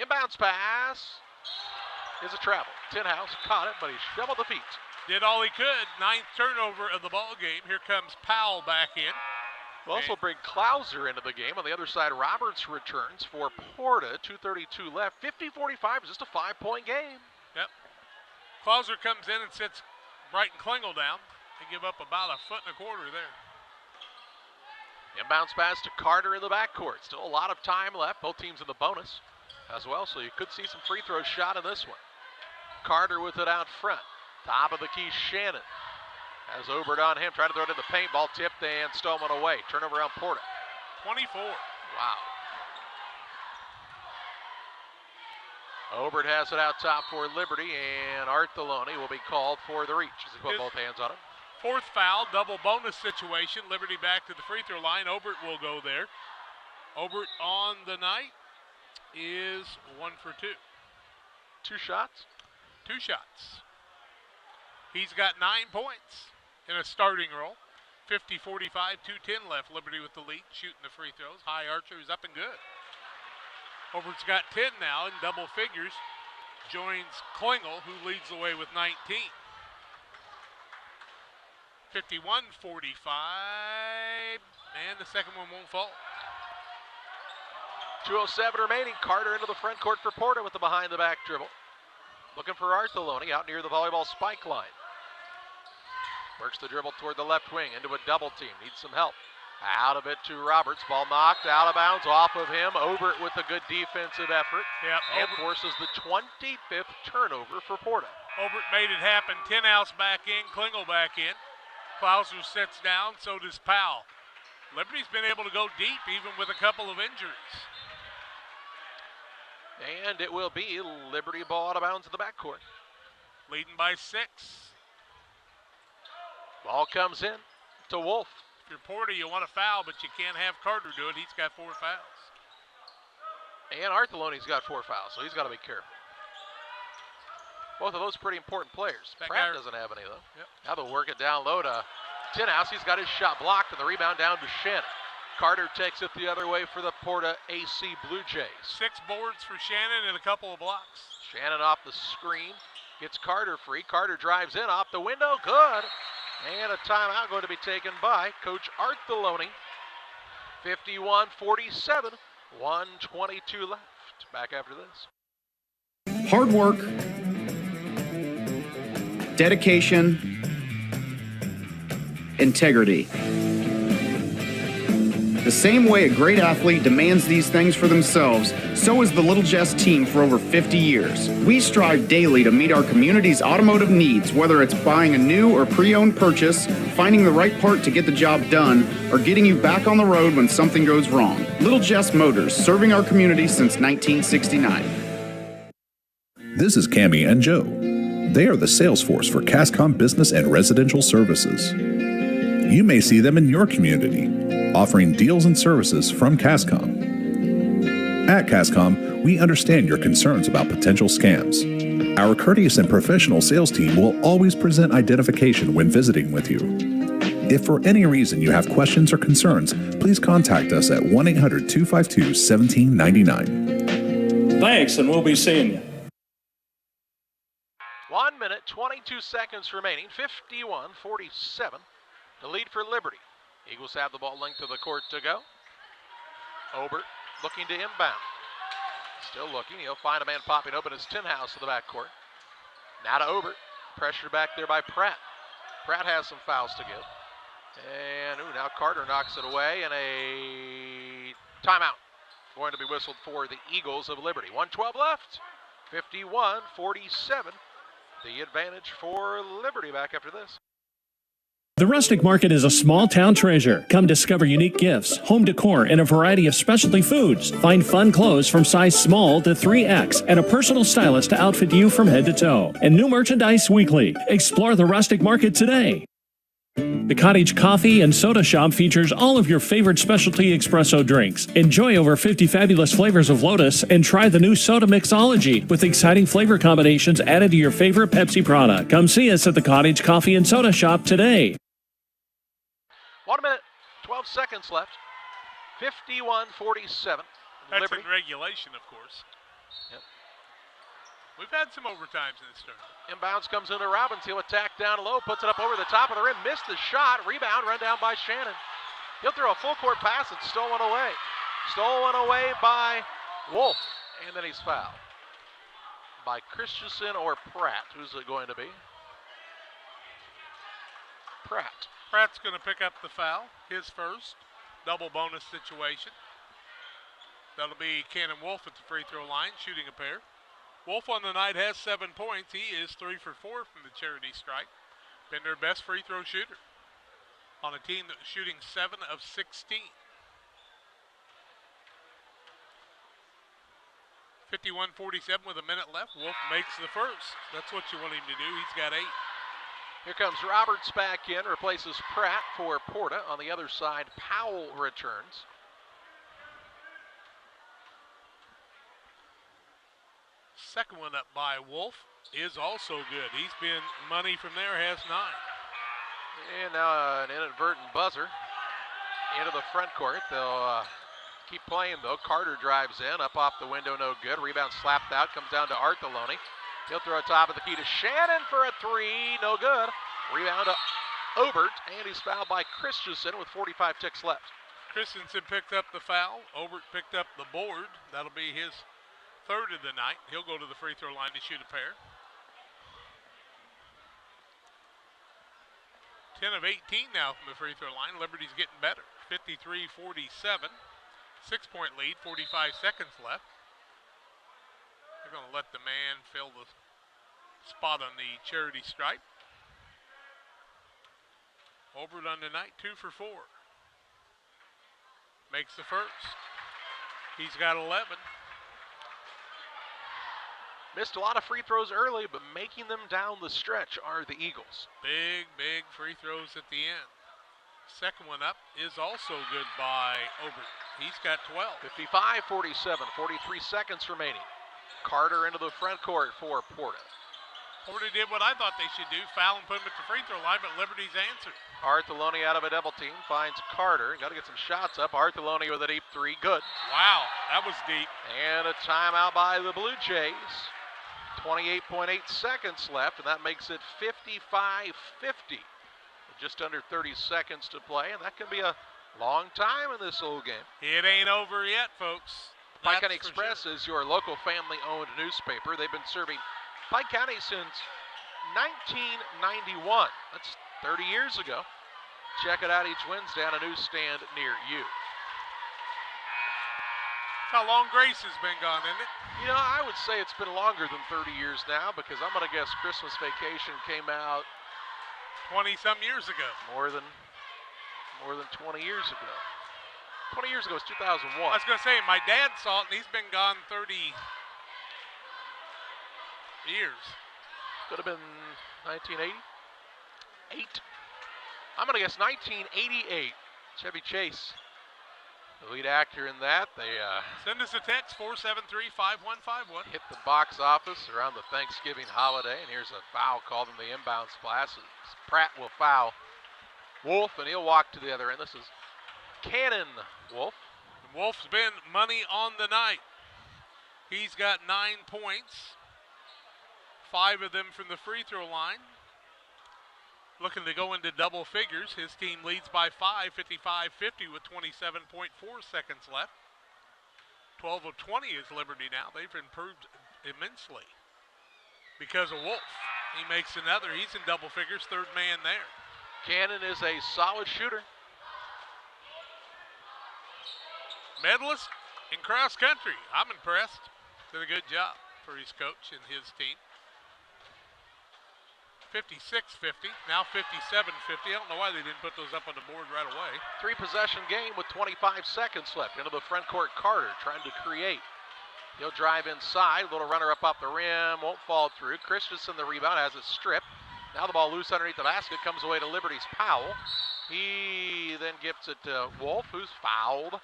A: Inbounds pass is a travel. Tinhouse caught it, but he shoveled the feet.
H: Did all he could. 9th turnover of the ball game. Here comes Powell back in.
A: We'll also bring Klauser into the game. On the other side, Roberts returns for Porta. 2:32 left. 50-45 is just a 5-point game.
H: Yep. Klauser comes in and sits Brighton Klingel down. They give up about 1.25 feet there.
A: Inbounds pass to Carter in the backcourt. Still a lot of time left. Both teams in the bonus as well, so you could see some free throws shot in this one. Carter with it out front. Top of the key, Shannon. Has Obert on him, trying to throw it in the paint. Ball tipped and stolen away. Turnover on Porta.
H: 24.
A: Wow. Obert has it out top for Liberty, and Artheloni will be called for the reach as he put both hands on him.
H: 4th foul, double bonus situation. Liberty back to the free throw line. Obert will go there. Obert on the night is 1 for 2.
A: 2 shots?
H: 2 shots. He's got 9 points in a starting role. 50-45, 2:10 left. Liberty with the lead, shooting the free throws. High Archer is up and good. Obert's got 10 now in double figures. Joins Klingel, who leads the way with 19. 51-45, and the second one won't fall.
A: 2:07 remaining. Carter into the front court for Porta with the behind-the-back dribble. Looking for Artheloni out near the volleyball spike line. Works the dribble toward the left wing into a double team. Needs some help. Out of it to Roberts. Ball knocked out of bounds off of him. Obert with a good defensive effort.
H: Yep,
A: and forces the 25th turnover for Porta.
H: Obert made it happen. Tinhouse back in, Klingel back in. Klauser sits down, so does Powell. Liberty's been able to go deep even with a couple of injuries.
A: And it will be Liberty ball out of bounds in the backcourt.
H: Leading by 6.
A: Ball comes in to Wolf.
H: If you're Porta, you want to foul, but you can't have Carter do it. He's got 4 fouls.
A: And Artheloni's got 4 fouls, so he's got to be careful. Both of those pretty important players. Pratt doesn't have any, though.
H: Yep.
A: Now they'll work it down low to Tinhouse. He's got his shot blocked, and the rebound down to Shannon. Carter takes it the other way for the Porta-A Blue Jays.
H: 6 boards for Shannon and a couple of blocks.
A: Shannon off the screen. Gets Carter free. Carter drives in off the window. Good. And a timeout going to be taken by Coach Artheloni. 51-47. 1:22 left. Back after this.
K: Hard work, dedication, integrity. The same way a great athlete demands these things for themselves, so is the Little Jess team for over 50 years. We strive daily to meet our community's automotive needs, whether it's buying a new or pre-owned purchase, finding the right part to get the job done, or getting you back on the road when something goes wrong. Little Jess Motors, serving our community since 1969.
G: This is Cammie and Joe. They are the sales force for Cascom Business and Residential Services. You may see them in your community, offering deals and services from Cascom. At Cascom, we understand your concerns about potential scams. Our courteous and professional sales team will always present identification when visiting with you. If for any reason you have questions or concerns, please contact us at 1-800-252-1799.
N: Thanks, and we'll be seeing you.
A: 1 minute, 22 seconds remaining. 51-47. The lead for Liberty. Eagles have the ball length of the court to go. Obert looking to inbound. Still looking. He'll find a man popping open. It's Tinhouse in the backcourt. Now to Obert. Pressure back there by Pratt. Pratt has some fouls to give. And now Carter knocks it away, and a timeout going to be whistled for the Eagles of Liberty. 1:12 left. 51-47. The advantage for Liberty back after this.
N: The Rustic Market is a small-town treasure. Come discover unique gifts, home decor, and a variety of specialty foods. Find fun clothes from size small to 3X and a personal stylist to outfit you from head to toe. And new merchandise weekly. Explore the Rustic Market today. The Cottage Coffee and Soda Shop features all of your favorite specialty espresso drinks. Enjoy over 50 fabulous flavors of Lotus and try the new soda mixology with exciting flavor combinations added to your favorite Pepsi product. Come see us at the Cottage Coffee and Soda Shop today.
A: 1 minute, 12 seconds left. 51-47.
H: That's
A: Liberty.
H: in regulation, of course.
A: Yep.
H: We've had some overtimes in this tournament.
A: Inbounds comes into Robbins. He'll attack down low, puts it up over the top of the rim, missed the shot. Rebound, run down by Shannon. He'll throw a full court pass. It's stolen away. Stolen away by Wolf. And then he's fouled by Christensen or Pratt. Who's it going to be? Pratt.
H: Pratt's going to pick up the foul, his first. Double bonus situation. That'll be Cannon Wolf at the free throw line, shooting a pair. Wolf on the night has 7 points. He is 3 for 4 from the charity stripe. Been their best free throw shooter on a team that's shooting 7 of 16. 51-47 with a minute left. Wolf makes the first. That's what you want him to do. He's got 8.
A: Here comes Roberts back in, replaces Pratt for Porta. On the other side, Powell returns.
H: Second one up by Wolf is also good. He's been money from there, has 9.
A: And now an inadvertent buzzer into the front court. They'll keep playing, though. Carter drives in, up off the window, no good. Rebound slapped out, comes down to Artheloni. He'll throw it top of the key to Shannon for a 3, no good. Rebound to Obert, and he's fouled by Christensen with 45 ticks left.
H: Christensen picked up the foul. Obert picked up the board. That'll be his third of the night. He'll go to the free throw line to shoot a pair. 10 of 18 now from the free throw line. Liberty's getting better. 53-47. 6-point lead, 45 seconds left. They're going to let the man fill the spot on the charity stripe. Obert on the night, 2 for 4. Makes the first. He's got 11.
A: Missed a lot of free throws early, but making them down the stretch are the Eagles.
H: Big free throws at the end. Second one up is also good by Obert. He's got 12.
A: 55-47, 43 seconds remaining. Carter into the front court for Porta.
H: Porta did what I thought they should do, foul and put him at the free throw line, but Liberty's answered.
A: Artheloni out of a double team, finds Carter. Got to get some shots up. Artheloni with a deep 3, good.
H: Wow, that was deep.
A: And a timeout by the Blue Jays. 28.8 seconds left, and that makes it 55-50. Just under 30 seconds to play, and that can be a long time in this old game.
H: It ain't over yet, folks.
A: Pike County Express is your local family-owned newspaper. They've been serving Pike County since 1991. That's 30 years ago. Check it out each Wednesday on a newsstand near you.
H: That's how long Grace has been gone, isn't it?
A: You know, I would say it's been longer than 30 years now, because I'm going to guess Christmas Vacation came out
H: 20-some years ago.
A: More than 20 years ago. 20 years ago was 2001.
H: I was going to say, my dad saw it, and he's been gone 30 years.
A: Could have been 1980. 8. I'm going to guess 1988. Chevy Chase, the lead actor in that. They
H: send us a text, 473-5151.
A: hit the box office around the Thanksgiving holiday, and here's a foul called in the inbounds pass. Pratt will foul Wolf, and he'll walk to the other end. This is Cannon Wolf.
H: Wolf's been money on the night. He's got 9 points, 5 of them from the free throw line. Looking to go into double figures. His team leads by 5, 55-50 with 27.4 seconds left. 12 of 20 is Liberty now. They've improved immensely because of Wolf. He makes another. He's in double figures, third man there.
A: Cannon is a solid shooter.
H: Medalist in cross country. I'm impressed. Did a good job for his coach and his team. 56-50, now 57-50. I don't know why they didn't put those up on the board right away.
A: 3-possession game with 25 seconds left. Into the front court, Carter trying to create. He'll drive inside, little runner up off the rim, won't fall through. Christensen, the rebound, has it stripped. Now the ball loose underneath the basket, comes away to Liberty's Powell. He then gets it to Wolf, who's fouled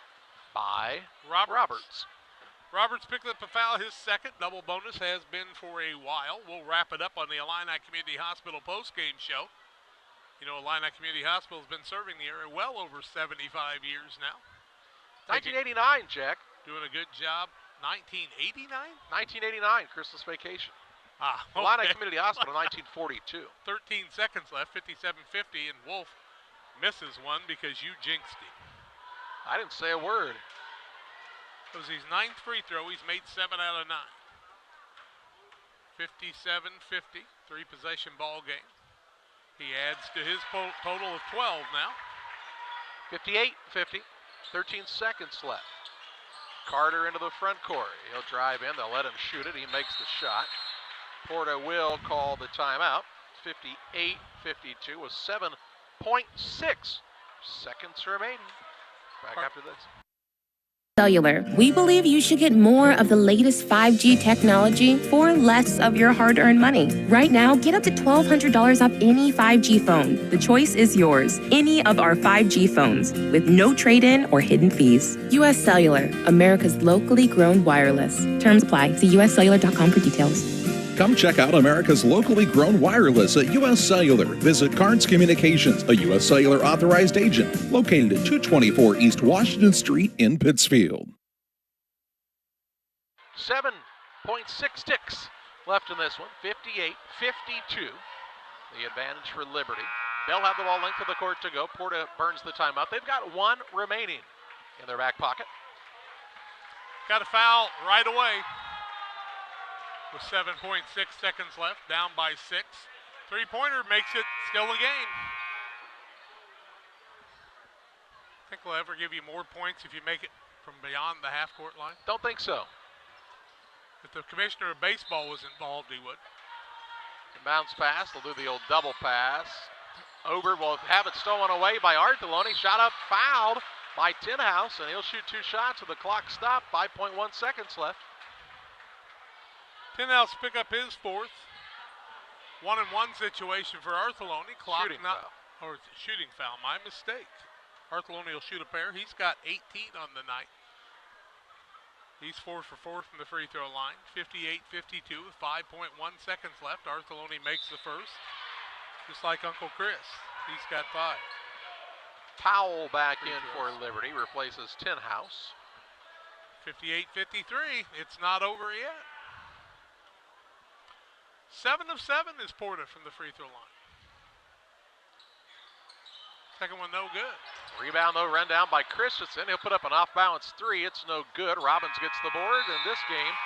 A: by Roberts.
H: Roberts picked up a foul, his second. Double bonus has been for a while. We'll wrap it up on the Illini Community Hospital postgame show You know, Illini Community Hospital has been serving the area well over 75 years now.
A: 1989, Jack.
H: Doing a good job. 1989?
A: 1989, Christmas vacation.
H: Okay.
A: Illini Community Hospital, 1942.
H: 13 seconds left, 57-50, and Wolf misses one because you jinxed him.
A: I didn't say a word.
H: It was his 9th free throw. He's made 7 out of 9. 57-50, 3-possession ball game. He adds to his total of 12 now.
A: 58-50, 13 seconds left. Carter into the front court. He'll drive in. They'll let him shoot it. He makes the shot. Porta will call the timeout. 58-52 with 7.6 seconds remaining. Back after this.
Q: Cellular. We believe you should get more of the latest 5G technology for less of your hard-earned money. Right now, get up to $1,200 off any 5G phone. The choice is yours. Any of our 5G phones with no trade-in or hidden fees. U.S. Cellular, America's locally grown wireless. Terms apply. See uscellular.com for details.
G: Come check out America's locally grown wireless at U.S. Cellular. Visit Cards Communications, a U.S. Cellular authorized agent, located at 224 East Washington Street in Pittsfield.
A: 7.6 ticks left in this one. 58-52. The advantage for Liberty. They'll have the ball length of the court to go. Porta burns the timeout. They've got one remaining in their back pocket.
H: Got a foul right away. With 7.6 seconds left, down by 6. Three-pointer makes it still a game. Think we'll ever give you more points if you make it from beyond the half-court line?
A: Don't think so.
H: If the commissioner of baseball was involved, he would.
A: Bounce pass. They'll do the old double pass. Ober will have it stolen away by Artheloni. Shot up, fouled by Tinhouse, and he'll shoot 2 shots with the clock stopped. 5.1 seconds left.
H: Tinhouse pick up his 4th. 1-and-1 situation for Artheloni. Clock
A: Shooting
H: not,
A: foul.
H: or shooting foul. My mistake. Artheloni will shoot a pair. He's got 18 on the night. He's 4 for 4 from the free throw line. 58-52 with 5.1 seconds left. Artheloni makes the first. Just like Uncle Chris. He's got 5.
A: Powell back in for Liberty. Replaces Tinhouse.
H: 58-53. It's not over yet. 7 of 7 is Porta from the free throw line. Second one no good.
A: Rebound though run down by Christensen. He'll put up an off-balance 3. It's no good. Robbins gets the board, and this game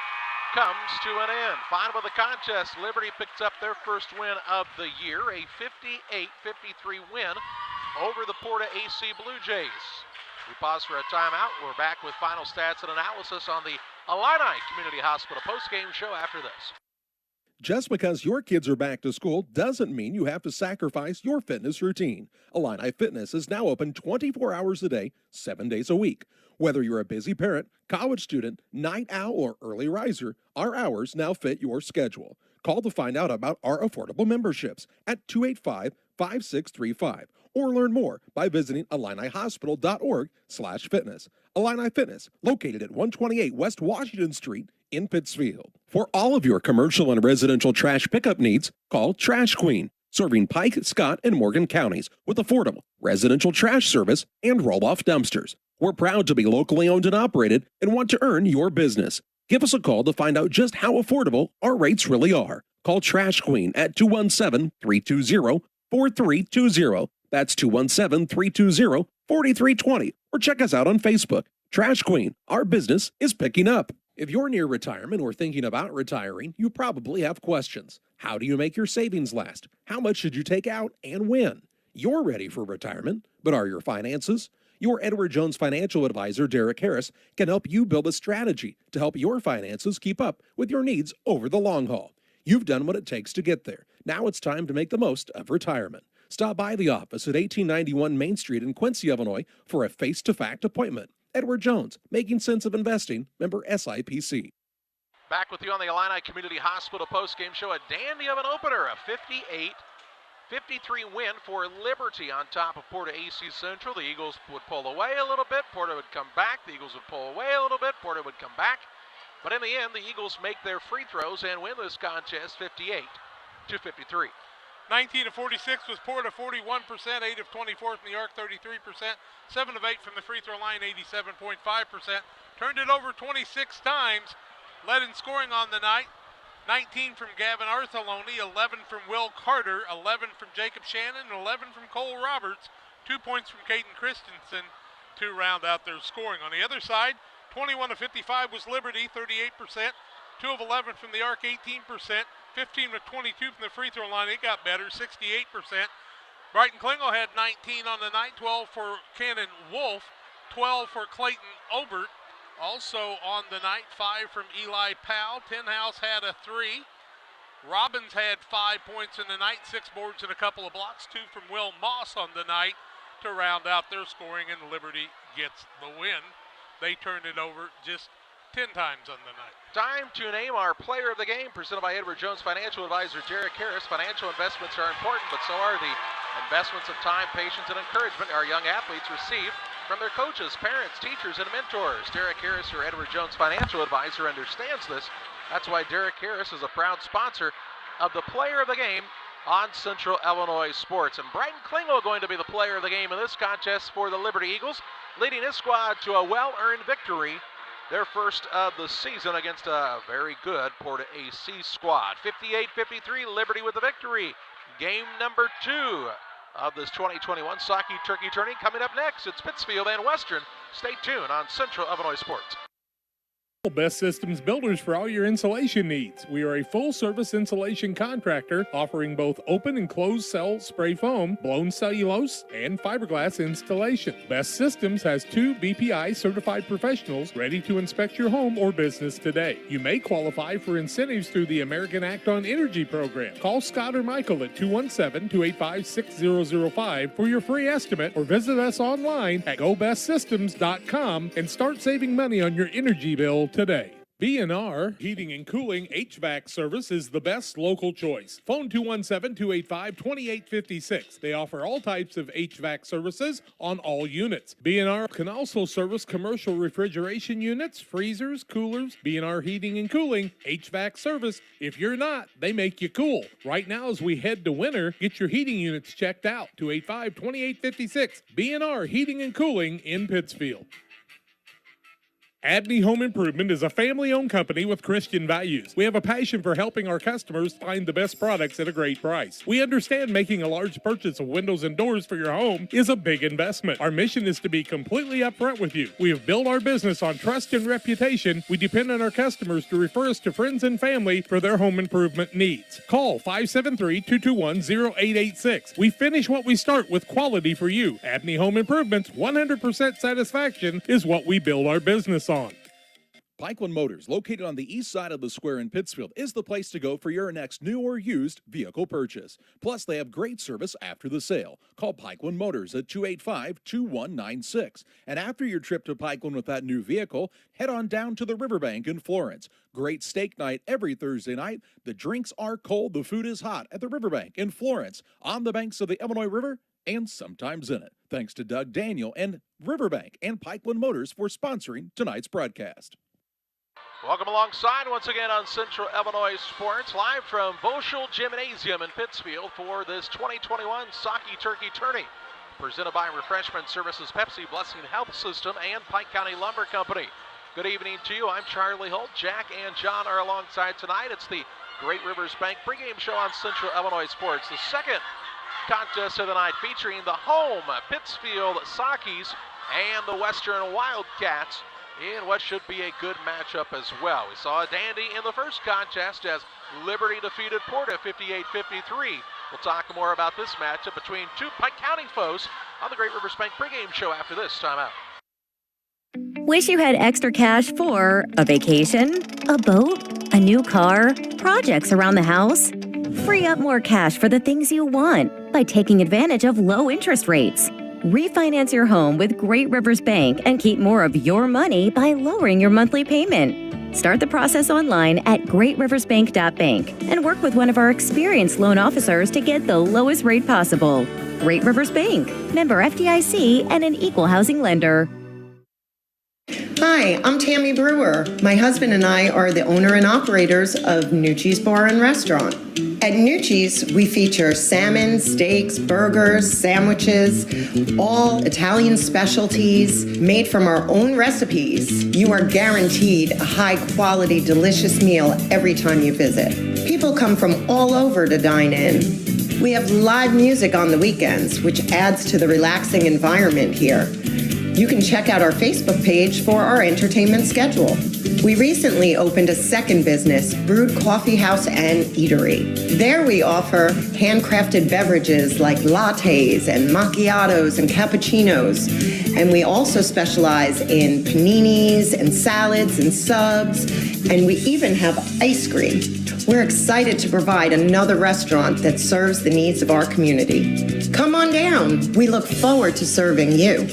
A: comes to an end. Final of the contest, Liberty picks up their first win of the year, a 58-53 win over the Porta AC Blue Jays. We pause for a timeout. We're back with final stats and analysis on the Illini Community Hospital postgame show after this.
F: Just because your kids are back to school doesn't mean you have to sacrifice your fitness routine. Illini Fitness is now open 24 hours a day, 7 days a week. Whether you're a busy parent, college student, night owl, or early riser, our hours now fit your schedule. Call to find out about our affordable memberships at 285-5635 or learn more by visiting IlliniHospital.org/fitness. Illini Fitness, located at 128 West Washington Street in Pittsfield. For all of your commercial and residential trash pickup needs, call Trash Queen, serving Pike, Scott, and Morgan counties with affordable residential trash service and roll-off dumpsters. We're proud to be locally owned and operated and want to earn your business. Give us a call to find out just how affordable our rates really are. Call Trash Queen at 217-320-4320. That's 217-320-4320. Or check us out on Facebook. Trash Queen, our business is picking up. If you're near retirement or thinking about retiring, you probably have questions. How do you make your savings last? How much should you take out and when? You're ready for retirement, but are your finances? Your Edward Jones financial advisor, Derek Harris, can help you build a strategy to help your finances keep up with your needs over the long haul. You've done what it takes to get there. Now it's time to make the most of retirement. Stop by the office at 1891 Main Street in Quincy, Illinois for a face-to-fact appointment. Edward Jones, Making Sense of Investing, member SIPC.
A: Back with you on the Illini Community Hospital postgame show. A dandy of an opener, a 58-53 win for Liberty on top of Porta AC Central. The Eagles would pull away a little bit. Porta would come back. The Eagles would pull away a little bit. Porta would come back. But in the end, the Eagles make their free throws and win this contest 58-53.
H: 19 of 46 was Porta, 41%, 8 of 24 from the arc, 33%, 7 of 8 from the free throw line, 87.5%. Turned it over 26 times, led in scoring on the night. 19 from Gavin Artheloni, 11 from Will Carter, 11 from Jacob Shannon, 11 from Cole Roberts, 2 points from Caden Christensen to round out their scoring. On the other side, 21 of 55 was Liberty, 38%, 2 of 11 from the arc, 18%, 15 of 22 from the free throw line. It got better, 68%. Brighton Klingel had 19 on the night, 12 for Cannon Wolf, 12 for Clayton Obert. Also on the night, 5 from Eli Powell. Tenhouse had a 3. Robbins had 5 points in the night, 6 boards and a couple of blocks. 2 from Will Moss on the night to round out their scoring, and Liberty gets the win. They turned it over just 10 times on the night.
A: Time to name our player of the game, presented by Edward Jones Financial Advisor Derek Harris. Financial investments are important, but so are the investments of time, patience, and encouragement our young athletes receive from their coaches, parents, teachers, and mentors. Derek Harris, your Edward Jones Financial Advisor, understands this. That's why Derek Harris is a proud sponsor of the player of the game on Central Illinois Sports. And Brighton Klingel going to be the player of the game in this contest for the Liberty Eagles, leading his squad to a well-earned victory, their first of the season against a very good PORTA-A squad. 58-53, Liberty with the victory. Game number 2 of this 2021 Saukee Turkey Tourney coming up next. It's Pittsfield and Western. Stay tuned on Central Illinois Sports.
B: Best Systems Builders for all your insulation needs. We are a full-service insulation contractor offering both open and closed cell spray foam, blown cellulose, and fiberglass installation. Best Systems has 2 BPI certified professionals ready to inspect your home or business today. You may qualify for incentives through the American Act on Energy program. Call Scott or Michael at 217-285-6005 for your free estimate, or visit us online at gobestsystems.com and start saving money on your energy bill today. B&R Heating and Cooling HVAC service is the best local choice. Phone 217-285-2856. They offer all types of HVAC services on all units. B&R can also service commercial refrigeration units, freezers, coolers. B&R Heating and Cooling HVAC service. If you're not, they make you cool. Right now as we head to winter, get your heating units checked out. 285-2856. B&R Heating and Cooling in Pittsfield. Abney Home Improvement is a family-owned company with Christian values. We have a passion for helping our customers find the best products at a great price. We understand making a large purchase of windows and doors for your home is a big investment. Our mission is to be completely upfront with you. We have built our business on trust and reputation. We depend on our customers to refer us to friends and family for their home improvement needs. Call 573-221-0886. We finish what we start with quality for you. Abney Home Improvement's 100% satisfaction is what we build our business on.
G: Pikeland Motors, located on the east side of the square in Pittsfield, is the place to go for your next new or used vehicle purchase. Plus, they have great service after the sale. Call Pikeland Motors at 285-2196. And after your trip to Pikeland with that new vehicle, head on down to the Riverbank in Florence. Great steak night every Thursday night. The drinks are cold, the food is hot at the Riverbank in Florence, on the banks of the Illinois River, and sometimes in it. Thanks to Doug Daniel and Riverbank and Pikeland Motors for sponsoring tonight's broadcast.
A: Welcome alongside once again on Central Illinois Sports, live from Voschel Gymnasium in Pittsfield for this 2021 Saukee Turkey Tourney, presented by Refreshment Services, Pepsi, Blessing Health System, and Pike County Lumber Company. Good evening to you. I'm Charlie Holt. Jack and John are alongside tonight. It's the Great Rivers Bank pregame show on Central Illinois Sports, the second contest of the night, featuring the home Pittsfield Saukees and the Western Wildcats in what should be a good matchup as well. We saw a dandy in the first contest as Liberty defeated Porta 58-53. We'll talk more about this matchup between two Pike County foes on the Great Rivers Bank pregame show after this timeout.
C: Wish you had extra cash for a vacation, a boat, a new car, projects around the house? Free up more cash for the things you want by taking advantage of low interest rates. Refinance your home with Great Rivers Bank and keep more of your money by lowering your monthly payment. Start the process online at greatriversbank.bank and work with one of our experienced loan officers to get the lowest rate possible. Great Rivers Bank, member FDIC, and an equal housing lender.
E: Hi, I'm Tammy Brewer. My husband and I are the owner and operators of Nucci's Bar and Restaurant. At At Nucci's, we feature salmon, steaks, burgers, sandwiches, all Italian specialties made from our own recipes. You are guaranteed a high-quality, delicious meal every time you visit. People come from all over to dine in. We have live music on the weekends, which adds to the relaxing environment here. You can check out our Facebook page for our entertainment schedule. We recently opened a second business, Brewed Coffee House and Eatery. There we offer handcrafted beverages like lattes and macchiatos and cappuccinos. And we also specialize in paninis and salads and subs. And we even have ice cream. We're excited to provide another restaurant that serves the needs of our community. Come on down. We look forward to serving you.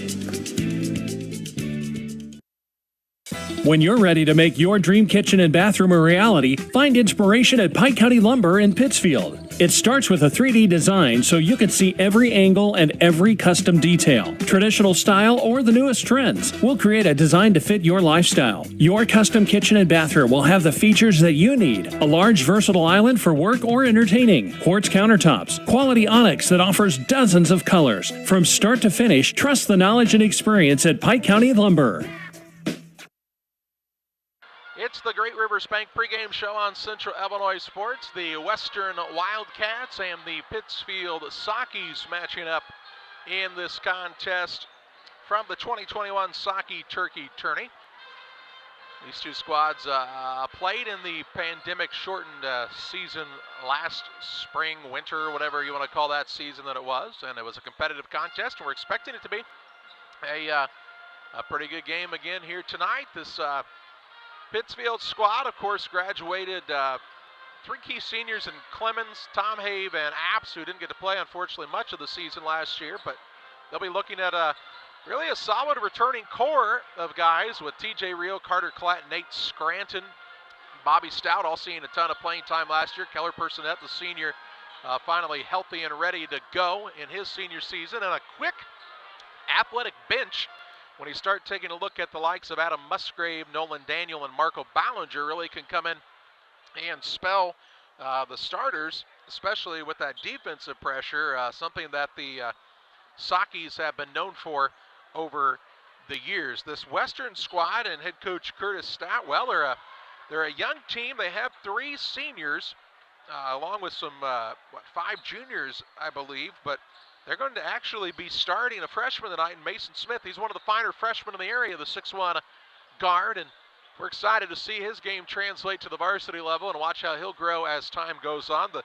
N: When you're ready to make your dream kitchen and bathroom a reality, find inspiration at Pike County Lumber in Pittsfield. It starts with a 3D design so you can see every angle and every custom detail. Traditional style or the newest trends. We'll create a design to fit your lifestyle. Your custom kitchen and bathroom will have the features that you need. A large versatile island for work or entertaining. Quartz countertops. Quality onyx that offers dozens of colors. From start to finish, trust the knowledge and experience at Pike County Lumber.
A: It's the Great Rivers Bank pregame show on Central Illinois Sports. The Western Wildcats and the Pittsfield Saukees matching up in this contest from the 2021 Saukee Turkey Tourney. These two squads played in the pandemic-shortened season last spring, winter, whatever you want to call that season that it was. And it was a competitive contest, and we're expecting it to be a pretty good game again here tonight. This Pittsfield squad, of course, graduated three key seniors in Clemens, Tom Have, and Apps, who didn't get to play, unfortunately, much of the season last year. But they'll be looking at really a solid returning core of guys with T.J. Reel, Carter Klatt, Nate Scranton, Bobby Stout, all seeing a ton of playing time last year. Keller Personette, the senior, finally healthy and ready to go in his senior season. And a quick athletic bench when you start taking a look at the likes of Adam Musgrave, Nolan Daniel, and Marco Ballinger, really can come in and spell the starters, especially with that defensive pressure, something that the Saukees have been known for over the years. This Western squad and head coach Curtis Stoutwell, they're a young team. They have three seniors, along with some, 5 juniors, I believe, but they're going to actually be starting a freshman tonight, Mason Smith. He's one of the finer freshmen in the area, the 6'1" guard, and we're excited to see his game translate to the varsity level and watch how he'll grow as time goes on. The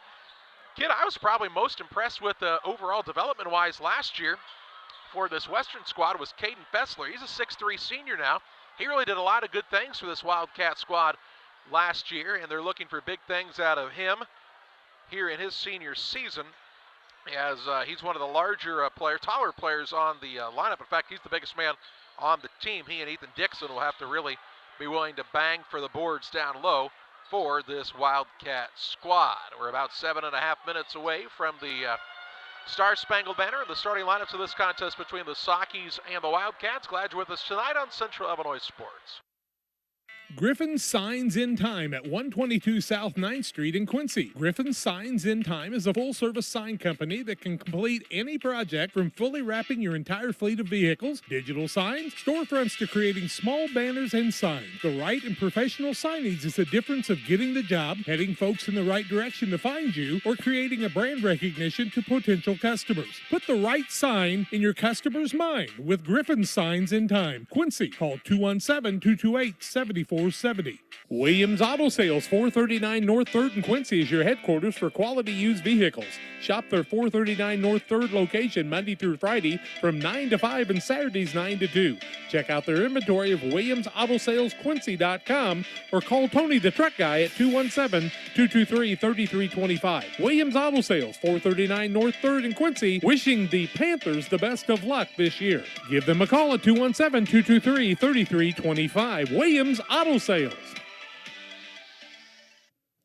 A: kid I was probably most impressed with overall development-wise last year for this Western squad was Caden Fessler. He's a 6'3" senior now. He really did a lot of good things for this Wildcat squad last year, and they're looking for big things out of him here in his senior season, as he's one of the larger taller players on the lineup. In fact, he's the biggest man on the team. He and Ethan Dixon will have to really be willing to bang for the boards down low for this Wildcat squad. We're about 7.5 minutes away from the Star Spangled Banner and the starting lineups of this contest between the Saukees and the Wildcats. Glad you're with us tonight on Central Illinois Sports.
B: Griffin's Signs in Time at 122 South 9th Street in Quincy. Griffin's Signs in Time is a full-service sign company that can complete any project, from fully wrapping your entire fleet of vehicles, digital signs, storefronts, to creating small banners and signs. The right and professional signage is the difference of getting the job, heading folks in the right direction to find you, or creating a brand recognition to potential customers. Put the right sign in your customer's mind with Griffin's Signs in Time. Quincy, call 217-228-7470. Williams Auto Sales, 439 North 3rd in Quincy is your headquarters for quality used vehicles. Shop their 439 North 3rd location Monday through Friday from 9 to 5 and Saturdays 9 to 2. Check out their inventory of WilliamsAutosalesQuincy.com or call Tony the Truck Guy at 217-223-3325. Williams Auto Sales, 439 North 3rd in Quincy, wishing the Panthers the best of luck this year. Give them a call at 217-223-3325. Williams Auto Sales.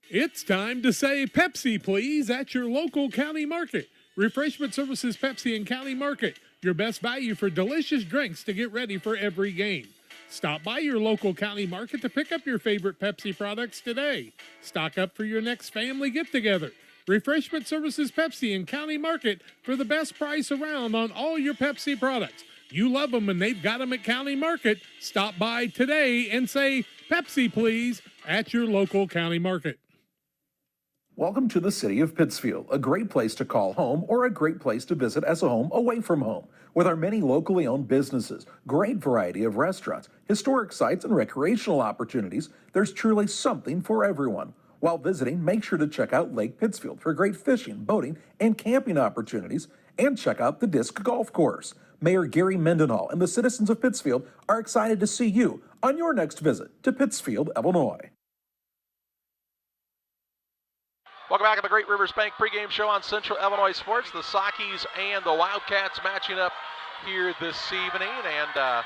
B: It's time to say Pepsi, please, at your local county market. Refreshment Services Pepsi and County Market, your best value for delicious drinks to get ready for every game. Stop by your local county market to pick up your favorite Pepsi products today. Stock up for your next family get-together. Refreshment Services Pepsi in County Market for the best price around on all your Pepsi products. You love them and they've got them at County Market. Stop by today and say, Pepsi, please, at your local County Market.
G: Welcome to the city of Pittsfield, a great place to call home or a great place to visit as a home away from home. With our many locally owned businesses, great variety of restaurants, historic sites, and recreational opportunities, there's truly something for everyone. While visiting, make sure to check out Lake Pittsfield for great fishing, boating, and camping opportunities, and check out the Disc Golf Course. Mayor Gary Mendenhall and the citizens of Pittsfield are excited to see you on your next visit to Pittsfield, Illinois.
A: Welcome back to the Great Rivers Bank pregame show on Central Illinois Sports. The Saukees and the Wildcats matching up here this evening. And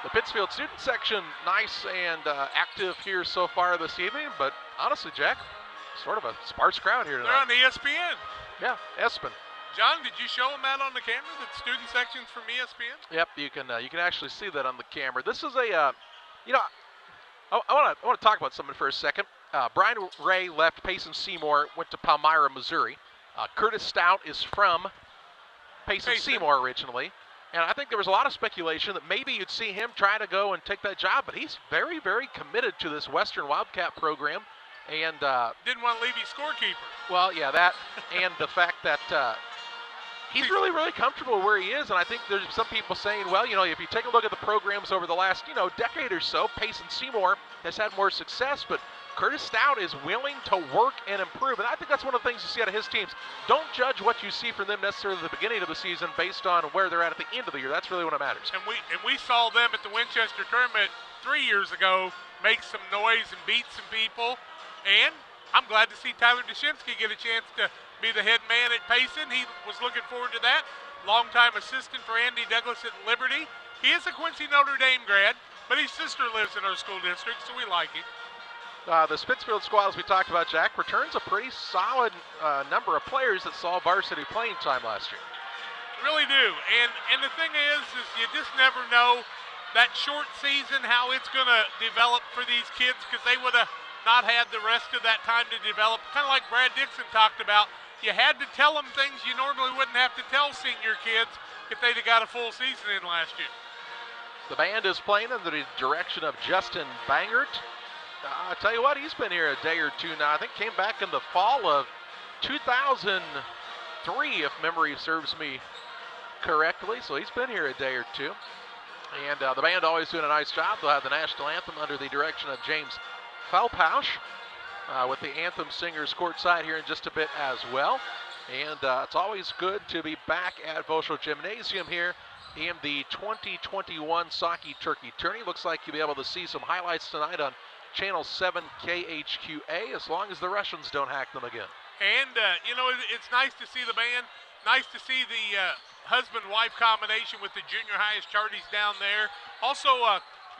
A: the Pittsfield student section, nice and active here so far this evening. But honestly, Jack, sort of a sparse crowd here tonight.
H: They're on ESPN.
A: Yeah, ESPN.
H: John, did you show them that on the camera, the student sections from ESPN?
A: Yep, you can actually see that on the camera. This is a, I want to talk about something for a second. Brian Ray left Payson Seymour, went to Palmyra, Missouri. Curtis Stout is from Payson Seymour originally. And I think there was a lot of speculation that maybe you'd see him try to go and take that job, but he's very, very committed to this Western Wildcat program. And
H: didn't want to leave his scorekeeper.
A: Well, yeah, that and the fact that he's really, really comfortable where he is. And I think there's some people saying, well, if you take a look at the programs over the last, decade or so, Payson Seymour has had more success, but Curtis Stout is willing to work and improve. And I think that's one of the things you see out of his teams. Don't judge what you see from them necessarily at the beginning of the season based on where they're at the end of the year. That's really when it matters.
H: And we saw them at the Winchester tournament 3 years ago make some noise and beat some people. And I'm glad to see Tyler Dushinsky get a chance to be the head man at Payson. He was looking forward to that. Longtime assistant for Andy Douglas at Liberty. He is a Quincy Notre Dame grad, but his sister lives in our school district, so we like him.
A: The Pittsfield squad, as we talked about, Jack, returns a pretty solid number of players that saw varsity playing time last year.
H: Really do. And the thing is you just never know that short season, how it's going to develop for these kids, because they would have not had the rest of that time to develop. Kind of like Brad Dixon talked about, you had to tell them things you normally wouldn't have to tell senior kids if they'd have got a full season in last year.
A: The band is playing under the direction of Justin Bangert. I'll tell you what, he's been here a day or two now. I think came back in the fall of 2003, if memory serves me correctly. So he's been here a day or two. And the band always doing a nice job. They'll have the national anthem under the direction of James Felpausch, with the anthem singers courtside here in just a bit as well. And it's always good to be back at Voschel Gymnasium here in the 2021 Saukee Turkey Tourney. Looks like you'll be able to see some highlights tonight on Channel 7 KHQA, as long as the Russians don't hack them again.
H: And, it's nice to see the band, nice to see the husband-wife combination with the junior highest charties down there. Also,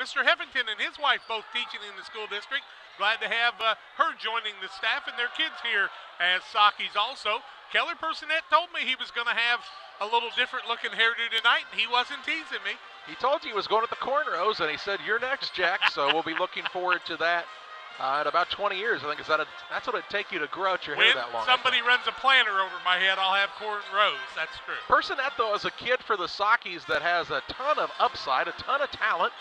H: Mr. Heffington and his wife both teaching in the school district. Glad to have her joining the staff and their kids here as Saukees also. Keller Personette told me he was going to have a little different looking hairdo tonight, and he wasn't teasing me.
A: He told you he was going at the cornrows, and he said, you're next, Jack. So we'll be looking forward to that in about 20 years. I think that's what it'd take you to grow out your hair that long.
H: When somebody runs a planter over my head, I'll have cornrows. That's true.
A: Personette, though, is a kid for the Saukees that has a ton of upside, a ton of talent.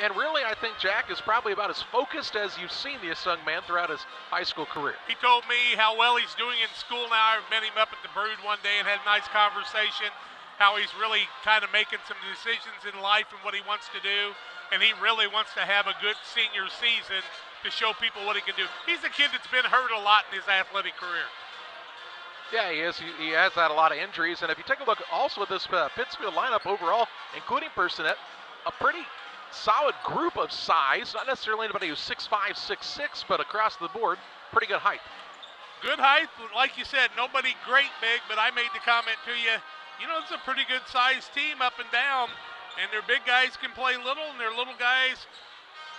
A: And really, I think Jack is probably about as focused as you've seen this young man throughout his high school career.
H: He told me how well he's doing in school now. I met him up at the Brood one day and had a nice conversation, how he's really kind of making some decisions in life and what he wants to do. And he really wants to have a good senior season to show people what he can do. He's a kid that's been hurt a lot in his athletic career.
A: Yeah, he is. He has had a lot of injuries. And if you take a look also at this Pittsfield lineup overall, including Personette, a pretty solid group of size. Not necessarily anybody who's 6'5", 6'6", but across the board, pretty good height.
H: Good height. Like you said, nobody great big, but I made the comment to you, it's a pretty good sized team up and down. And their big guys can play little, and their little guys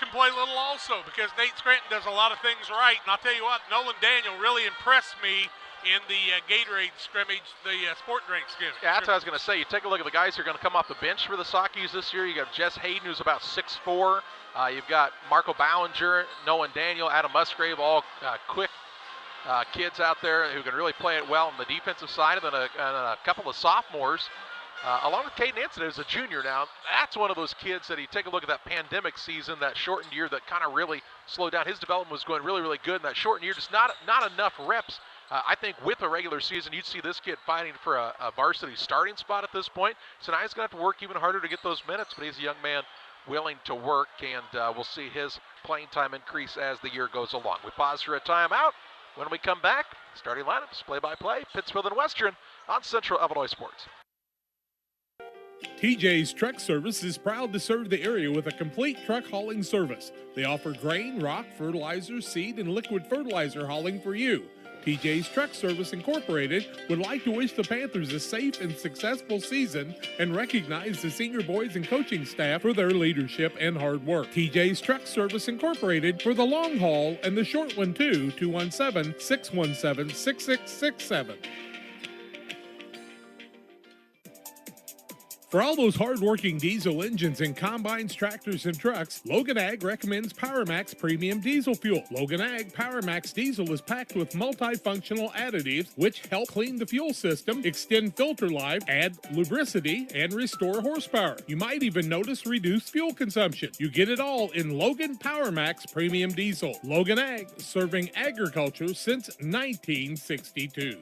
H: can play little also, because Nate Scranton does a lot of things right. And I'll tell you what, Nolan Daniel really impressed me in the Gatorade scrimmage, the sport drink scrimmage.
A: Yeah, that's what I was going to say. You take a look at the guys who are going to come off the bench for the Saukees this year. You got Jess Hayden, who's about 6'4". You've got Marco Ballinger, Nolan Daniel, Adam Musgrave, all quick kids out there who can really play it well on the defensive side, and then a couple of sophomores, along with Caden Anson, who's a junior now. That's one of those kids that you take a look at that pandemic season, that shortened year that kind of really slowed down. His development was going really, really good in that shortened year, just not enough reps. I think with a regular season, you'd see this kid fighting for a varsity starting spot at this point. So now he's going to have to work even harder to get those minutes, but he's a young man willing to work, and we'll see his playing time increase as the year goes along. We pause for a timeout. When we come back, starting lineups, play-by-play, Pittsfield and Western on Central Illinois Sports.
B: TJ's Truck Service is proud to serve the area with a complete truck hauling service. They offer grain, rock, fertilizer, seed, and liquid fertilizer hauling for you. TJ's Truck Service Incorporated would like to wish the Panthers a safe and successful season and recognize the senior boys and coaching staff for their leadership and hard work. TJ's Truck Service Incorporated for the long haul and the short one too, 217-617-6667. For all those hard-working diesel engines and combines, tractors, and trucks, Logan Ag recommends PowerMax Premium Diesel Fuel. Logan Ag PowerMax Diesel is packed with multifunctional additives which help clean the fuel system, extend filter life, add lubricity, and restore horsepower. You might even notice reduced fuel consumption. You get it all in Logan PowerMax Premium Diesel. Logan Ag, serving agriculture since 1962.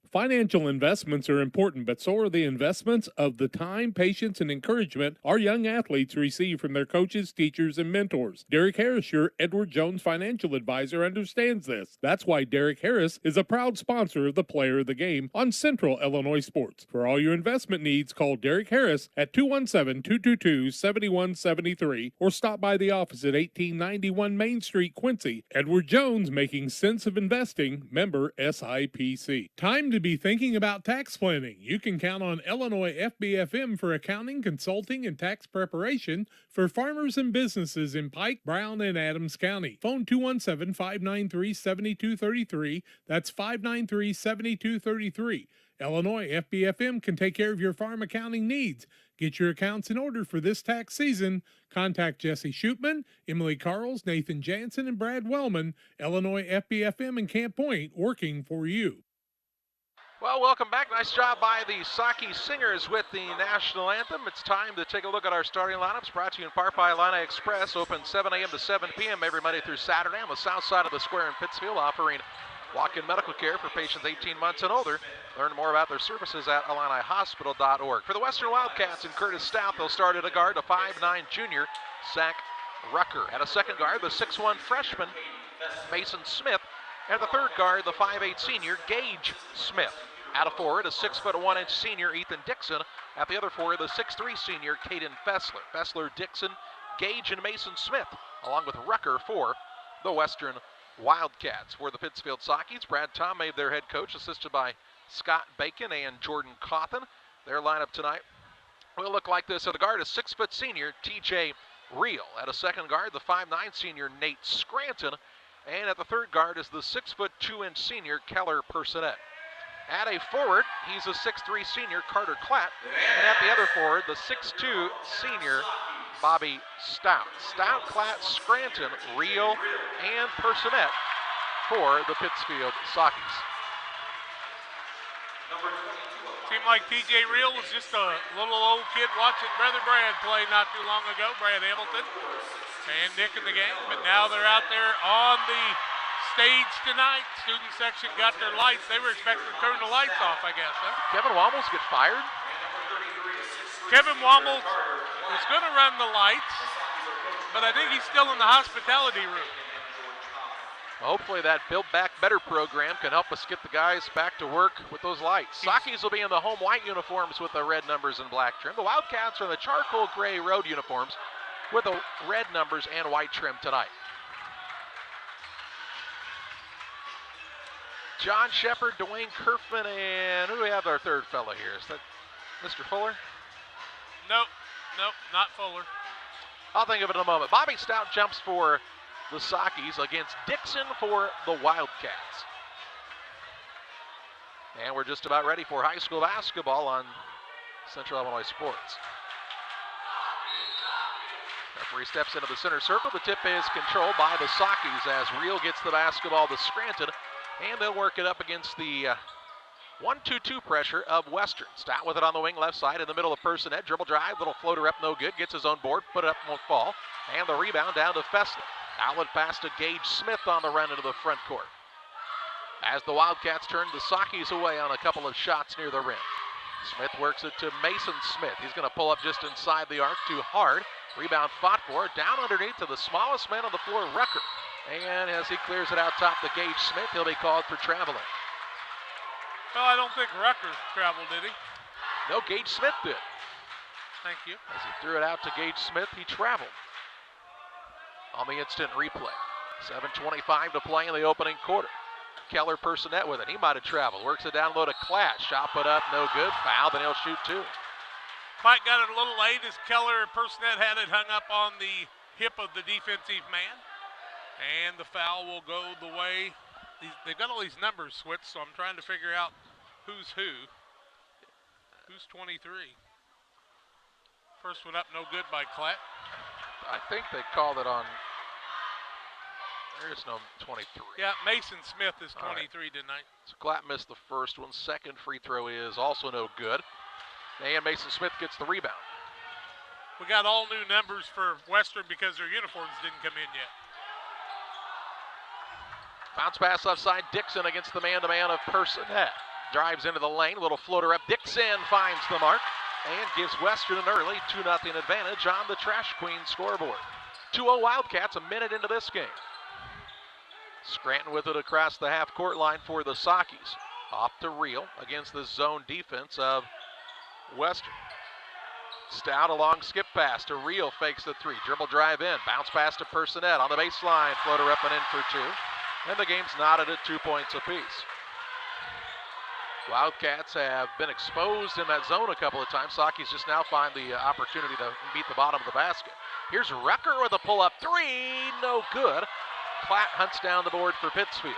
B: Financial investments are important, but so are the investments of the time, patience, and encouragement our young athletes receive from their coaches, teachers, and mentors. Derek Harris, your Edward Jones financial advisor, understands this. That's why Derek Harris is a proud sponsor of the Player of the Game on Central Illinois Sports. For all your investment needs, call Derek Harris at 217-222-7173 or stop by the office at 1891 Main Street, Quincy. Edward Jones, making sense of investing, member SIPC. Time to be thinking about tax planning. You can count on Illinois FBFM for accounting, consulting, and tax preparation for farmers and businesses in Pike, Brown, and Adams County. Phone 217-593-7233. That's 593-7233. Illinois FBFM can take care of your farm accounting needs. Get your accounts in order for this tax season. Contact Jesse Shootman, Emily Carls, Nathan Jansen, and Brad Wellman. Illinois FBFM in Camp Point, working for you.
A: Well, welcome back. Nice job by the Saukee Singers with the national anthem. It's time to take a look at our starting lineups, brought to you in part by Illini Express, open 7 a.m. to 7 p.m. every Monday through Saturday on the south side of the square in Pittsfield, offering walk-in medical care for patients 18 months and older. Learn more about their services at IlliniHospital.org. For the Western Wildcats and Curtis Stout, they'll start at a guard, the 5'9 junior, Zach Rucker. At a second guard, the 6'1 freshman, Mason Smith. At the third guard, the 5'8 senior, Gage Smith. At a forward, a 6'1" senior, Ethan Dixon. At the other forward, the 6'3 senior, Caden Fessler. Fessler, Dixon, Gage, and Mason Smith, along with Rucker for the Western Wildcats. For the Pittsfield Saukees, Brad Tomay, their head coach, assisted by Scott Bacon and Jordan Cawthon. Their lineup tonight will look like this. At the guard, a 6' senior, TJ Reel. At a second guard, the 5'9 senior, Nate Scranton. And at the third guard is the 6'2" senior, Keller Personette. At a forward, he's a 6'3 senior, Carter Klatt. And at the other forward, the 6'2 senior, Bobby Stout. Stout, Klatt, Scranton, Reel, and Personette for the Pittsfield Saukees.
H: Seemed like TJ Reel was just a little old kid watching Brother Brad play not too long ago, Brad Hamilton and Nick in the game, but now they're out there on the stage tonight. Student section got their lights. They were expecting to turn the lights off, I guess, huh?
A: Kevin Womels get fired?
H: Kevin Womels was going to run the lights, but I think he's still in the hospitality room.
A: Well, hopefully that Build Back Better program can help us get the guys back to work with those lights. Saukees will be in the home white uniforms with the red numbers and black trim. The Wildcats are in the charcoal gray road uniforms with the red numbers and white trim tonight. John Shepard, Dwayne Kerfman, and who do we have our third fellow here? Is that Mr. Fuller?
H: Nope, not Fuller.
A: I'll think of it in a moment. Bobby Stout jumps for the Saukees against Dixon for the Wildcats. And we're just about ready for high school basketball on Central Illinois Sports. where he steps into the center circle. The tip is controlled by the Saukees as Real gets the basketball to Scranton, and they'll work it up against the 1-2-2 pressure of Western. Stout with it on the wing, left side, in the middle of Personette. Dribble drive, little floater up, no good. Gets his own board, put it up, won't fall. And the rebound down to Fessler. Outlet pass to Gage Smith on the run into the front court. As the Wildcats turn the Saukees away on a couple of shots near the rim. Smith works it to Mason Smith. He's going to pull up just inside the arc, too hard. Rebound fought for, down underneath to the smallest man on the floor, Rucker. And as he clears it out top to Gage Smith, he'll be called for traveling.
H: Well, I don't think Rucker traveled, did he?
A: No, Gage Smith did.
H: Thank you.
A: As he threw it out to Gage Smith, he traveled. On the instant replay. 7:25 to play in the opening quarter. Keller Personette with it. He might have traveled. Works it down low to Klatt. Shot put up, no good. Foul, then he'll shoot two.
H: Mike got it a little late as Keller Personette had it hung up on the hip of the defensive man. And the foul will go the way. They've got all these numbers switched, so I'm trying to figure out who's who. Who's 23? First one up, no good by Klatt.
A: I think they called it on. There's no 23.
H: Yeah, Mason Smith is 23 tonight.
A: So Klatt missed the first one. Second free throw is also no good. And Mason Smith gets the rebound.
H: We got all new numbers for Western because their uniforms didn't come in yet.
A: Bounce pass left side. Dixon against the man-to-man of Personette. Drives into the lane. Little floater up. Dixon finds the mark and gives Western an early 2-0 advantage on the Trash Queen scoreboard. 2-0 Wildcats a minute into this game. Scranton with it across the half-court line for the Saukees. Off to Real against the zone defense of Western. Stout, a long skip pass to Real, fakes the three. Dribble drive in, bounce pass to Personette on the baseline. Floater up and in for two. And the game's knotted at 2 points apiece. Wildcats have been exposed in that zone a couple of times. Saukees just now find the opportunity to beat the bottom of the basket. Here's Rucker with a pull-up three, no good. Klatt hunts down the board for Pittsfield.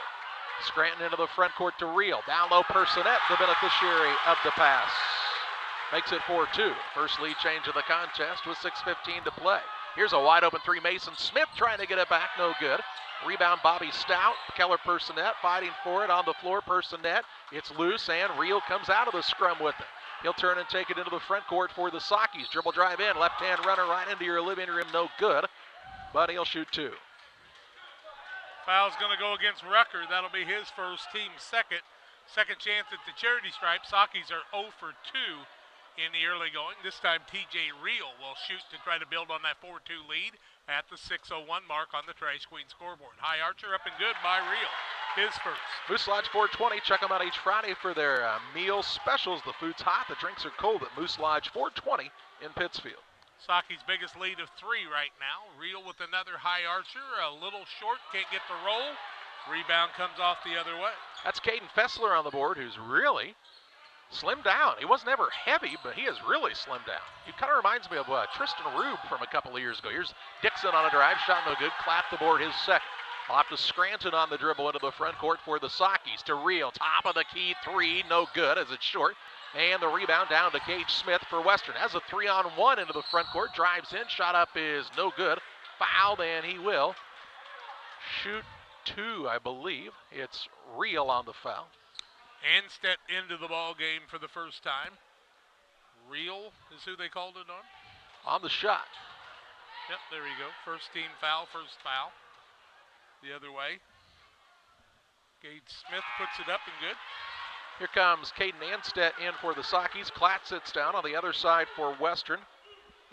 A: Scranton into the front court to Real. Down low, Personette, the beneficiary of the pass. Makes it 4-2. First lead change of the contest with 6:15 to play. Here's a wide open three. Mason Smith trying to get it back, no good. Rebound Bobby Stout. Keller Personette fighting for it on the floor. Personette, it's loose and Real comes out of the scrum with it. He'll turn and take it into the front court for the Saukees. Dribble drive in, left-hand runner right into your living room, no good. But he'll shoot two.
H: Foul's going to go against Rucker. That'll be his first, team's second. Second chance at the charity stripe. Saukees are 0 for 2 in the early going. This time TJ Real will shoot to try to build on that 4-2 lead at the 6:01 mark on the Trash Queen scoreboard. High archer up and good by Real. His first.
A: Moose Lodge 420. Check them out each Friday for their meal specials. The food's hot, the drinks are cold at Moose Lodge 420 in Pittsfield.
H: Saukee's biggest lead of 3 right now. Real with another high archer, a little short, can't get the roll. Rebound comes off the other way.
A: That's Caden Fessler on the board, who's really slimmed down. He wasn't ever heavy, but he has really slimmed down. He kind of reminds me of Tristan Rube from a couple of years ago. Here's Dixon on a drive, shot no good. Klatt the board, his second. Off to Scranton on the dribble into the front court for the Saukees. To Real, top of the key three, no good as it's short. And the rebound down to Gage Smith for Western. Has a 3-on-1 into the front court. Drives in. Shot up is no good. Fouled, and he will shoot two, I believe. It's Real on the foul.
H: Anstead into the ball game for the first time. Real is who they called it on?
A: On the shot.
H: Yep, there you go. First team foul, first foul. The other way. Gage Smith puts it up and good.
A: Here comes Caden Anstead in for the Saukees. Klatt sits down. On the other side for Western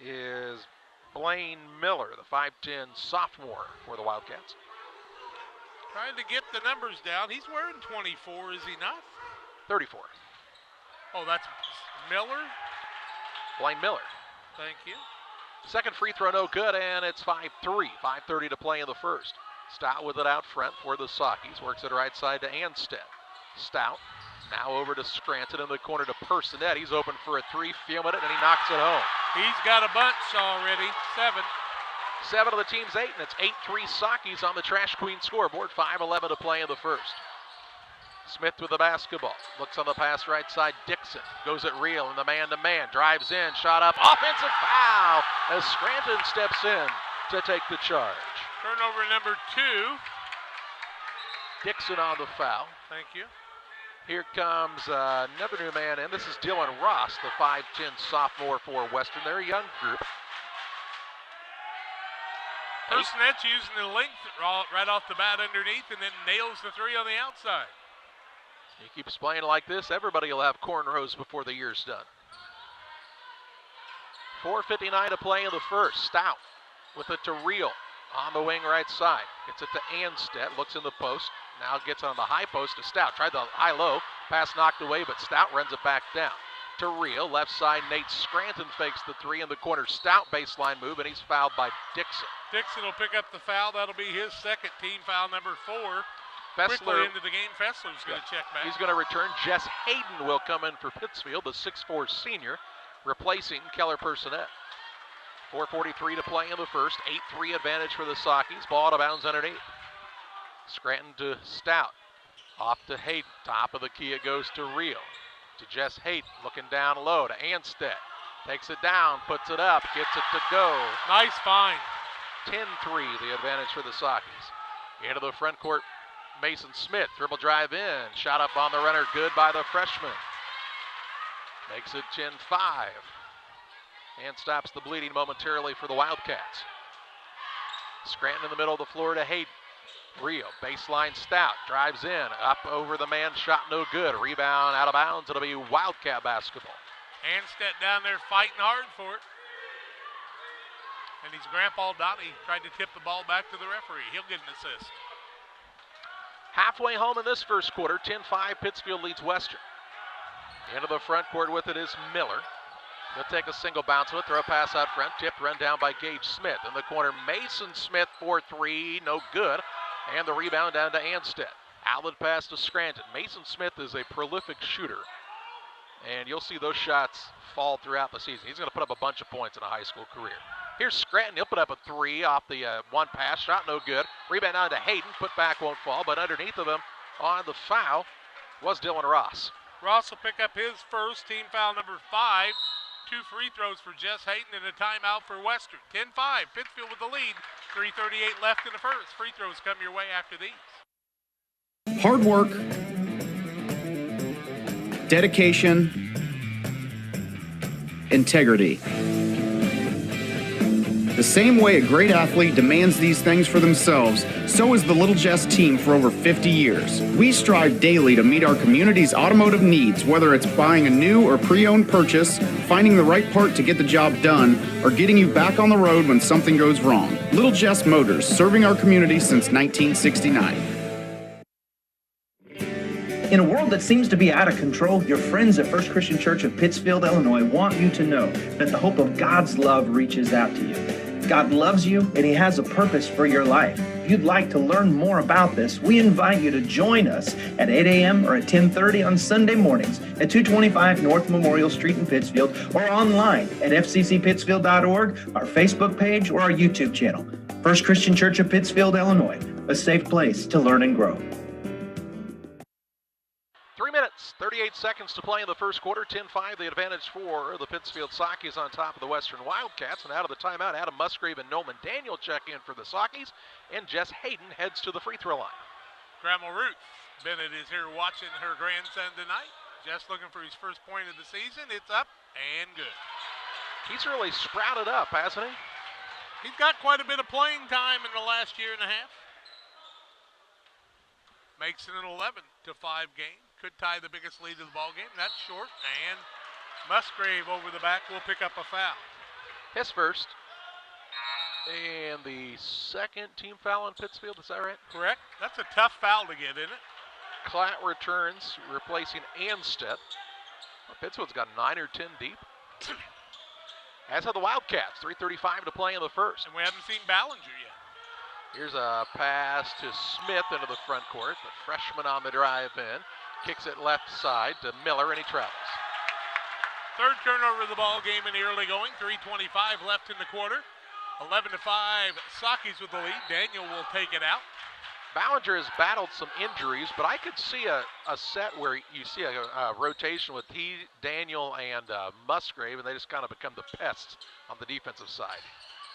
A: is Blaine Miller, the 5'10 sophomore for the Wildcats.
H: Trying to get the numbers down. He's wearing 24, is he not?
A: 34.
H: Oh, that's Miller?
A: Blaine Miller.
H: Thank you.
A: Second free throw, no good, and it's 5-3. 5:30 to play in the first. Stout with it out front for the Saukees. Works it right side to Anstead. Stout now over to Scranton in the corner to Personette. He's open for a three, feeling it, and he knocks it home.
H: He's got a bunch already. 7.
A: 7 of the team's 8, and it's 8-3 Saukees on the Trash Queen scoreboard. 5:11 to play in the first. Smith with the basketball. Looks on the pass right side. Dixon goes at Real in the man-to-man. Drives in, shot up. Offensive foul as Scranton steps in. to take the charge.
H: Turnover number 2.
A: Dixon on the foul.
H: Thank you.
A: Here comes another new man, and this is Dylan Ross, the 5'10 sophomore for Western. They're a young group.
H: Personet's using the length right off the bat underneath and then nails the 3 on the outside.
A: He keeps playing like this, everybody will have cornrows before the year's done. 4:59 to play in the first. Stout with it to Reel on the wing right side. Gets it to Anstead, looks in the post. Now gets on the high post to Stout. Tried the high-low, pass knocked away, but Stout runs it back down. To Reel, left side, Nate Scranton fakes the 3 in the corner. Stout baseline move, and he's fouled by Dixon.
H: Dixon will pick up the foul. That'll be his second, team foul number 4.
A: Fessler,
H: quickly into the game, Fessler's going to check back.
A: He's going to return. Jess Hayden will come in for Pittsfield, the 6'4 senior, replacing Keller Personette. 4:43 to play in the first. 8-3 advantage for the Saukees. Ball out of bounds underneath. Scranton to Stout. Off to Hayden. Top of the key it goes to Reel. To Jess Hayden. Looking down low to Anstead. Takes it down, puts it up, gets it to go.
H: Nice find.
A: 10-3 the advantage for the Saukees. Into the front court, Mason Smith. Dribble drive in. Shot up on the runner. Good by the freshman. Makes it 10-5. And stops the bleeding momentarily for the Wildcats. Scranton in the middle of the floor to Hayden. Reel, baseline Stout, drives in, up over the man, shot no good. Rebound out of bounds, it'll be Wildcat basketball.
H: Anstead down there fighting hard for it. And he's Grandpa Donnie tried to tip the ball back to the referee. He'll get an assist.
A: Halfway home in this first quarter, 10-5, Pittsfield leads Western. Into the front court with it is Miller. He'll take a single bounce with, throw a pass out front, tipped, run down by Gage Smith. In the corner, Mason Smith for 3, no good. And the rebound down to Anstead. Outlet pass to Scranton. Mason Smith is a prolific shooter. And you'll see those shots fall throughout the season. He's going to put up a bunch of points in a high school career. Here's Scranton. He'll put up a 3 off the one pass. Shot no good. Rebound down to Hayden. Put back won't fall. But underneath of him on the foul was Dylan Ross.
H: Ross will pick up his first, team foul number 5. 2 free throws for Jess Hayden and a timeout for Western. 10-5, Pittsfield with the lead. 3:38 left in the first. Free throws come your way after these.
K: Hard work, dedication, integrity. The same way a great athlete demands these things for themselves, so is the Little Jess team for over 50 years. We strive daily to meet our community's automotive needs, whether it's buying a new or pre-owned purchase, finding the right part to get the job done, or getting you back on the road when something goes wrong. Little Jess Motors, serving our community since 1969.
L: In a world that seems to be out of control, your friends at First Christian Church of Pittsfield, Illinois want you to know that the hope of God's love reaches out to you. God loves you, and He has a purpose for your life. If you'd like to learn more about this, we invite you to join us at 8 a.m. or at 10:30 on Sunday mornings at 225 North Memorial Street in Pittsfield, or online at fccpittsfield.org, our Facebook page, or our YouTube channel. First Christian Church of Pittsfield, Illinois, a safe place to learn and grow.
A: 3 minutes, 38 seconds to play in the first quarter. 10-5, the advantage for the Pittsfield Saukees on top of the Western Wildcats. And out of the timeout, Adam Musgrave and Nolan Daniel check in for the Saukees. And Jess Hayden heads to the free throw line.
H: Grandma Ruth Bennett is here watching her grandson tonight. Jess looking for his first point of the season. It's up and good.
A: He's really sprouted up, hasn't he?
H: He's got quite a bit of playing time in the last year and a half. Makes it an 11-5 game. Could tie the biggest lead of the ball game. That's short, and Musgrave over the back will pick up a foul.
A: His first. And the second team foul on Pittsfield, is that right?
H: Correct. That's a tough foul to get, isn't it?
A: Klatt returns, replacing Anstead. Well, Pittsfield's got 9 or 10 deep. As have the Wildcats. 3:35 to play in the first.
H: And we haven't seen Ballinger yet.
A: Here's a pass to Smith into the front court. The freshman on the drive in. Kicks it left side to Miller, and he travels.
H: Third turnover of the ball game in the early going. 3:25 left in the quarter. 11-5, Saukees with the lead. Daniel will take it out.
A: Ballinger has battled some injuries, but I could see a set where you see a rotation with Daniel, and Musgrave, and they just kind of become the pests on the defensive side.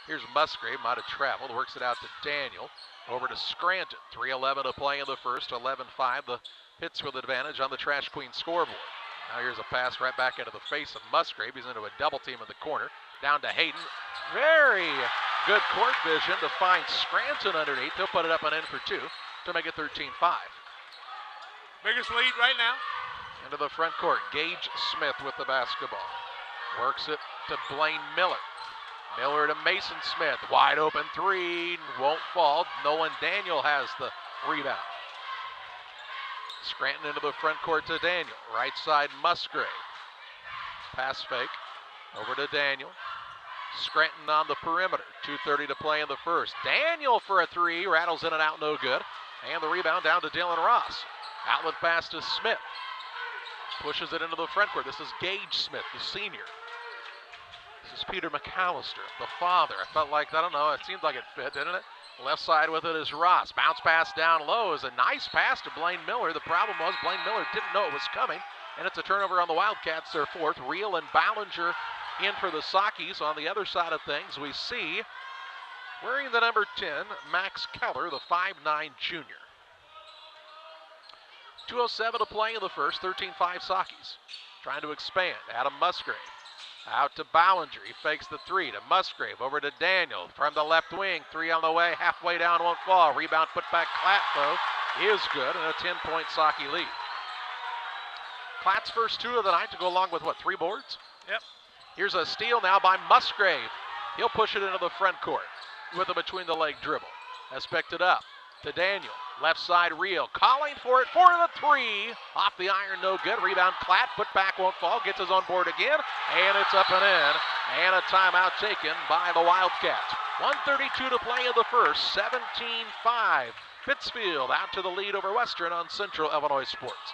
A: Here's Musgrave, might have traveled, works it out to Daniel. Over to Scranton, 3:11 to play in the first, 11-5, the Pittsfield advantage on the Trash Queen scoreboard. Now here's a pass right back into the face of Musgrave. He's into a double team in the corner. Down to Hayden. Very good court vision to find Scranton underneath. He'll put it up and in for two to make it 13-5.
H: Biggest lead right now.
A: Into the front court, Gage Smith with the basketball. Works it to Blaine Miller. Miller to Mason Smith. Wide open three, won't fall. Nolan Daniel has the rebound. Scranton into the front court to Daniel. Right side, Musgrave. Pass fake. Over to Daniel. Scranton on the perimeter. 2:30 to play in the first. Daniel for a three. Rattles in and out, no good. And the rebound down to Dylan Ross. Outlet pass to Smith. Pushes it into the front court. This is Gage Smith, the senior. This is Peter McAllister, the father. I felt like, I don't know, it seemed like it fit, didn't it? Left side with it is Ross. Bounce pass down low is a nice pass to Blaine Miller. The problem was Blaine Miller didn't know it was coming, and it's a turnover on the Wildcats, their fourth. Reel and Ballinger in for the Saukees. On the other side of things, we see, wearing the number 10, Max Keller, the 5'9 junior. 2:07 to play in the first, 13-5 Saukees. Trying to expand. Adam Musgrave. Out to Ballinger. He fakes the three to Musgrave. Over to Daniel from the left wing. Three on the way. Halfway down, won't fall. Rebound put back. Klatt, though, is good, and a 10-point Saukee lead. Klatt's first two of the night to go along with, what, 3 boards?
H: Yep.
A: Here's a steal now by Musgrave. He'll push it into the front court with a between-the-leg dribble. Has picked it up to Daniel. Left side, Reel. Calling for it for the three. Off the iron, no good. Rebound, Klatt. Put back, won't fall. Gets his own board again. And it's up and in. And a timeout taken by the Wildcats. 1:32 to play in the first. 17-5. Pittsfield out to the lead over Western on Central Illinois Sports.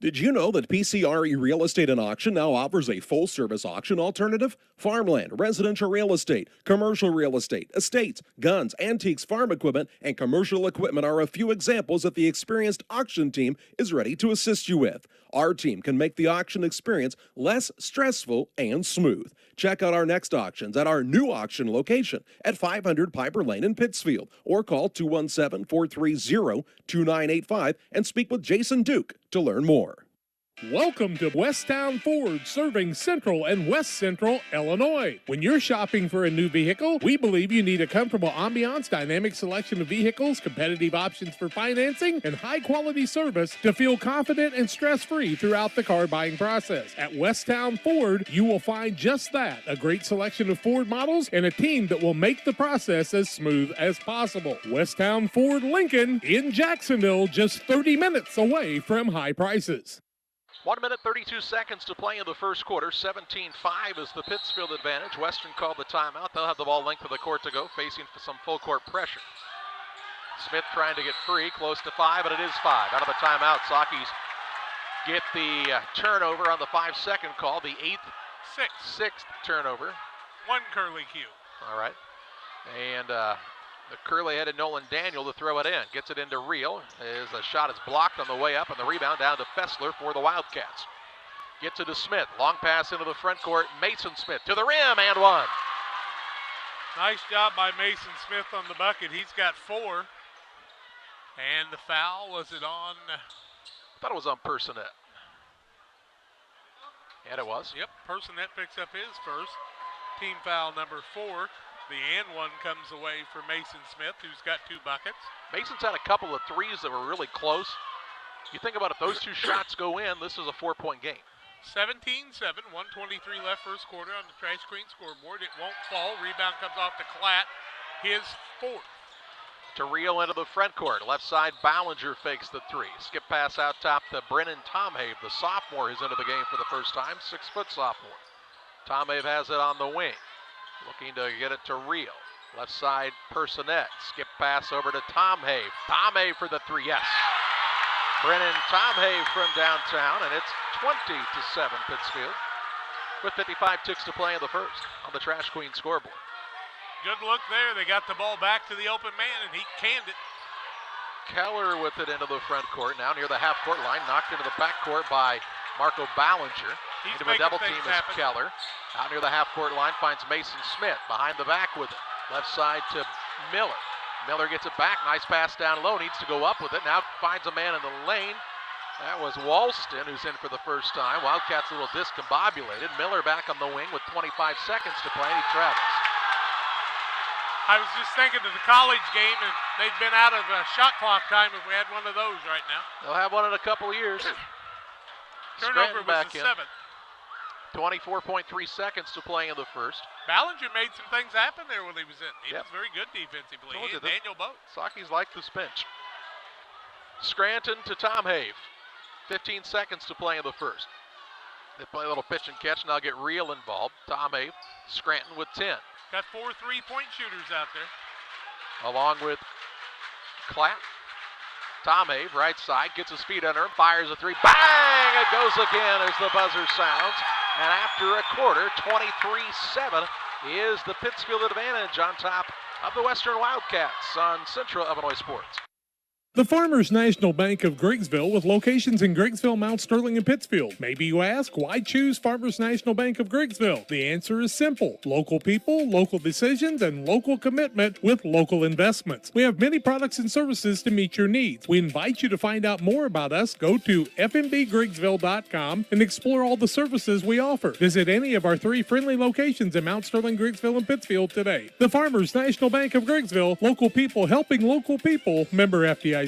F: Did you know that PCRE Real Estate and Auction now offers a full-service auction alternative? Farmland, residential real estate, commercial real estate, estates, guns, antiques, farm equipment, and commercial equipment are a few examples that the experienced auction team is ready to assist you with. Our team can make the auction experience less stressful and smooth. Check out our next auctions at our new auction location at 500 Piper Lane in Pittsfield, or call 217-430-2985 and speak with Jason Duke to learn more.
B: Welcome to Westtown Ford, serving Central and West Central Illinois. When you're shopping for a new vehicle, we believe you need a comfortable ambiance, dynamic selection of vehicles, competitive options for financing, and high-quality service to feel confident and stress-free throughout the car buying process. At Westtown Ford, you will find just that, a great selection of Ford models and a team that will make the process as smooth as possible. Westtown Ford Lincoln in Jacksonville, just 30 minutes away from high prices.
A: 1 minute, 32 seconds to play in the first quarter. 17-5 is the Pittsfield advantage. Western called the timeout. They'll have the ball length of the court to go, facing some full court pressure. Smith trying to get free, close to 5, but it is 5. Out of the timeout, Saukees get the turnover on the 5-second call, the sixth turnover.
H: 1 curly cue.
A: All right. And the curly-headed Nolan Daniel to throw it in. Gets it into Reel. A shot is blocked on the way up, and the rebound down to Fessler for the Wildcats. Gets it to Smith. Long pass into the front court. Mason Smith to the rim and one.
H: Nice job by Mason Smith on the bucket. He's got 4. And the foul, was it on?
A: I thought it was on Personette. And it was.
H: Yep, Personette picks up his first. Team foul number 4. The and one comes away for Mason Smith, who's got 2 buckets.
A: Mason's had a couple of threes that were really close. You think about if those 2 shots go in, this is a 4-point game.
H: 17-7, 1:23 left first quarter on the Trash Queen scoreboard. It won't fall. Rebound comes off to Klatt, his 4th.
A: To Reel into the front court. Left side, Ballinger fakes the 3. Skip pass out top to Brennan Tomhave, the sophomore, who's into the game for the first time, 6-foot sophomore. Tomhave has it on the wing. Looking to get it to Reel. Left side, Personette. Skip pass over to Tomhave. Tomhave for the 3, yes. Brennan Tomhave from downtown, and it's 20-7 Pittsfield. With 55 ticks to play in the first on the Trash Queen scoreboard.
H: Good look there. They got the ball back to the open man, and he canned it.
A: Keller with it into the front court. Now near the half-court line. Knocked into the backcourt by Marco Ballinger.
H: He's
A: Into a double team is
H: happen.
A: Keller. Out near the half-court line finds Mason Smith. Behind the back with it. Left side to Miller. Miller gets it back. Nice pass down low. Needs to go up with it. Now finds a man in the lane. That was Walston, who's in for the first time. Wildcats a little discombobulated. Miller back on the wing with 25 seconds to play. He travels.
H: I was just thinking of the college game, and they'd been out of shot clock time if we had one of those right now.
A: They'll have one in a couple of years.
H: Turnover was the 7th.
A: 24.3 seconds to play in the first.
H: Ballinger made some things happen there when he was in. He was very good defensively. He and Daniel Boat.
A: Saukee's like this bench. Scranton to Tom Have. 15 seconds to play in the first. They play a little pitch and catch, and they'll get Real involved. Tom Have, Scranton with 10.
H: Got 4 3-point shooters out there.
A: Along with Clapp. Tom Have, right side, gets his feet under him, fires a three. Bang! It goes again as the buzzer sounds. And after a quarter, 23-7 is the Pittsfield advantage on top of the Western Wildcats on Central Illinois Sports.
B: The Farmers National Bank of Griggsville with locations in Griggsville, Mount Sterling, and Pittsfield. Maybe you ask, why choose Farmers National Bank of Griggsville? The answer is simple. Local people, local decisions, and local commitment with local investments. We have many products and services to meet your needs. We invite you to find out more about us. Go to fmbgriggsville.com and explore all the services we offer. Visit any of our 3 friendly locations in Mount Sterling, Griggsville, and Pittsfield today. The Farmers National Bank of Griggsville, local people helping local people, member FDIC.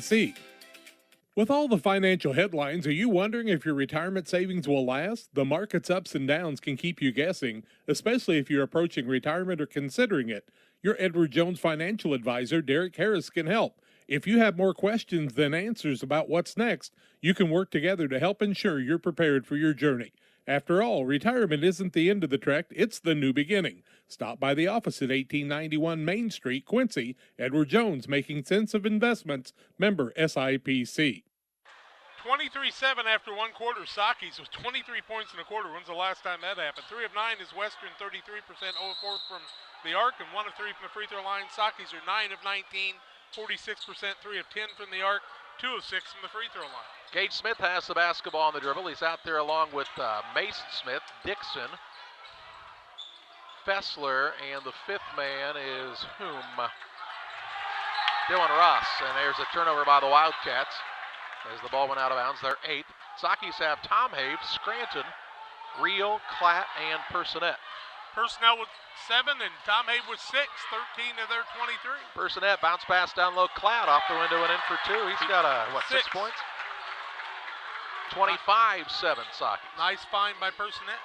B: With all the financial headlines, are you wondering if your retirement savings will last? The market's ups and downs can keep you guessing, especially if you're approaching retirement or considering it. Your Edward Jones financial advisor, Derek Harris, can help. If you have more questions than answers about what's next, you can work together to help ensure you're prepared for your journey. After all, retirement isn't the end of the trek, it's the new beginning. Stop by the office at 1891 Main Street, Quincy. Edward Jones, making sense of investments, member SIPC.
H: 23-7 after one quarter. Saukee's was 23 points in a quarter. When's the last time that happened? 3 of 9 is Western, 33%, 0 of 4 from the arc, and 1 of 3 from the free throw line. Saukee's are 9 of 19, 46%, 3 of 10 from the arc, 2 of 6 from the free throw line.
A: Gage Smith has the basketball on the dribble. He's out there along with Mason Smith, Dixon, Fessler, and the 5th man is whom? Dylan Ross. And there's a turnover by the Wildcats as the ball went out of bounds. They're 8th. Saukee's have Tom Have, Scranton, Real, Klatt, and Personette.
H: Personnel with 7 and Tom Have with 6, 13 of their 23.
A: Personette bounce pass down low. Klatt off the window and in for 2. He's got a, 6 points? 25-7 Saukee's.
H: Nice find by Personette.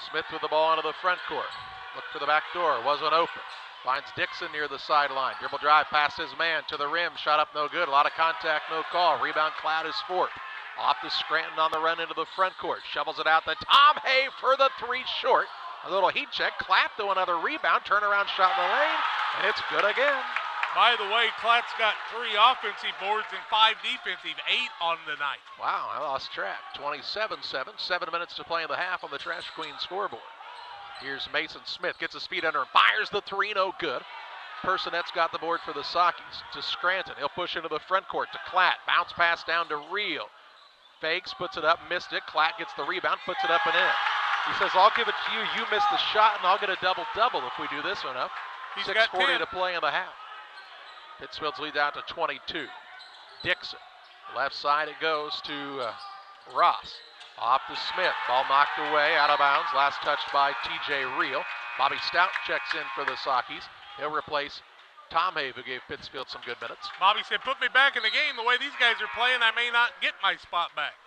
A: Smith with the ball into the front court. Looked for the back door, wasn't open. Finds Dixon near the sideline. Dribble drive past his man to the rim. Shot up no good. A lot of contact, no call. Rebound Klatt is 4th. Off to Scranton on the run into the front court. Shovels it out to Tom Have for the 3 short. A little heat check. Klatt to another rebound. Turnaround shot in the lane. And it's good again.
H: By the way, Klatt's got 3 offensive boards and 5 defensive, 8 on the night.
A: Wow, I lost track. 27-7, 7 minutes to play in the half on the Trash Queen scoreboard. Here's Mason Smith, gets his feet under him, fires the 3, no good. Personette's got the board for the Saukees. To Scranton, he'll push into the front court to Klatt. Bounce pass down to Real. Fakes, puts it up, missed it. Klatt gets the rebound, puts it up and in. He says, I'll give it to you. You missed the shot, and I'll get a double-double if we do this one up. 6:40 to play in the half. Pittsfield's lead out to 22. Dixon, left side it goes to Ross. Off to Smith, ball knocked away, out of bounds. Last touched by TJ Real. Bobby Stout checks in for the Saukees. He'll replace Tom Have, who gave Pittsfield some good minutes.
H: Bobby said, put me back in the game. The way these guys are playing, I may not get my spot back.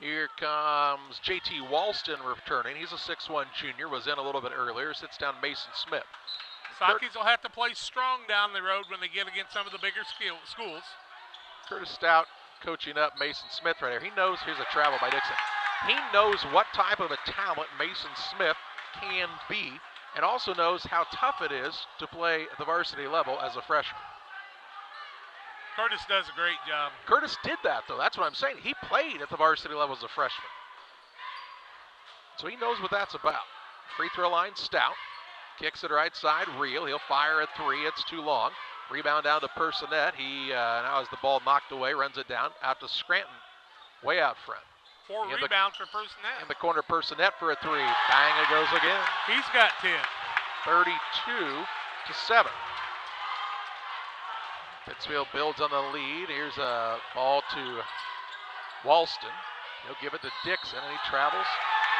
A: Here comes JT Walston returning. He's a 6'1 junior, was in a little bit earlier. Sits down Mason Smith.
H: Saukees will have to play strong down the road when they get against some of the bigger schools.
A: Curtis Stout coaching up Mason Smith right here. He knows, here's a travel by Dixon. He knows what type of a talent Mason Smith can be, and also knows how tough it is to play at the varsity level as a freshman.
H: Curtis does a great job.
A: Curtis did that, though. That's what I'm saying. He played at the varsity level as a freshman. So he knows what that's about. Free throw line, Stout. Kicks it right side, Real. He'll fire a 3. It's too long. Rebound down to Personette. He now has the ball knocked away, runs it down, out to Scranton, way out front.
H: 4 rebounds for Personette.
A: In the corner, Personette for a 3. Bang, it goes again.
H: He's got 10.
A: 32-7. Pittsfield builds on the lead. Here's a ball to Walston. He'll give it to Dixon, and he travels.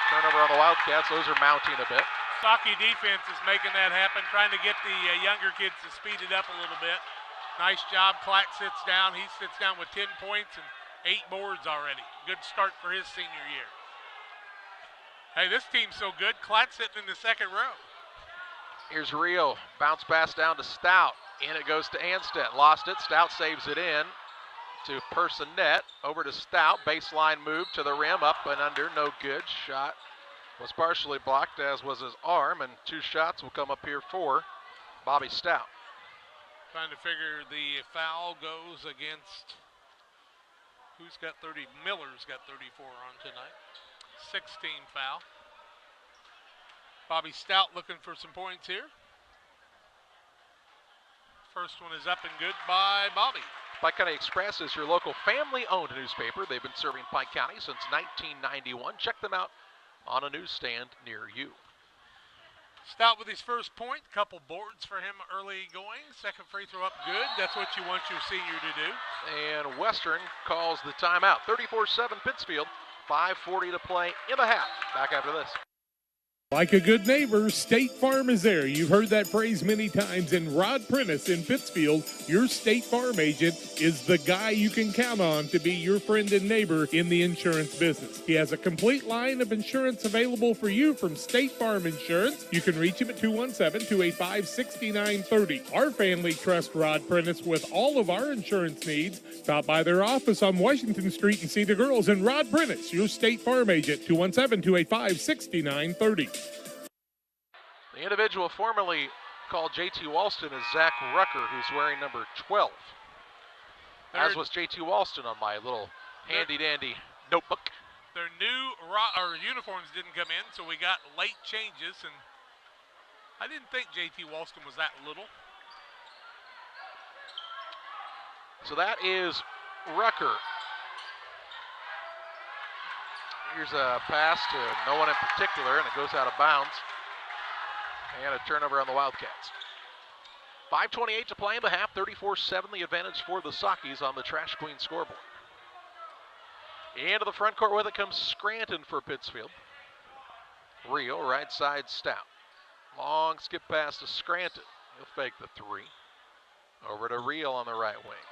A: Turnover on the Wildcats. Those are mounting a bit.
H: Saukee defense is making that happen, trying to get the younger kids to speed it up a little bit. Nice job. Klatt sits down. He sits down with 10 points and 8 boards already. Good start for his senior year. Hey, this team's so good. Klatt sitting in the second row.
A: Here's Rio. Bounce pass down to Stout. In it goes to Anstead. Lost it. Stout saves it in to Personette. Over to Stout. Baseline move to the rim. Up and under. No good. Shot was partially blocked, as was his arm. And 2 shots will come up here for Bobby Stout.
H: Trying to figure the foul goes against, who's got 30? Miller's got 34 on tonight. 16 foul. Bobby Stout looking for some points here. First one is up and good by Bobby.
A: Pike County Express is your local family-owned newspaper. They've been serving Pike County since 1991. Check them out on a newsstand near you.
H: Stout with his first point. Couple boards for him early going. Second free throw up good. That's what you want your senior to do.
A: And Western calls the timeout. 34-7 Pittsfield. 5:40 to play in the half. Back after this.
B: Like a good neighbor, State Farm is there. You've heard that phrase many times. And Rod Prentice in Pittsfield, your State Farm agent, is the guy you can count on to be your friend and neighbor in the insurance business. He has a complete line of insurance available for you from State Farm Insurance. You can reach him at 217-285-6930. Our family trusts Rod Prentice with all of our insurance needs. Stop by their office on Washington Street and see the girls. And Rod Prentice, your State Farm agent, 217-285-6930.
A: The individual formerly called J.T. Walston is Zach Rucker, who's wearing number 12. As was J.T. Walston on my little handy-dandy notebook.
H: Their new uniforms didn't come in, so we got late changes, and I didn't think J.T. Walston was that little.
A: So that is Rucker. Here's a pass to no one in particular, and it goes out of bounds. And a turnover on the Wildcats. 5:28 to play in the half. 34-7 the advantage for the Saukees on the Trash Queen scoreboard. Into the front court with it comes Scranton for Pittsfield. Real, right side Stout. Long skip pass to Scranton. He'll fake the 3. Over to Real on the right wing.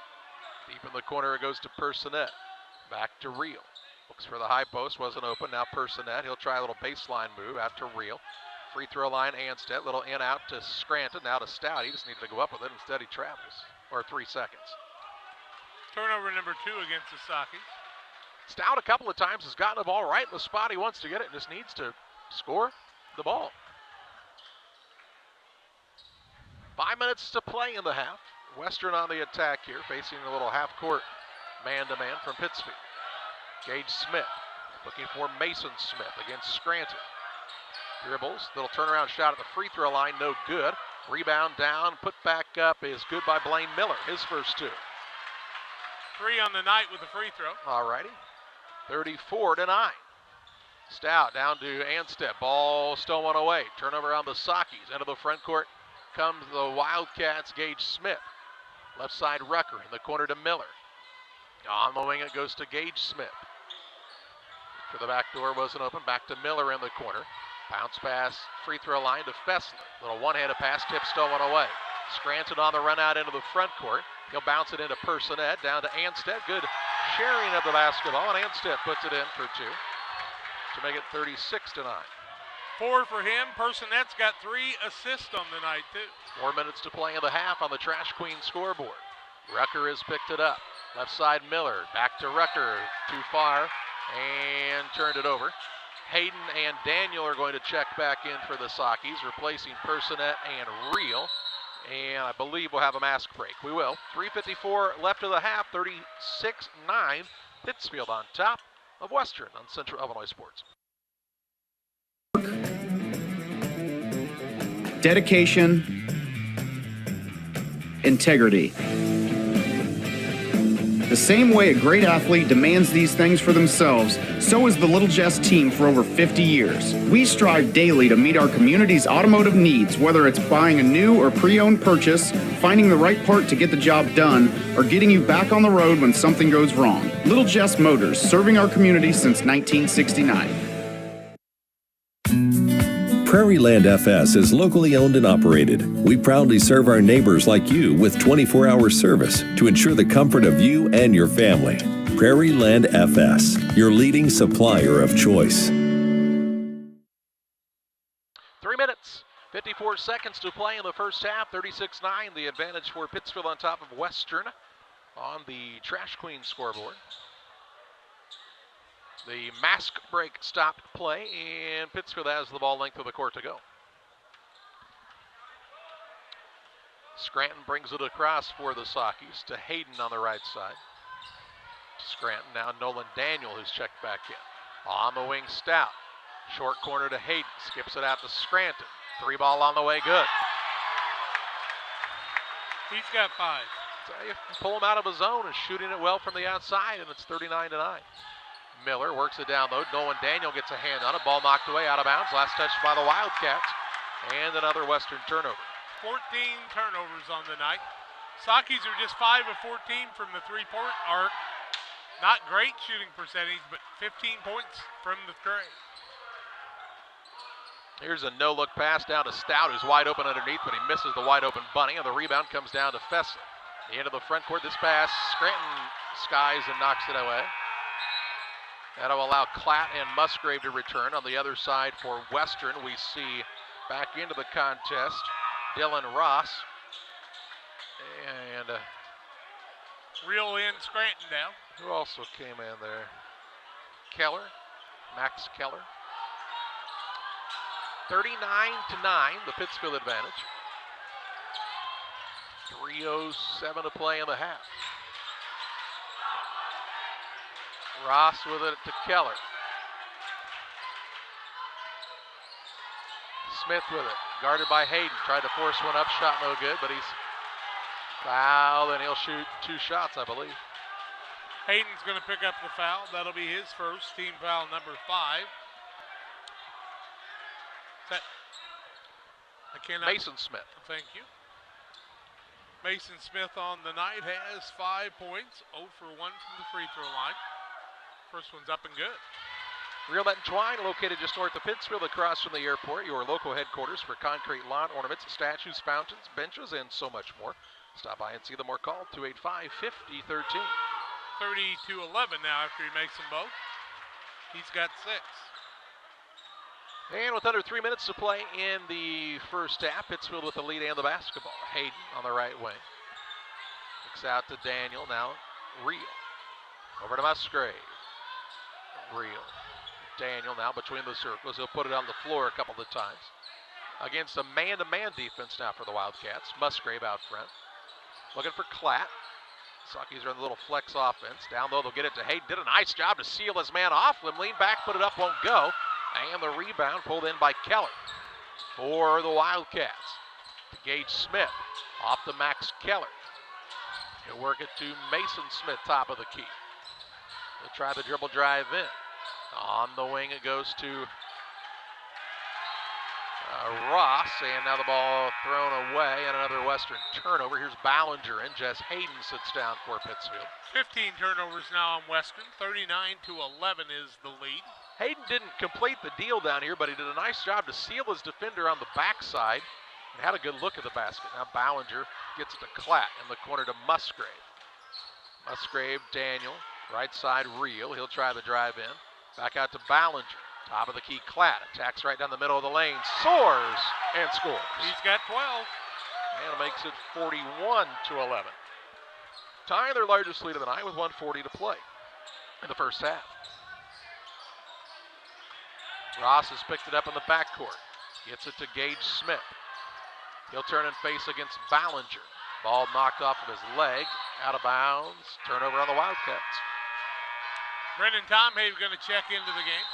A: Deep in the corner it goes to Personette. Back to Real. Looks for the high post, wasn't open. Now Personette. He'll try a little baseline move out to Real. Free throw line, Anstead. Little in out to Scranton. Now to Stout. He just needed to go up with it. Instead, he travels. Or 3 seconds.
H: Turnover number 2 against the Saukees.
A: Stout a couple of times has gotten the ball right in the spot he wants to get it and just needs to score the ball. 5 minutes to play in the half. Western on the attack here, facing a little half-court man-to-man from Pittsfield. Gage Smith looking for Mason Smith against Scranton. Dribbles, little turnaround shot at the free throw line, no good. Rebound down, put back up is good by Blaine Miller, his first 2.
H: 3 on the night with the free throw.
A: All righty, 34-9. Stout down to Anstead, ball stolen away. Turnover on the Saukees. Into the front court comes the Wildcats, Gage Smith. Left side Rucker, in the corner to Miller. On the wing it goes to Gage Smith. For the back door wasn't open, back to Miller in the corner. Bounce pass, free throw line to Fessler. Little one-handed pass, tip stolen away. Scranton on the run out into the front court. He'll bounce it into Personette, down to Anstead. Good sharing of the basketball, and Anstead puts it in for 2 to make it 36-9.
H: 4 for him. Personette's got 3 assists on the night, too.
A: 4 minutes to play in the half on the Trash Queen scoreboard. Rucker has picked it up. Left side Miller, back to Rucker, too far, and turned it over. Hayden and Daniel are going to check back in for the Saukees, replacing Personette and Real. And I believe we'll have a mask break. We will. 3:54 left of the half, 36-9. Pittsfield on top of Western on Central Illinois Sports.
K: Dedication, integrity. The same way a great athlete demands these things for themselves, so is the Little Jess team for over 50 years. We strive daily to meet our community's automotive needs, whether it's buying a new or pre-owned purchase, finding the right part to get the job done, or getting you back on the road when something goes wrong. Little Jess Motors, serving our community since 1969.
P: Prairie Land FS is locally owned and operated. We proudly serve our neighbors like you with 24-hour service to ensure the comfort of you and your family. Prairie Land FS, your leading supplier of choice.
A: 3 minutes, 54 seconds to play in the first half. 36-9, the advantage for Pittsfield on top of Western on the Trash Queen scoreboard. The mask break stopped play, and Pittsfield has the ball length of the court to go. Scranton brings it across for the Saukees to Hayden on the right side. Scranton, now Nolan Daniel, who's checked back in. On the wing, Stout. Short corner to Hayden, skips it out to Scranton. 3 ball on the way, good.
H: He's got 5.
A: So you pull him out of his zone and shooting it well from the outside, and it's 39-9. Miller works it down low. Nolan Daniel gets a hand on it. Ball knocked away, out of bounds. Last touch by the Wildcats. And another Western turnover.
H: 14 turnovers on the night. Saukees are just 5 of 14 from the three-point arc. Not great shooting percentage, but 15 points from the tray.
A: Here's a no-look pass down to Stout, who's wide open underneath, but he misses the wide-open bunny, and the rebound comes down to Fessa. The end of the front court, this pass, Scranton skies and knocks it away. That'll allow Klatt and Musgrave to return. On the other side for Western, we see back into the contest Dylan Ross. And
H: reel in Scranton down.
A: Who also came in there? Keller, Max Keller. 39-9, the Pittsfield advantage. 3:07 to play in the half. Ross with it to Keller. Smith with it, guarded by Hayden. Tried to force one up, shot no good, but he's fouled, and he'll shoot 2 shots, I believe.
H: Hayden's going to pick up the foul. That'll be his first, team foul number 5.
A: Mason Smith.
H: Thank you. Mason Smith on the night has 5 points, 0 for 1 from the free throw line. First one's up and good.
A: Real Net and Twine, located just north of Pittsfield, across from the airport, your local headquarters for concrete lawn ornaments, statues, fountains, benches, and so much more. Stop by and see them or call 285-5013.
H: 30-11 now after he makes them both. He's got 6.
A: And with under 3 minutes to play in the first half, Pittsfield with the lead and the basketball. Hayden on the right wing. Looks out to Daniel, now Reel. Over to Musgrave. Reel. Daniel now between the circles. He'll put it on the floor a couple of times. Against a man-to-man defense now for the Wildcats. Musgrave out front. Looking for Klatt. Saukees are in the little flex offense. Down low, they'll get it to Hayden. Did a nice job to seal his man off him. Lean back, put it up, won't go. And the rebound pulled in by Keller for the Wildcats. To Gage Smith. Off to Max Keller. He'll work it to Mason Smith, top of the key. They'll try the dribble drive in. On the wing it goes to Ross, and now the ball thrown away, and another Western turnover. Here's Ballinger in. Jess Hayden sits down for Pittsfield.
H: 15 turnovers now on Western. 39-11 is the lead.
A: Hayden didn't complete the deal down here, but he did a nice job to seal his defender on the backside and had a good look at the basket. Now Ballinger gets it to Klatt in the corner to Musgrave. Musgrave, Daniel, right side Reel. He'll try the drive in. Back out to Ballinger. Top of the key, Klatt. Attacks right down the middle of the lane. Soars and scores.
H: He's got 12.
A: And makes it 41-11. Tying their largest lead of the night with 1:40 to play in the first half. Ross has picked it up in the backcourt. Gets it to Gage Smith. He'll turn and face against Ballinger. Ball knocked off of his leg. Out of bounds. Turnover on the Wildcats.
H: Brendan Tomhave going to check into the game.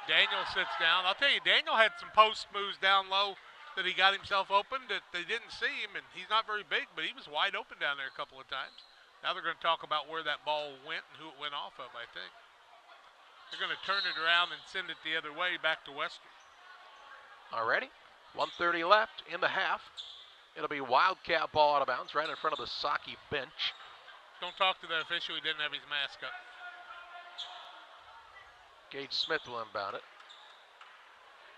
H: Daniel sits down. I'll tell you, Daniel had some post moves down low that he got himself open that they didn't see him, and he's not very big, but he was wide open down there a couple of times. Now they're going to talk about where that ball went and who it went off of, I think. They're going to turn it around and send it the other way back to Western.
A: Already, 1:30 left in the half. It'll be Wildcat ball out of bounds right in front of the Saukee bench.
H: Don't talk to the official. He didn't have his mask up.
A: Gage Smith will inbound it.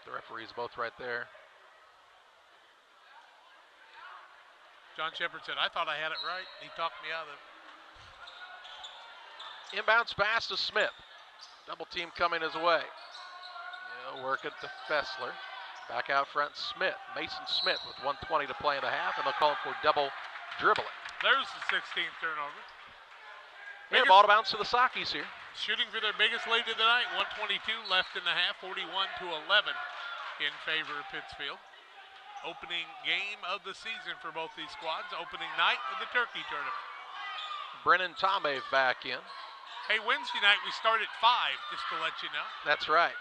A: The referees both right there.
H: John Shepard said, I thought I had it right. He talked me out of it.
A: Inbounds pass to Smith. Double team coming his way. He'll work it to Fessler. Back out front, Smith. Mason Smith with 1:20 to play in the half, and they'll call him for double dribbling.
H: There's the 16th turnover.
A: And ball to bounce to the Saukees here.
H: Shooting for their biggest lead of the night. 1:22 left in the half, 41-11 in favor of Pittsfield. Opening game of the season for both these squads. Opening night of the Turkey Tournament.
A: Brennan Tomei back in.
H: Hey, Wednesday night we start at 5, just to let you know.
A: That's right.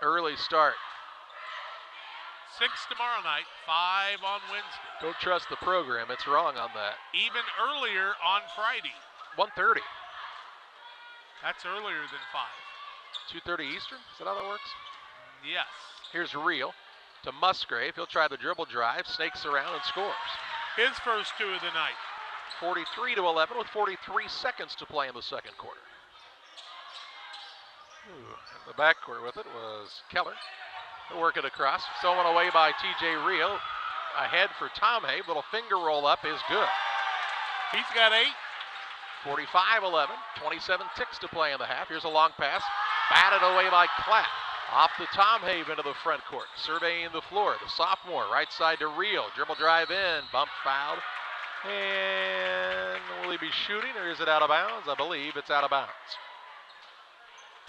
A: Early start.
H: 6 tomorrow night, 5 on Wednesday.
A: Don't trust the program. It's wrong on that.
H: Even earlier on Friday.
A: 1:30.
H: That's earlier than 5.
A: 2:30 Eastern? Is that how that works?
H: Yes.
A: Here's Reel to Musgrave. He'll try the dribble drive, snakes around, and scores.
H: His first 2 of the night.
A: 43-11 with 43 seconds to play in the second quarter. In the backcourt with it was Keller. He'll work it across. Stolen away by T.J. Reel. Ahead for Tomei. Little finger roll up is good.
H: He's got 8.
A: 45-11. 27 ticks to play in the half. Here's a long pass. Batted away by Clapp. Off to Tomei into the front court. Surveying the floor. The sophomore right side to Reel. Dribble drive in. Bump fouled. And will he be shooting or is it out of bounds? I believe it's out of bounds.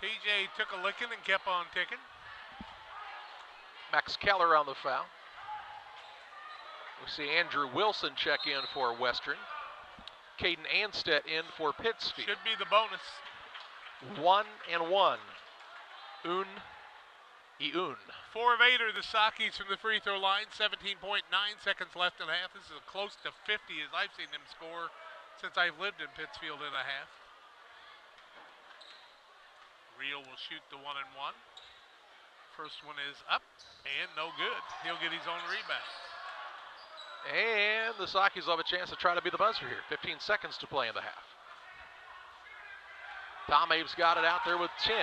H: TJ took a licking and kept on ticking.
A: Max Keller on the foul. We see Andrew Wilson check in for Western. Caden Anstedt in for Pittsfield.
H: Should be the bonus.
A: 1-1. Iun.
H: 4 of 8 are the Saukees from the free throw line. 17.9 seconds left in the half. This is close to 50 as I've seen them score since I've lived in Pittsfield in a half. Reel will shoot the 1-and-1. First one is up and no good. He'll get his own rebound.
A: And the Saukees will have a chance to try to be the buzzer here. 15 seconds to play in the half. Tom Abe's got it out there with 10.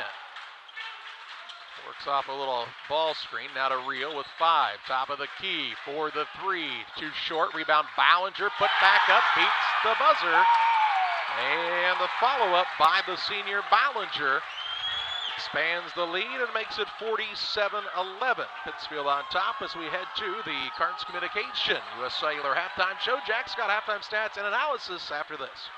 A: Works off a little ball screen. Now to Reel with 5. Top of the key for the 3. Too short. Rebound Ballinger. Put back up. Beats the buzzer. And the follow-up by the senior Ballinger expands the lead and makes it 47-11. Pittsfield on top as we head to the Carnes Communication U.S. Cellular halftime show. Jack's got halftime stats and analysis after this.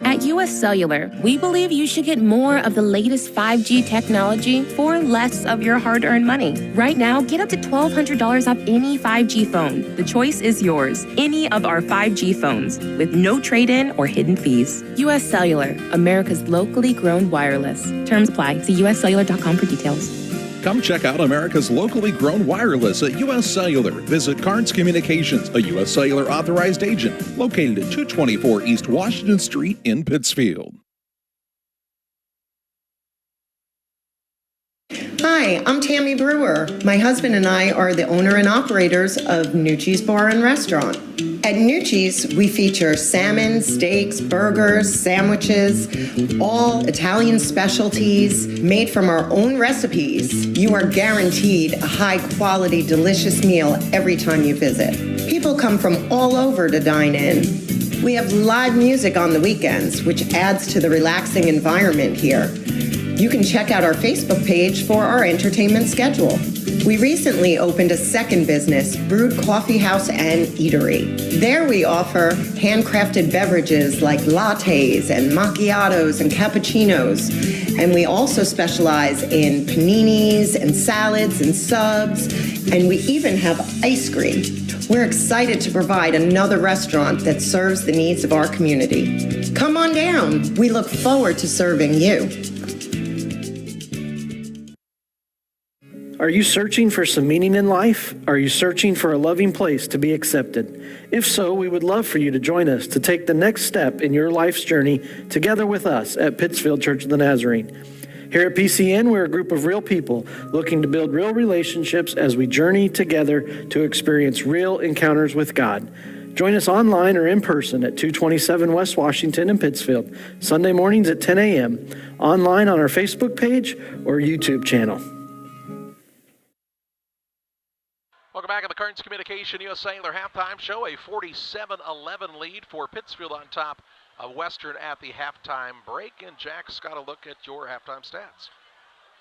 Q: At US Cellular, we believe you should get more of the latest 5G technology for less of your hard-earned money. Right now, get up to $1,200 off any 5G phone. The choice is yours. Any of our 5G phones with no trade-in or hidden fees. US Cellular, America's locally grown wireless. Terms apply. See uscellular.com for details.
G: Come check out America's locally grown wireless at U.S. Cellular. Visit Carnes Communications, a U.S. Cellular authorized agent, located at 224 East Washington Street in Pittsfield.
E: Hi, I'm Tammy Brewer. My husband and I are the owner and operators of Nucci's Bar and Restaurant. At Nucci's, we feature salmon, steaks, burgers, sandwiches, all Italian specialties made from our own recipes. You are guaranteed a high-quality, delicious meal every time you visit. People come from all over to dine in. We have live music on the weekends, which adds to the relaxing environment here. You can check out our Facebook page for our entertainment schedule. We recently opened a second business, Brewed Coffee House and Eatery. There we offer handcrafted beverages like lattes and macchiatos and cappuccinos. And we also specialize in paninis and salads and subs. And we even have ice cream. We're excited to provide another restaurant that serves the needs of our community. Come on down. We look forward to serving you.
D: Are you searching for some meaning in life? Are you searching for a loving place to be accepted? If so, we would love for you to join us to take the next step in your life's journey together with us at Pittsfield Church of the Nazarene. Here at PCN, we're a group of real people looking to build real relationships as we journey together to experience real encounters with God. Join us online or in person at 227 West Washington in Pittsfield, Sunday mornings at 10 a.m., online on our Facebook page or YouTube channel.
A: Welcome back to the Kearns Communication USA, their halftime show. A 47-11 lead for Pittsfield on top of Western at the halftime break. And Jack's got a look at your halftime stats.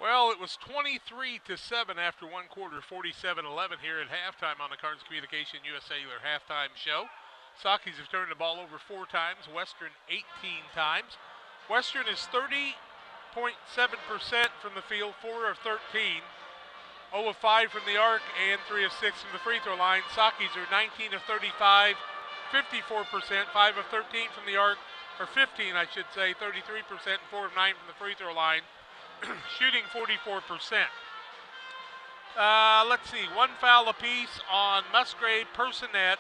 H: Well, it was 23-7 after one quarter, 47-11 here at halftime on the Kearns Communication USA, their halftime show. Saukees have turned the ball over 4 times, Western 18 times. Western is 30.7% from the field, 4 of 13. 0 of 5 from the arc and 3 of 6 from the free throw line. Saukees are 19 of 35, 54%, 5 of 13 from the arc, or 15 I should say, 33%, and 4 of 9 from the free throw line, shooting 44%. Let's see, 1 foul apiece on Musgrave, Personette,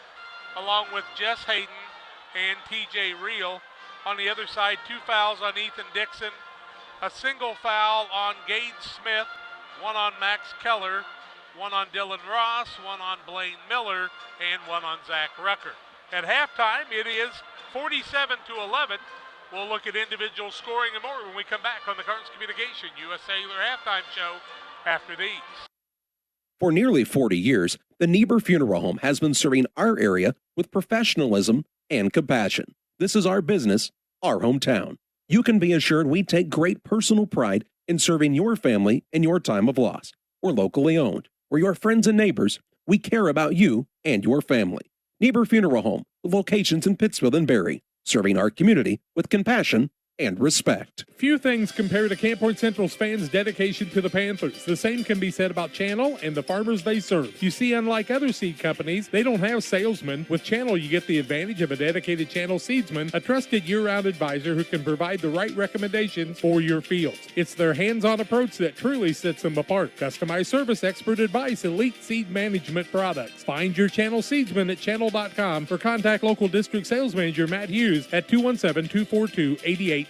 H: along with Jess Hayden and TJ Reel. On the other side, 2 fouls on Ethan Dixon, a single foul on Gage Smith, 1 on Max Keller, 1 on Dylan Ross, 1 on Blaine Miller, and 1 on Zach Rucker. At halftime, it is 47-11. We'll look at individual scoring and more when we come back on the Kearns Communication USA their halftime show after these.
F: For nearly 40 years, the Niebuhr Funeral Home has been serving our area with professionalism and compassion. This is our business, our hometown. You can be assured we take great personal pride in serving your family in your time of loss. We're locally owned. We're your friends and neighbors. We care about you and your family. Niebuhr Funeral Home, with locations in Pittsfield and Barry, serving our community with compassion and respect.
B: Few things compare to Camp Point Central's fans' dedication to the Panthers. The same can be said about Channel and the farmers they serve. You see, unlike other seed companies, they don't have salesmen. With Channel, you get the advantage of a dedicated Channel seedsman, a trusted year-round advisor who can provide the right recommendations for your fields. It's their hands-on approach that truly sets them apart. Customized service, expert advice, elite seed management products. Find your Channel seedsman at channel.com or contact local district sales manager Matt Hughes at 217-242-8852.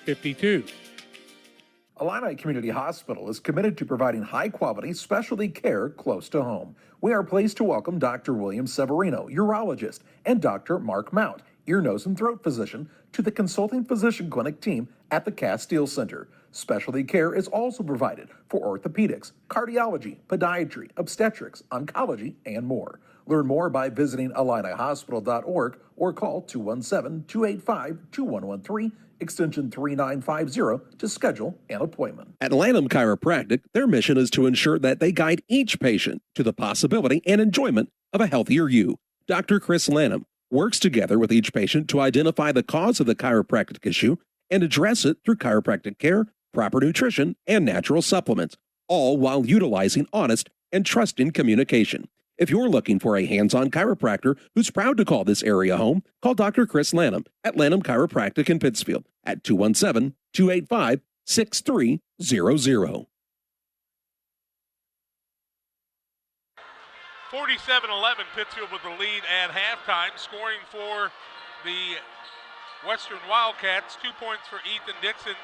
G: Illini Community Hospital is committed to providing high-quality specialty care close to home. We are pleased to welcome Dr. William Severino, urologist, and Dr. Mark Mount, ear, nose, and throat physician, to the consulting physician clinic team at the Castile Center. Specialty care is also provided for orthopedics, cardiology, podiatry, obstetrics, oncology, and more. Learn more by visiting IlliniHospital.org or call 217-285-2113, extension 3950 to schedule an appointment.
F: At Lanham Chiropractic, their mission is to ensure that they guide each patient to the possibility and enjoyment of a healthier you. Dr. Chris Lanham works together with each patient to identify the cause of the chiropractic issue and address it through chiropractic care, proper nutrition, and natural supplements, all while utilizing honest and trusting communication. If you're looking for a hands-on chiropractor who's proud to call this area home, call Dr. Chris Lanham at Lanham Chiropractic in Pittsfield at 217-285-6300.
H: 47-11, Pittsfield with the lead at halftime. Scoring for the Western Wildcats, 2 points for Ethan Dixon,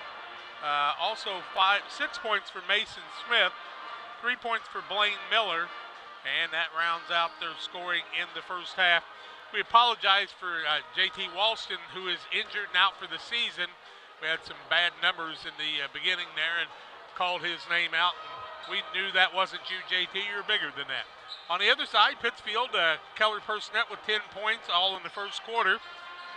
H: also 6 points for Mason Smith, 3 points for Blaine Miller, and that rounds out their scoring in the first half. We apologize for JT Walston, who is injured and out for the season. We had some bad numbers in the beginning there and called his name out. And we knew that wasn't you, JT. You're bigger than that. On the other side, Pittsfield, Keller Personette with 10 points, all in the first quarter.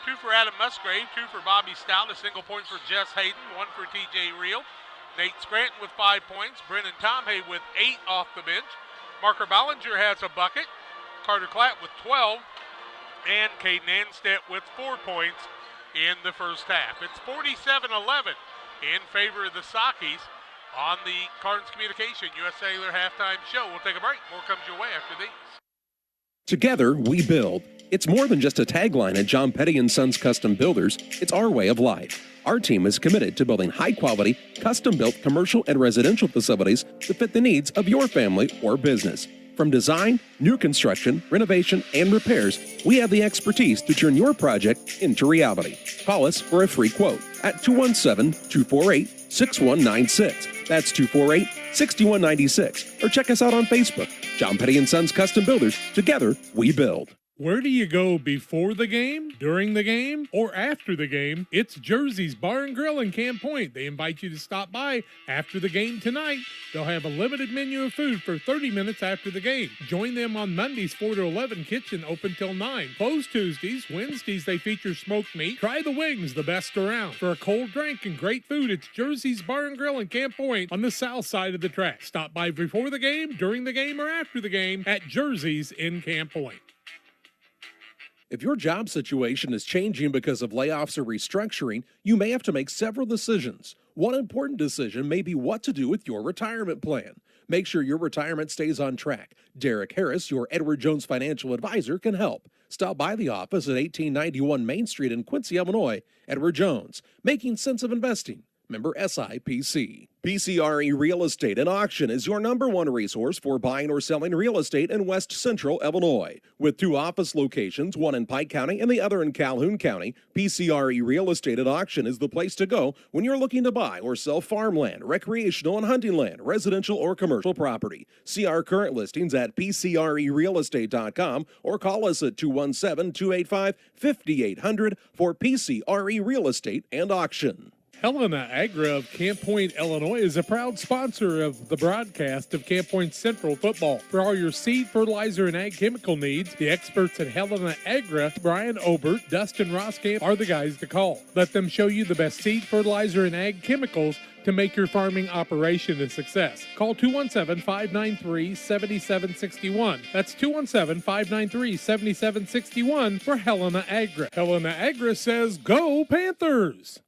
H: 2 for Adam Musgrave, 2 for Bobby Stout, a single point for Jess Hayden, 1 for TJ Reel. Nate Scranton with 5 points, Brennan Tomhay with 8 off the bench. Marker Ballinger has a bucket, Carter Clapp with 12, and Caden Anstedt with 4 points in the first half. It's 47-11 in favor of the Saukees on the Kearns Communication USA their halftime show. We'll take a break. More comes your way after these.
F: Together, we build. It's more than just a tagline at John Petty & Sons Custom Builders. It's our way of life. Our team is committed to building high-quality, custom-built commercial and residential facilities to fit the needs of your family or business. From design, new construction, renovation, and repairs, we have the expertise to turn your project into reality. Call us for a free quote at 217-248-6196. That's 248-6196. Or check us out on Facebook. John Petty & Sons Custom Builders. Together, we build.
B: Where do you go before the game, during the game, or after the game? It's Jersey's Bar and Grill in Camp Point. They invite you to stop by after the game tonight. They'll have a limited menu of food for 30 minutes after the game. Join them on Mondays 4 to 11, kitchen open till 9. Closed Tuesdays. Wednesdays they feature smoked meat. Try the wings, the best around. For a cold drink and great food, it's Jersey's Bar and Grill in Camp Point on the south side of the track. Stop by before the game, during the game, or after the game at Jersey's in Camp Point.
F: If your job situation is changing because of layoffs or restructuring, you may have to make several decisions. One important decision may be what to do with your retirement plan. Make sure your retirement stays on track. Derek Harris, your Edward Jones financial advisor, can help. Stop by the office at 1891 Main Street in Quincy, Illinois. Edward Jones, making sense of investing. Member SIPC. PCRE Real Estate and Auction is your #1 resource for buying or selling real estate in West Central Illinois. With 2 office locations, one in Pike County and the other in Calhoun County, PCRE Real Estate and Auction is the place to go when you're looking to buy or sell farmland, recreational and hunting land, residential or commercial property. See our current listings at PCRERealestate.com or call us at 217-285-5800 for PCRE Real Estate and Auction.
B: Helena Agra of Camp Point, Illinois is a proud sponsor of the broadcast of Camp Point Central football. For all your seed, fertilizer, and ag chemical needs, the experts at Helena Agra, Brian Obert, Dustin Roskamp, are the guys to call. Let them show you the best seed, fertilizer, and ag chemicals to make your farming operation a success. Call 217-593-7761. That's 217-593-7761 for Helena Agra. Helena Agra says, go Panthers!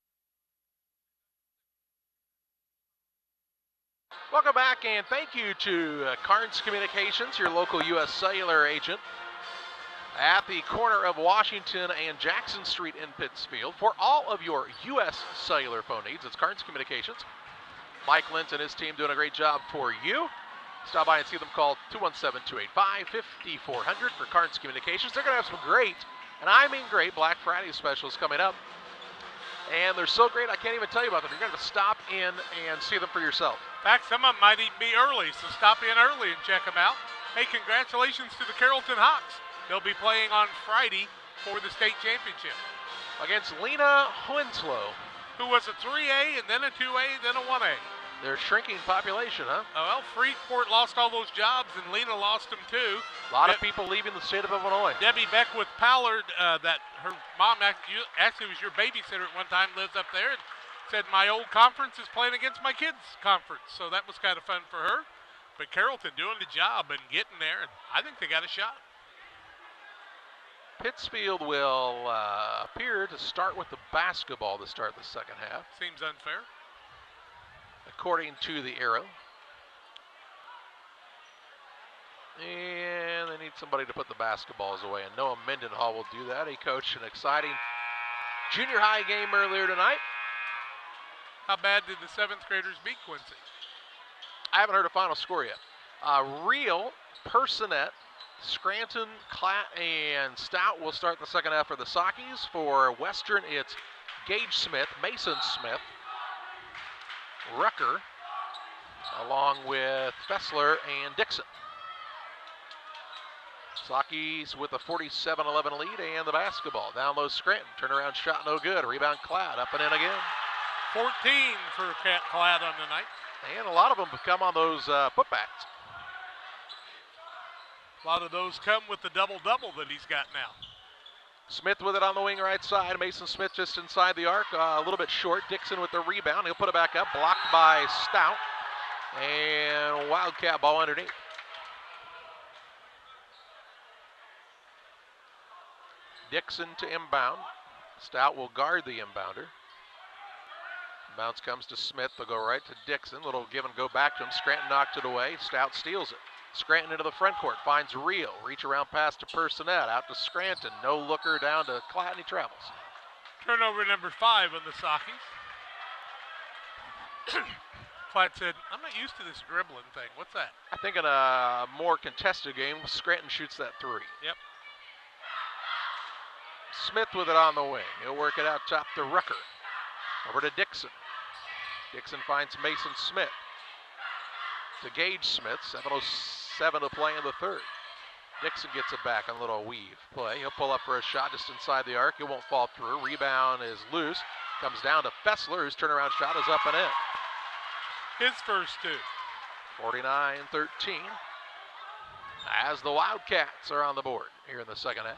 A: Welcome back, and thank you to Carnes Communications, your local U.S. Cellular agent at the corner of Washington and Jackson Street in Pittsfield. For all of your U.S. Cellular phone needs, it's Carnes Communications. Mike Lentz and his team doing a great job for you. Stop by and see them. Call 217-285-5400 for Carnes Communications. They're going to have some great, and I mean great, Black Friday specials coming up. And they're so great, I can't even tell you about them. You're going to stop in and see them for yourself.
H: In fact, some of them might even be early, so stop in early and check them out. Hey, congratulations to the Carrollton Hawks. They'll be playing on Friday for the state championship.
A: Against Lena Winslow.
H: Who was a 3A and then a 2A, then a 1A.
A: They're shrinking population, huh?
H: Well, Freeport lost all those jobs, and Lena lost them too.
A: A lot of people leaving the state of Illinois.
H: Debbie Beckwith Pollard, that her mom actually was your babysitter at one time, lives up there, and said my old conference is playing against my kids' conference. So that was kind of fun for her. But Carrollton doing the job and getting there, and I think they got a shot.
A: Pittsfield will appear to start with the basketball to start the second half.
H: Seems unfair.
A: According to the arrow. And they need somebody to put the basketballs away, and Noah Mendenhall will do that. He coached an exciting junior high game earlier tonight.
H: How bad did the 7th graders beat Quincy?
A: I haven't heard a final score yet. Real, Personette, Scranton, Klatt, and Stout will start the second half for the Saukees. For Western, it's Gage Smith, Mason Smith, Rucker, along with Fessler and Dixon. Saukees with a 47-11 lead and the basketball. Down low Scranton, turnaround shot no good. Rebound Klatt, up and in again.
H: 14 for Klatt on the night.
A: And a lot of them have come on those putbacks.
H: A lot of those come with the double-double that he's got now.
A: Smith with it on the wing right side. Mason Smith just inside the arc, a little bit short. Dixon with the rebound. He'll put it back up, blocked by Stout. And Wildcat ball underneath. Dixon to inbound. Stout will guard the inbounder. Bounce comes to Smith. They'll go right to Dixon. Little give and go back to him. Scranton knocked it away. Stout steals it. Scranton into the front court, finds Reel. Reach around pass to Personette, out to Scranton. No looker down to Klatt, and he travels.
H: Turnover number 5 on the Saukees. Klatt said, I'm not used to this dribbling thing. What's that?
A: I think in a more contested game, Scranton shoots that 3.
H: Yep.
A: Smith with it on the wing. He'll work it out top to Rucker. Over to Dixon. Dixon finds Mason Smith. To Gage Smith, 7:07 to play in the third. Dixon gets it back on a little weave play. He'll pull up for a shot just inside the arc. It won't fall through. Rebound is loose. Comes down to Fessler, whose turnaround shot is up and in.
H: His first 2.
A: 49-13. As the Wildcats are on the board here in the second half.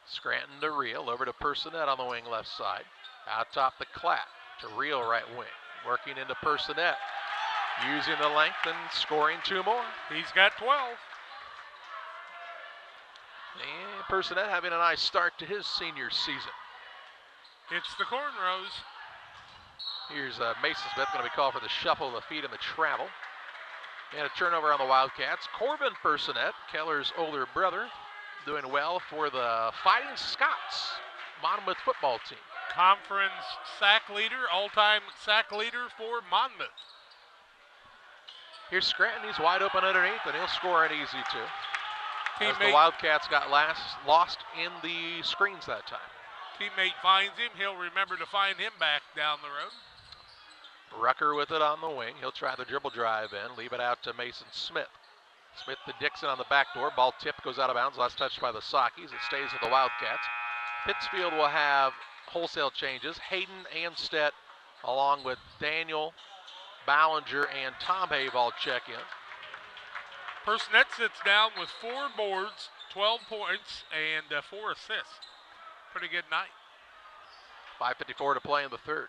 A: Scranton to Reel, over to Personette on the wing left side. Out top the Klatt to Reel right wing. Working into Personette. Using the length and scoring 2 more.
H: He's got 12.
A: And Personette having a nice start to his senior season.
H: It's the Cornrows.
A: Here's Mason Smith going to be called for the shuffle, the feet, and the travel. And a turnover on the Wildcats. Corbin Personette, Keller's older brother, doing well for the Fighting Scots Monmouth football team.
H: Conference sack leader, all-time sack leader for Monmouth.
A: Here's Scranton, he's wide open underneath, and he'll score it easy too. As the
H: Teammate,
A: Wildcats got lost in the screens that time.
H: teammate finds him. He'll remember to find him back down the road.
A: Rucker with it on the wing. He'll try the dribble drive in, leave it out to Mason Smith. Smith to Dixon on the back door. Ball tipped, goes out of bounds. Last touched by the Saukees. It stays with the Wildcats. Pittsfield will have wholesale changes. Hayden Anstedt along with Daniel Ballinger and Tom Have all check in.
H: Personette sits down with 4 boards, 12 points, and 4 assists. Pretty good night.
A: 5:54 to play in the third.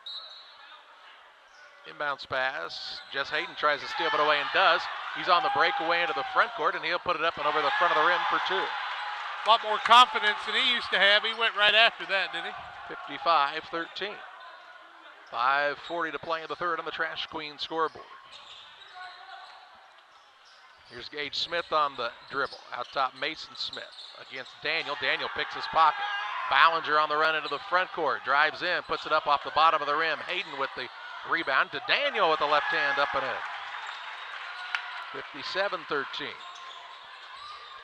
A: Inbounds pass. Jess Hayden tries to steal it away and does. He's on the breakaway into the front court, and he'll put it up and over the front of the rim for 2.
H: A lot more confidence than he used to have. He went right after that, didn't he?
A: 55-13. 5:40 to play in the third on the Trash Queen scoreboard. Here's Gage Smith on the dribble. Out top, Mason Smith against Daniel. Daniel picks his pocket. Ballinger on the run into the front court. Drives in, puts it up off the bottom of the rim. Hayden with the rebound to Daniel with the left hand up and in. 57-13.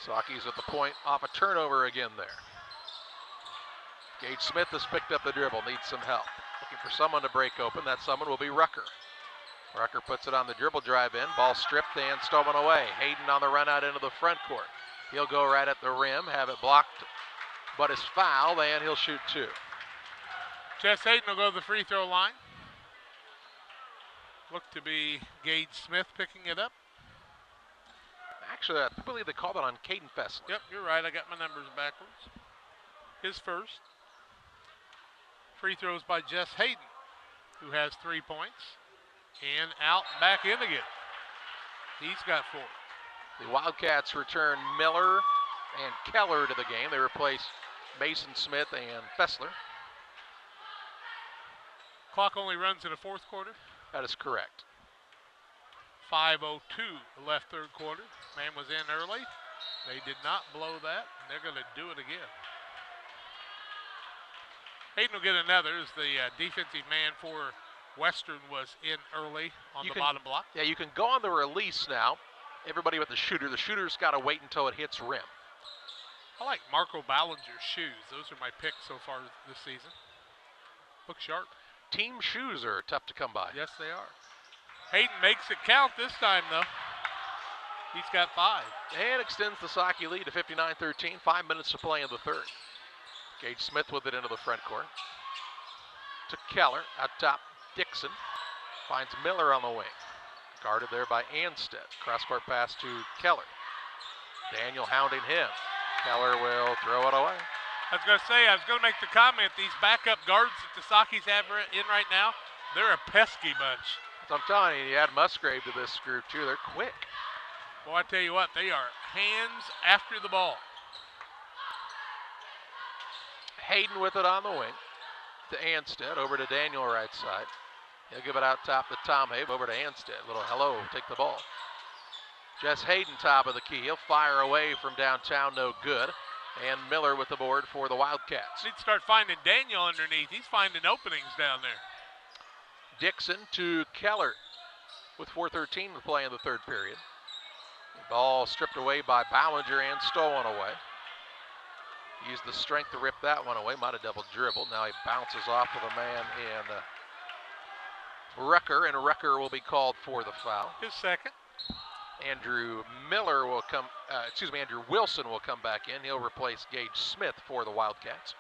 A: Saukees with the point off a turnover again there. Gage Smith has picked up the dribble, needs some help. Looking for someone to break open. That someone will be Rucker. Rucker puts it on the dribble drive in. Ball stripped and stolen away. Hayden on the run out into the front court. He'll go right at the rim, have it blocked, but is fouled, and he'll shoot 2.
H: Jess Hayden will go to the free throw line. Look to be Gage Smith picking it up.
A: Actually, I believe they called it on Caden Fessler.
H: Yep, you're right. I got my numbers backwards. His first. Free throws by Jess Hayden, who has 3 points. And out and back in again. He's got 4.
A: The Wildcats return Miller and Keller to the game. They replace Mason Smith and Fessler.
H: Clock only runs in the fourth quarter.
A: That is correct.
H: 5:02 left third quarter. Man was in early. They did not blow that, and they're going to do it again. Hayden will get another as the defensive man for Western was in early on the bottom block.
A: Yeah, you can go on the release now. Everybody but the shooter. The shooter's got to wait until it hits rim.
H: I like Marco Ballinger's shoes. Those are my picks so far this season. Look sharp.
A: Team shoes are tough to come by.
H: Yes, they are. Hayden makes it count this time, though. He's got 5.
A: And extends the Saukee lead to 59-13. 5 minutes to play in the third. Gage Smith with it into the front court. To Keller. Out top, Dixon. Finds Miller on the wing. Guarded there by Anstedt. Cross-court pass to Keller. Daniel hounding him. Keller will throw it away.
H: I was going to make the comment, these backup guards that the Saukees have in right now, they're a pesky bunch.
A: So I'm telling you, you add Musgrave to this group too. They're quick.
H: Well, I tell you what, they are hands after the ball.
A: Hayden with it on the wing to Anstedt, over to Daniel right side. He'll give it out top to Tom Have, over to Anstedt. Little hello, take the ball. Jess Hayden, top of the key. He'll fire away from downtown, no good. And Miller with the board for the Wildcats.
H: Need to start finding Daniel underneath. He's finding openings down there.
A: Dixon to Keller with 4:13 to play in the third period. The ball stripped away by Ballinger and stolen away. Used the strength to rip that one away. Might have double dribbled. Now he bounces off of the man in Rucker, and Rucker will be called for the foul.
H: His second.
A: Andrew Wilson will come back in. He'll replace Gage Smith for the Wildcats.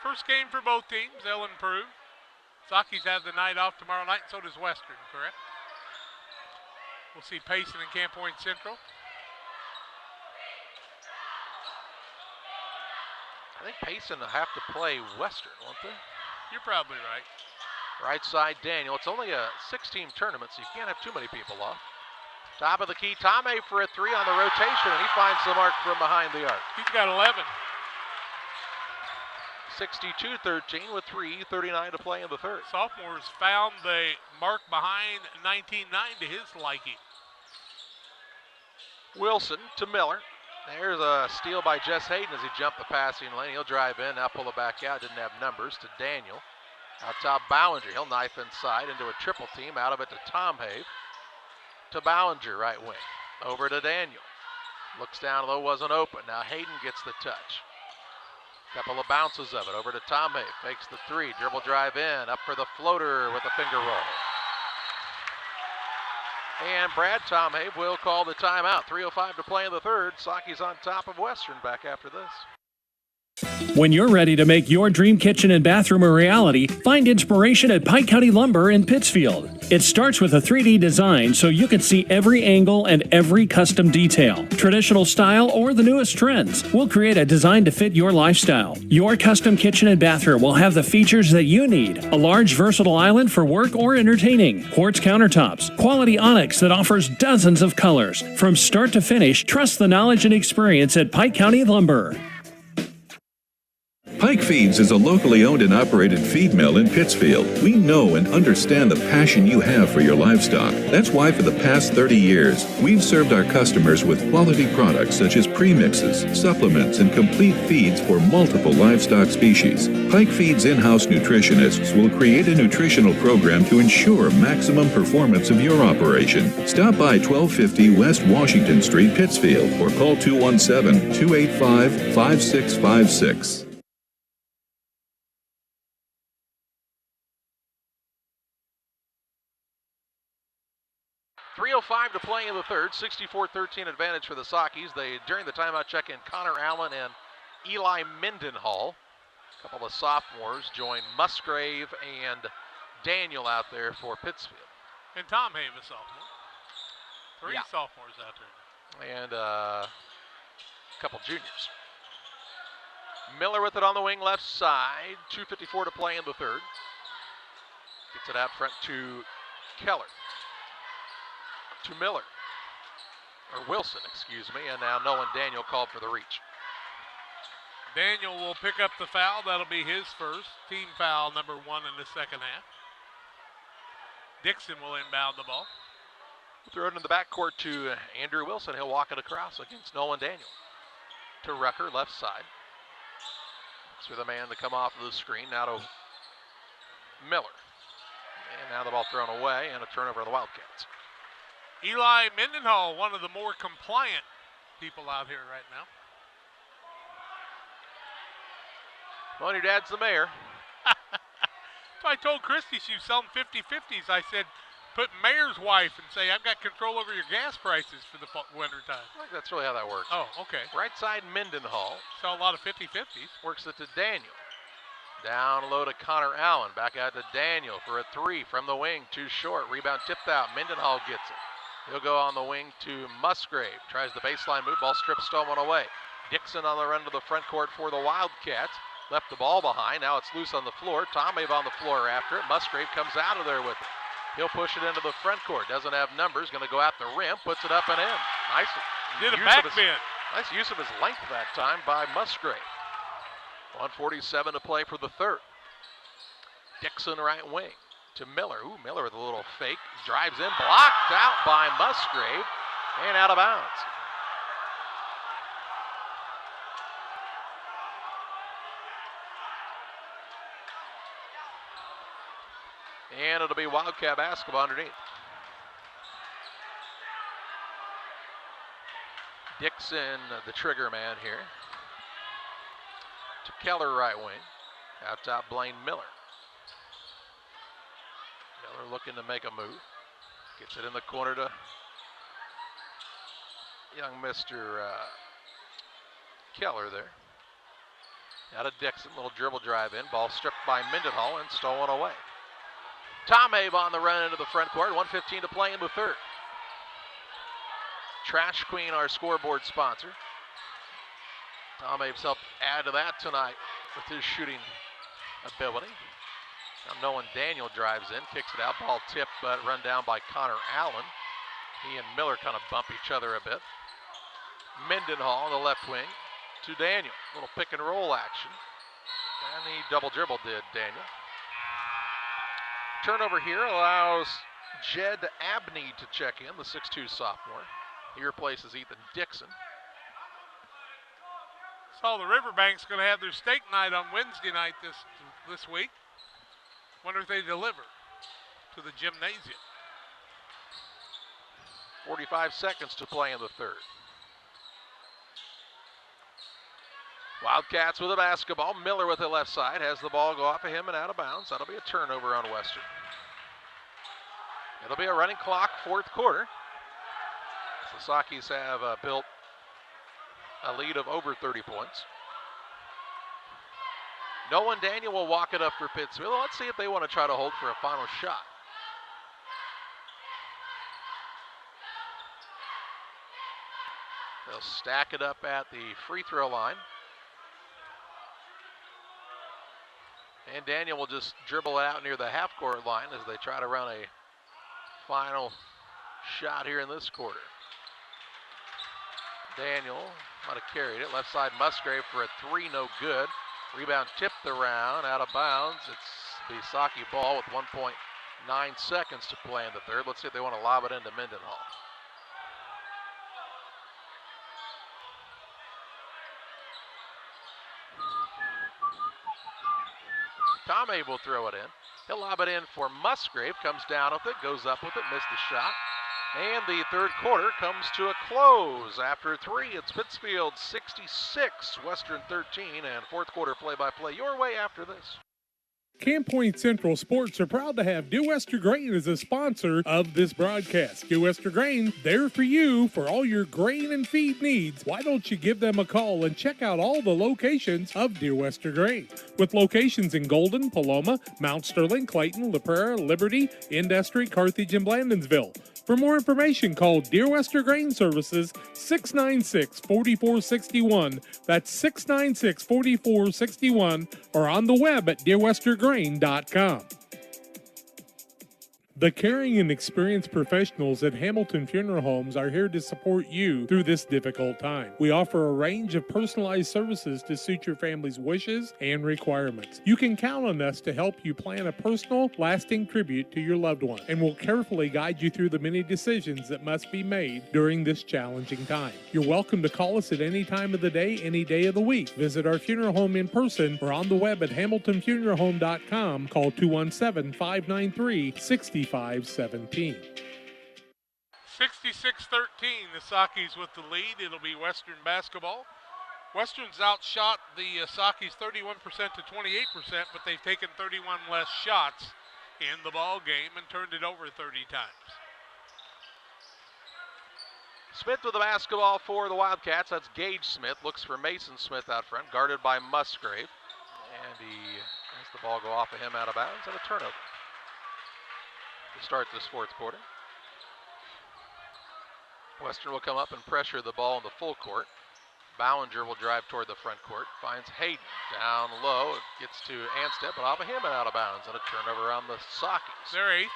H: First game for both teams. They'll improve. Saukees have the night off tomorrow night, and so does Western, correct? We'll see Payson and Camp Point Central.
A: I think Payson will have to play Western, won't they?
H: You're probably right.
A: Right side, Daniel. It's only a 6-team tournament, so you can't have too many people off. Top of the key, Tomei for a three on the rotation, and he finds the mark from behind the arc.
H: He's got 11.
A: 62-13 with 3:39 to play in the third.
H: Sophomores found the mark behind 19-9 to his liking.
A: Wilson to Miller. There's a steal by Jess Hayden as he jumped the passing lane. He'll drive in, now pull it back out. Didn't have numbers to Daniel. Out top, Ballinger. He'll knife inside into a triple team. Out of it to Tomei. To Ballinger, right wing. Over to Daniel. Looks down, though, wasn't open. Now Hayden gets the touch. Couple of bounces of it. Over to Tomei. Fakes the three. Dribble drive in. Up for the floater with a finger roll. And Brad Tomei will call the timeout. 3:05 to play in the third. Saukee's on top of Western back after this.
N: When you're ready to make your dream kitchen and bathroom a reality, find inspiration at Pike County Lumber in Pittsfield. It starts with a 3D design so you can see every angle and every custom detail. Traditional style or the newest trends. We'll create a design to fit your lifestyle. Your custom kitchen and bathroom will have the features that you need. A large versatile island for work or entertaining. Quartz countertops. Quality onyx that offers dozens of colors. From start to finish, trust the knowledge and experience at Pike County Lumber.
J: Pike Feeds is a locally owned and operated feed mill in Pittsfield. We know and understand the passion you have for your livestock. That's why for the past 30 years, we've served our customers with quality products such as premixes, supplements, and complete feeds for multiple livestock species. Pike Feeds in-house nutritionists will create a nutritional program to ensure maximum performance of your operation. Stop by 1250 West Washington Street, Pittsfield, or call 217-285-5656.
A: 3:05 to play in the third. 64-13 advantage for the Saukees. During the timeout check-in, Connor Allen and Eli Mendenhall. A couple of sophomores join Musgrave and Daniel out there for Pittsfield.
H: And Tom Have, a sophomore. Three sophomores out there.
A: And a couple juniors. Miller with it on the wing left side. 2:54 to play in the third. Gets it out front to Keller. To Miller, or Wilson, excuse me, and now Nolan Daniel called for the reach.
H: Daniel will pick up the foul. That'll be his first. Team foul number 1 in the second half. Dixon will inbound the ball.
A: Throw it in the backcourt to Andrew Wilson. He'll walk it across against Nolan Daniel. To Rucker, left side. Looks for the man to come off of the screen. Now to Miller. And now the ball thrown away and a turnover of the Wildcats.
H: Eli Mendenhall, one of the more compliant people out here right now.
A: Well, your dad's the mayor.
H: So I told Christy she was selling 50-50s. I said, put mayor's wife and say, I've got control over your gas prices for the winter time.
A: I think that's really how that works.
H: Oh, okay.
A: Right side, Mendenhall.
H: Saw a lot of 50-50s.
A: Works it to Daniel. Down low to Connor Allen. Back out to Daniel for a three from the wing. Too short. Rebound tipped out. Mendenhall gets it. He'll go on the wing to Musgrave. Tries the baseline move. Ball stripped, stolen away. Dixon on the run to the front court for the Wildcats. Left the ball behind. Now it's loose on the floor. Tomei on the floor after it. Musgrave comes out of there with it. He'll push it into the front court. Doesn't have numbers. Going to go out the rim. Puts it up and in. Nice.
H: Did a back bend.
A: Nice use of his length that time by Musgrave. 1:47 to play for the third. Dixon right wing to Miller. Ooh, Miller with a little fake. Drives in, blocked out by Musgrave. And out of bounds. And it'll be Wildcat basketball underneath. Dixon, the trigger man here. To Keller, right wing. Out top, Blaine Miller. Miller looking to make a move. Gets it in the corner to young Mr. Keller there. Out of Dixon, little dribble drive in. Ball stripped by Mendenhall and stolen away. Tom Abe on the run into the front court. 1:15 to play in the third. Trash Queen, our scoreboard sponsor. Tom Abe's helped add to that tonight with his shooting ability. Now Nolan Daniel drives in, kicks it out. Ball tipped, but run down by Connor Allen. He and Miller kind of bump each other a bit. Mendenhall on the left wing to Daniel. Little pick and roll action. And he double dribble did, Daniel. Turnover here allows Jed Abney to check in, the 6'2 sophomore. He replaces Ethan Dixon.
H: So the Riverbank's going to have their steak night on Wednesday night this week. Wonder if they deliver to the gymnasium.
A: 45 seconds to play in the third. Wildcats with a basketball. Miller with the left side. Has the ball go off of him and out of bounds. That'll be a turnover on Western. It'll be a running clock, fourth quarter. The Saukees have built a lead of over 30 points. Nolan Daniel will walk it up for Pittsfield. Let's see if they want to try to hold for a final shot. They'll stack it up at the free throw line. And Daniel will just dribble it out near the half-court line as they try to run a final shot here in this quarter. Daniel might have carried it. Left side Musgrave for a three, no good. Rebound tipped around, out of bounds. It's the Saukee ball with 1.9 seconds to play in the third. Let's see if they want to lob it into Mendenhall. Tom Abe will throw it in. He'll lob it in for Musgrave. Comes down with it, goes up with it, missed the shot. And the third quarter comes to a close. After three, it's Pittsfield 66, Western 13, and fourth quarter play-by-play your way after this.
B: Camp Point Central Sports are proud to have Dew Wester Grain as a sponsor of this broadcast. Dew Wester Grain, there for you for all your grain and feed needs. Why don't you give them a call and check out all the locations of Dew Wester Grain? With locations in Golden, Paloma, Mount Sterling, Clayton, La Prairie, Liberty, Industry, Carthage, and Blandonsville. For more information, call Deer Wester Grain Services 696-4461. That's 696-4461, or on the web at deerwestergrain.com. The caring and experienced professionals at Hamilton Funeral Homes are here to support you through this difficult time. We offer a range of personalized services to suit your family's wishes and requirements. You can count on us to help you plan a personal, lasting tribute to your loved one, and we'll carefully guide you through the many decisions that must be made during this challenging time. You're welcome to call us at any time of the day, any day of the week. Visit our funeral home in person or on the web at hamiltonfuneralhome.com. Call 217-593-6517.
H: 66-13, the Saukees with the lead. It'll be Western basketball. Western's outshot the Saukees 31% to 28%, but they've taken 31 less shots in the ball game and turned it over 30 times.
A: Smith with the basketball for the Wildcats. That's Gage Smith. Looks for Mason Smith out front, guarded by Musgrave. And he has the ball go off of him out of bounds and a turnover to start this fourth quarter. Western will come up and pressure the ball in the full court. Ballinger will drive toward the front court. Finds Hayden down low. It gets to Anstead, but off of him and out of bounds. And a turnover on the Saukees.
H: They're eighth.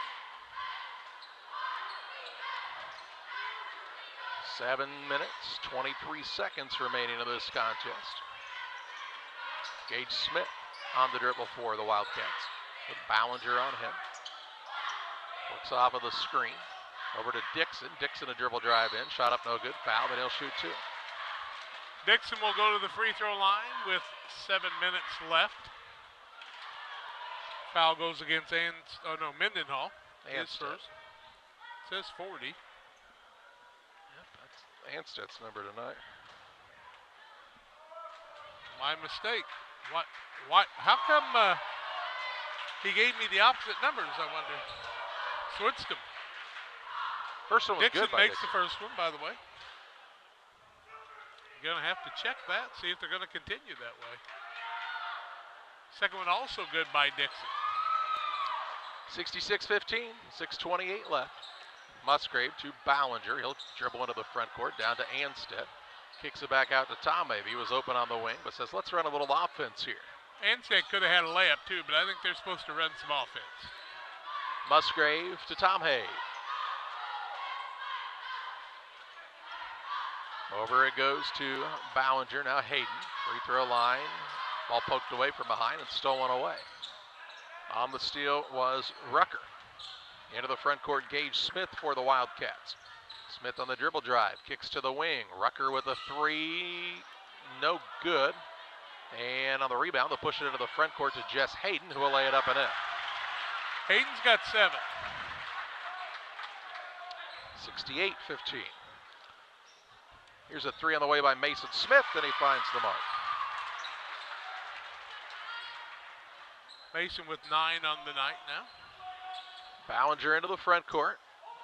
A: 7 minutes, 23 seconds remaining in this contest. Gage Smith on the dribble for the Wildcats with Ballinger on him. Looks off of the screen. Over to Dixon. Dixon a dribble drive in. Shot up no good. Foul, but he'll shoot 2.
H: Dixon will go to the free throw line with 7 minutes left. Foul goes against Mendenhall. His first. It says 40.
A: Yep, that's Anstedt's number tonight.
H: My mistake. What? How come he gave me the opposite numbers, I wonder? Switched them.
A: First one was
H: Dixon
A: good by
H: makes
A: Dixon.
H: the first one, by the way. You're going to have to check that, see if they're going to continue that way. Second one also good by Dixon.
A: 66-15, 6:28 left. Musgrave to Ballinger. He'll dribble into the front court, down to Anstead. Kicks it back out to Tomave. He was open on the wing, but says, let's run a little offense here.
H: Anstead could have had a layup too, but I think they're supposed to run some offense.
A: Musgrave to Tomave. Over it goes to Ballinger. Now Hayden. Free throw line. Ball poked away from behind and stolen away. On the steal was Rucker. Into the front court, Gage Smith for the Wildcats. Smith on the dribble drive. Kicks to the wing. Rucker with a 3. No good. And on the rebound, they'll push it into the front court to Jess Hayden, who will lay it up and in.
H: Hayden's got 7.
A: 68-15. Here's a 3 on the way by Mason Smith, and he finds the mark.
H: Mason with 9 on the night now.
A: Ballinger into the front court.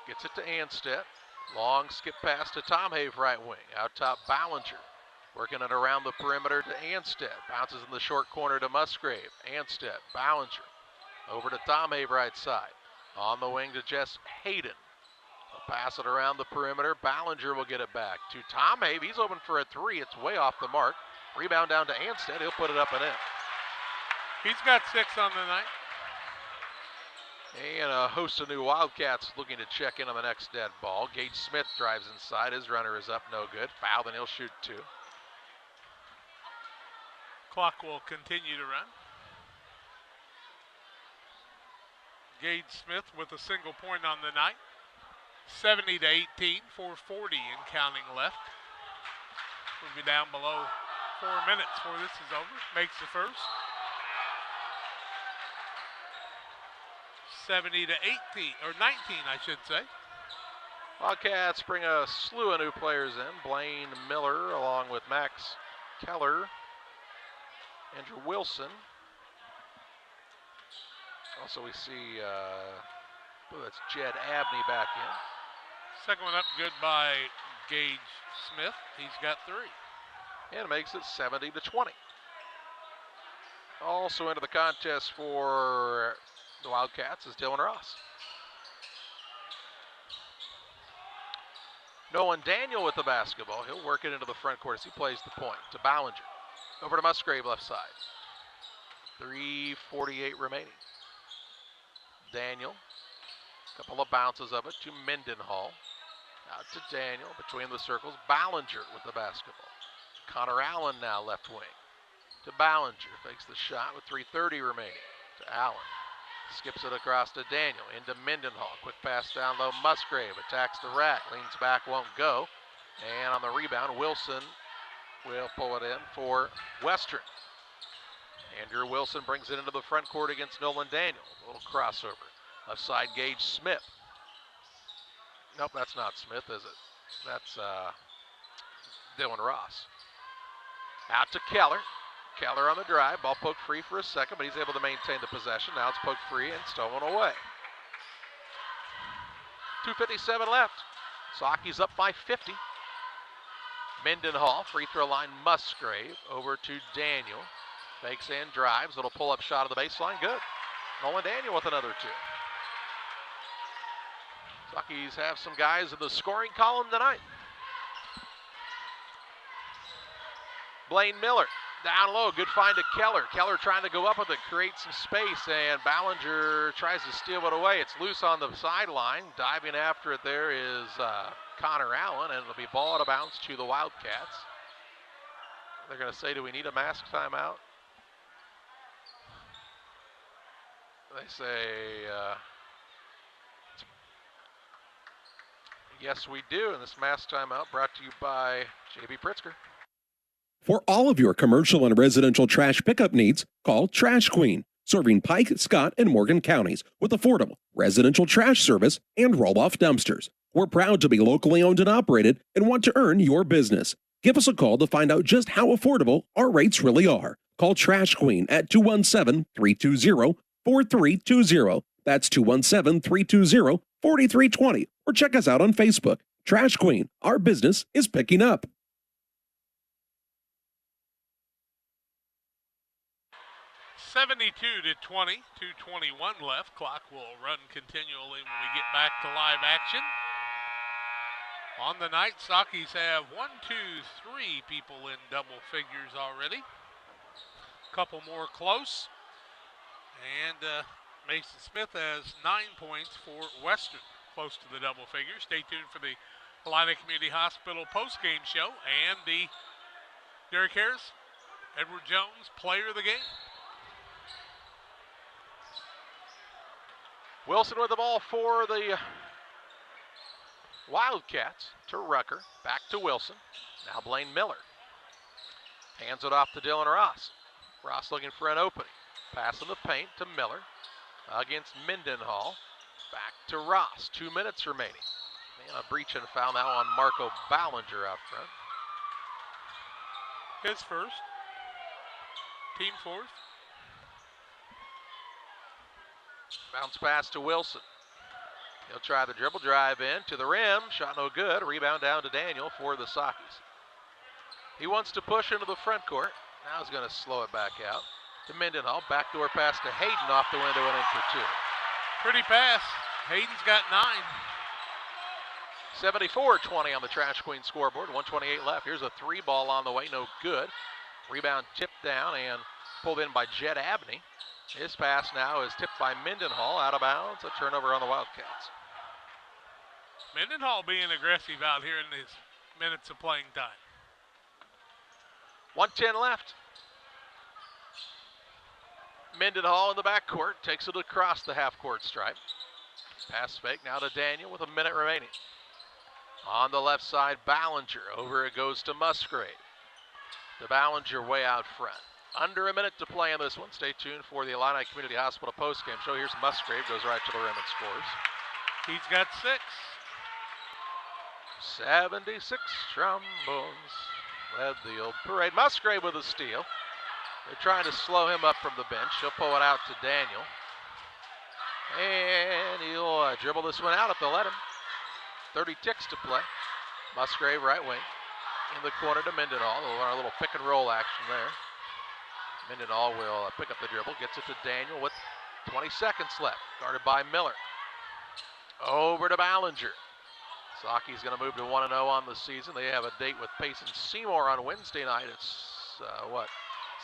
A: Gets it to Anstead. Long skip pass to Tomhave right wing. Out top Ballinger. Working it around the perimeter to Anstead. Bounces in the short corner to Musgrave. Anstead, Ballinger. Over to Tomhave right side. On the wing to Jess Hayden. They'll pass it around the perimeter. Ballinger will get it back to Tomhave. He's open for a 3. It's way off the mark. Rebound down to Anstead. He'll put it up and in.
H: He's got 6 on the night.
A: And a host of new Wildcats looking to check in on the next dead ball. Gage Smith drives inside. His runner is up, no good. Foul, then he'll shoot 2.
H: Clock will continue to run. Gage Smith with a single point on the night. 70-18, 4:40 and counting left. We'll be down below 4 minutes before this is over. Makes the first. 70-18, or 19, I should say.
A: Wildcats bring a slew of new players in. Blaine Miller along with Max Keller, Andrew Wilson. Also we see, that's Jed Abney back in.
H: Second one up good by Gage Smith. He's got 3.
A: And makes it 70-20. Also into the contest for the Wildcats is Dylan Ross. Nolan Daniel with the basketball. He'll work it into the front court as he plays the point to Ballinger. Over to Musgrave left side. 3:48 remaining. Daniel, couple of bounces of it to Mendenhall. Out to Daniel between the circles. Ballinger with the basketball. Connor Allen now left wing. To Ballinger, fakes the shot with 3:30 remaining. To Allen. Skips it across to Daniel, into Mendenhall. Quick pass down low, Musgrave attacks the rack, leans back, won't go. And on the rebound, Wilson will pull it in for Western. Andrew Wilson brings it into the front court against Nolan Daniel. A little crossover. Left side, Gage Smith. Nope, that's not Smith, is it? That's Dylan Ross. Out to Keller. Keller on the drive, ball poked free for a second, but he's able to maintain the possession. Now it's poked free and stolen away. 2:57 left. Saukee's up by 50. Mendenhall, free throw line, Musgrave, over to Daniel. Fakes and drives, little pull-up shot of the baseline, good. Nolan Daniel with another 2. Saukees have some guys in the scoring column tonight. Blaine Miller. Down low, good find to Keller. Keller trying to go up with it, create some space, and Ballinger tries to steal it away. It's loose on the sideline. Diving after it there is Connor Allen, and it'll be ball out of bounds to the Wildcats. They're going to say, do we need a mask timeout? They say, Yes, we do. And this mass timeout brought to you by J.B. Pritzker.
F: For all of your commercial and residential trash pickup needs, call Trash Queen, serving Pike, Scott, and Morgan counties with affordable residential trash service and roll-off dumpsters. We're proud to be locally owned and operated and want to earn your business. Give us a call to find out just how affordable our rates really are. Call Trash Queen at 217-320-4320. That's 217-320-4320. Or check us out on Facebook. Trash Queen, our business is picking up.
H: 72-20, 2:21 left. Clock will run continually when we get back to live action. On the night, Saukees have 1, 2, 3 people in double figures already. Couple more close. And Mason Smith has 9 points for Western, close to the double figures. Stay tuned for the Illini Community Hospital postgame show and the Derek Harris, Edward Jones player of the game.
A: Wilson with the ball for the Wildcats to Rucker. Back to Wilson. Now Blaine Miller. Hands it off to Dylan Ross. Ross looking for an opening. Pass in the paint to Miller. Against Mendenhall. Back to Ross. 2 minutes remaining. And a breach and foul now on Marco Ballinger out front.
H: His first. Team fourth.
A: Bounce pass to Wilson. He'll try the dribble, drive in to the rim. Shot no good. Rebound down to Daniel for the Saukees. He wants to push into the front court. Now he's going to slow it back out to Mendenhall. Backdoor pass to Hayden off the window and in for 2.
H: Pretty pass. Hayden's got 9.
A: 74-20 on the Trash Queen scoreboard. 1:28 left. Here's a 3 ball on the way. No good. Rebound tipped down and pulled in by Jed Abney. His pass now is tipped by Mendenhall out of bounds. A turnover on the Wildcats.
H: Mendenhall being aggressive out here in his minutes of playing time.
A: 1:10 left. Mendenhall in the backcourt takes it across the half-court stripe. Pass fake now to Daniel with a minute remaining. On the left side, Ballinger. Over it goes to Musgrave. To Ballinger way out front. Under a minute to play in this one. Stay tuned for the Illini Community Hospital postgame show. Here's Musgrave, goes right to the rim and scores.
H: He's got 6.
A: 76 trombones led the old parade. Musgrave with a steal. They're trying to slow him up from the bench. He'll pull it out to Daniel. And he'll dribble this one out if they'll let him. 30 ticks to play. Musgrave right wing. In the corner to Mendenhall. A little pick and roll action there. Mendenhall will pick up the dribble, gets it to Daniel with 20 seconds left. Guarded by Miller. Over to Ballinger. Saukee's going to move to 1-0 on the season. They have a date with Payson Seymour on Wednesday night. It's,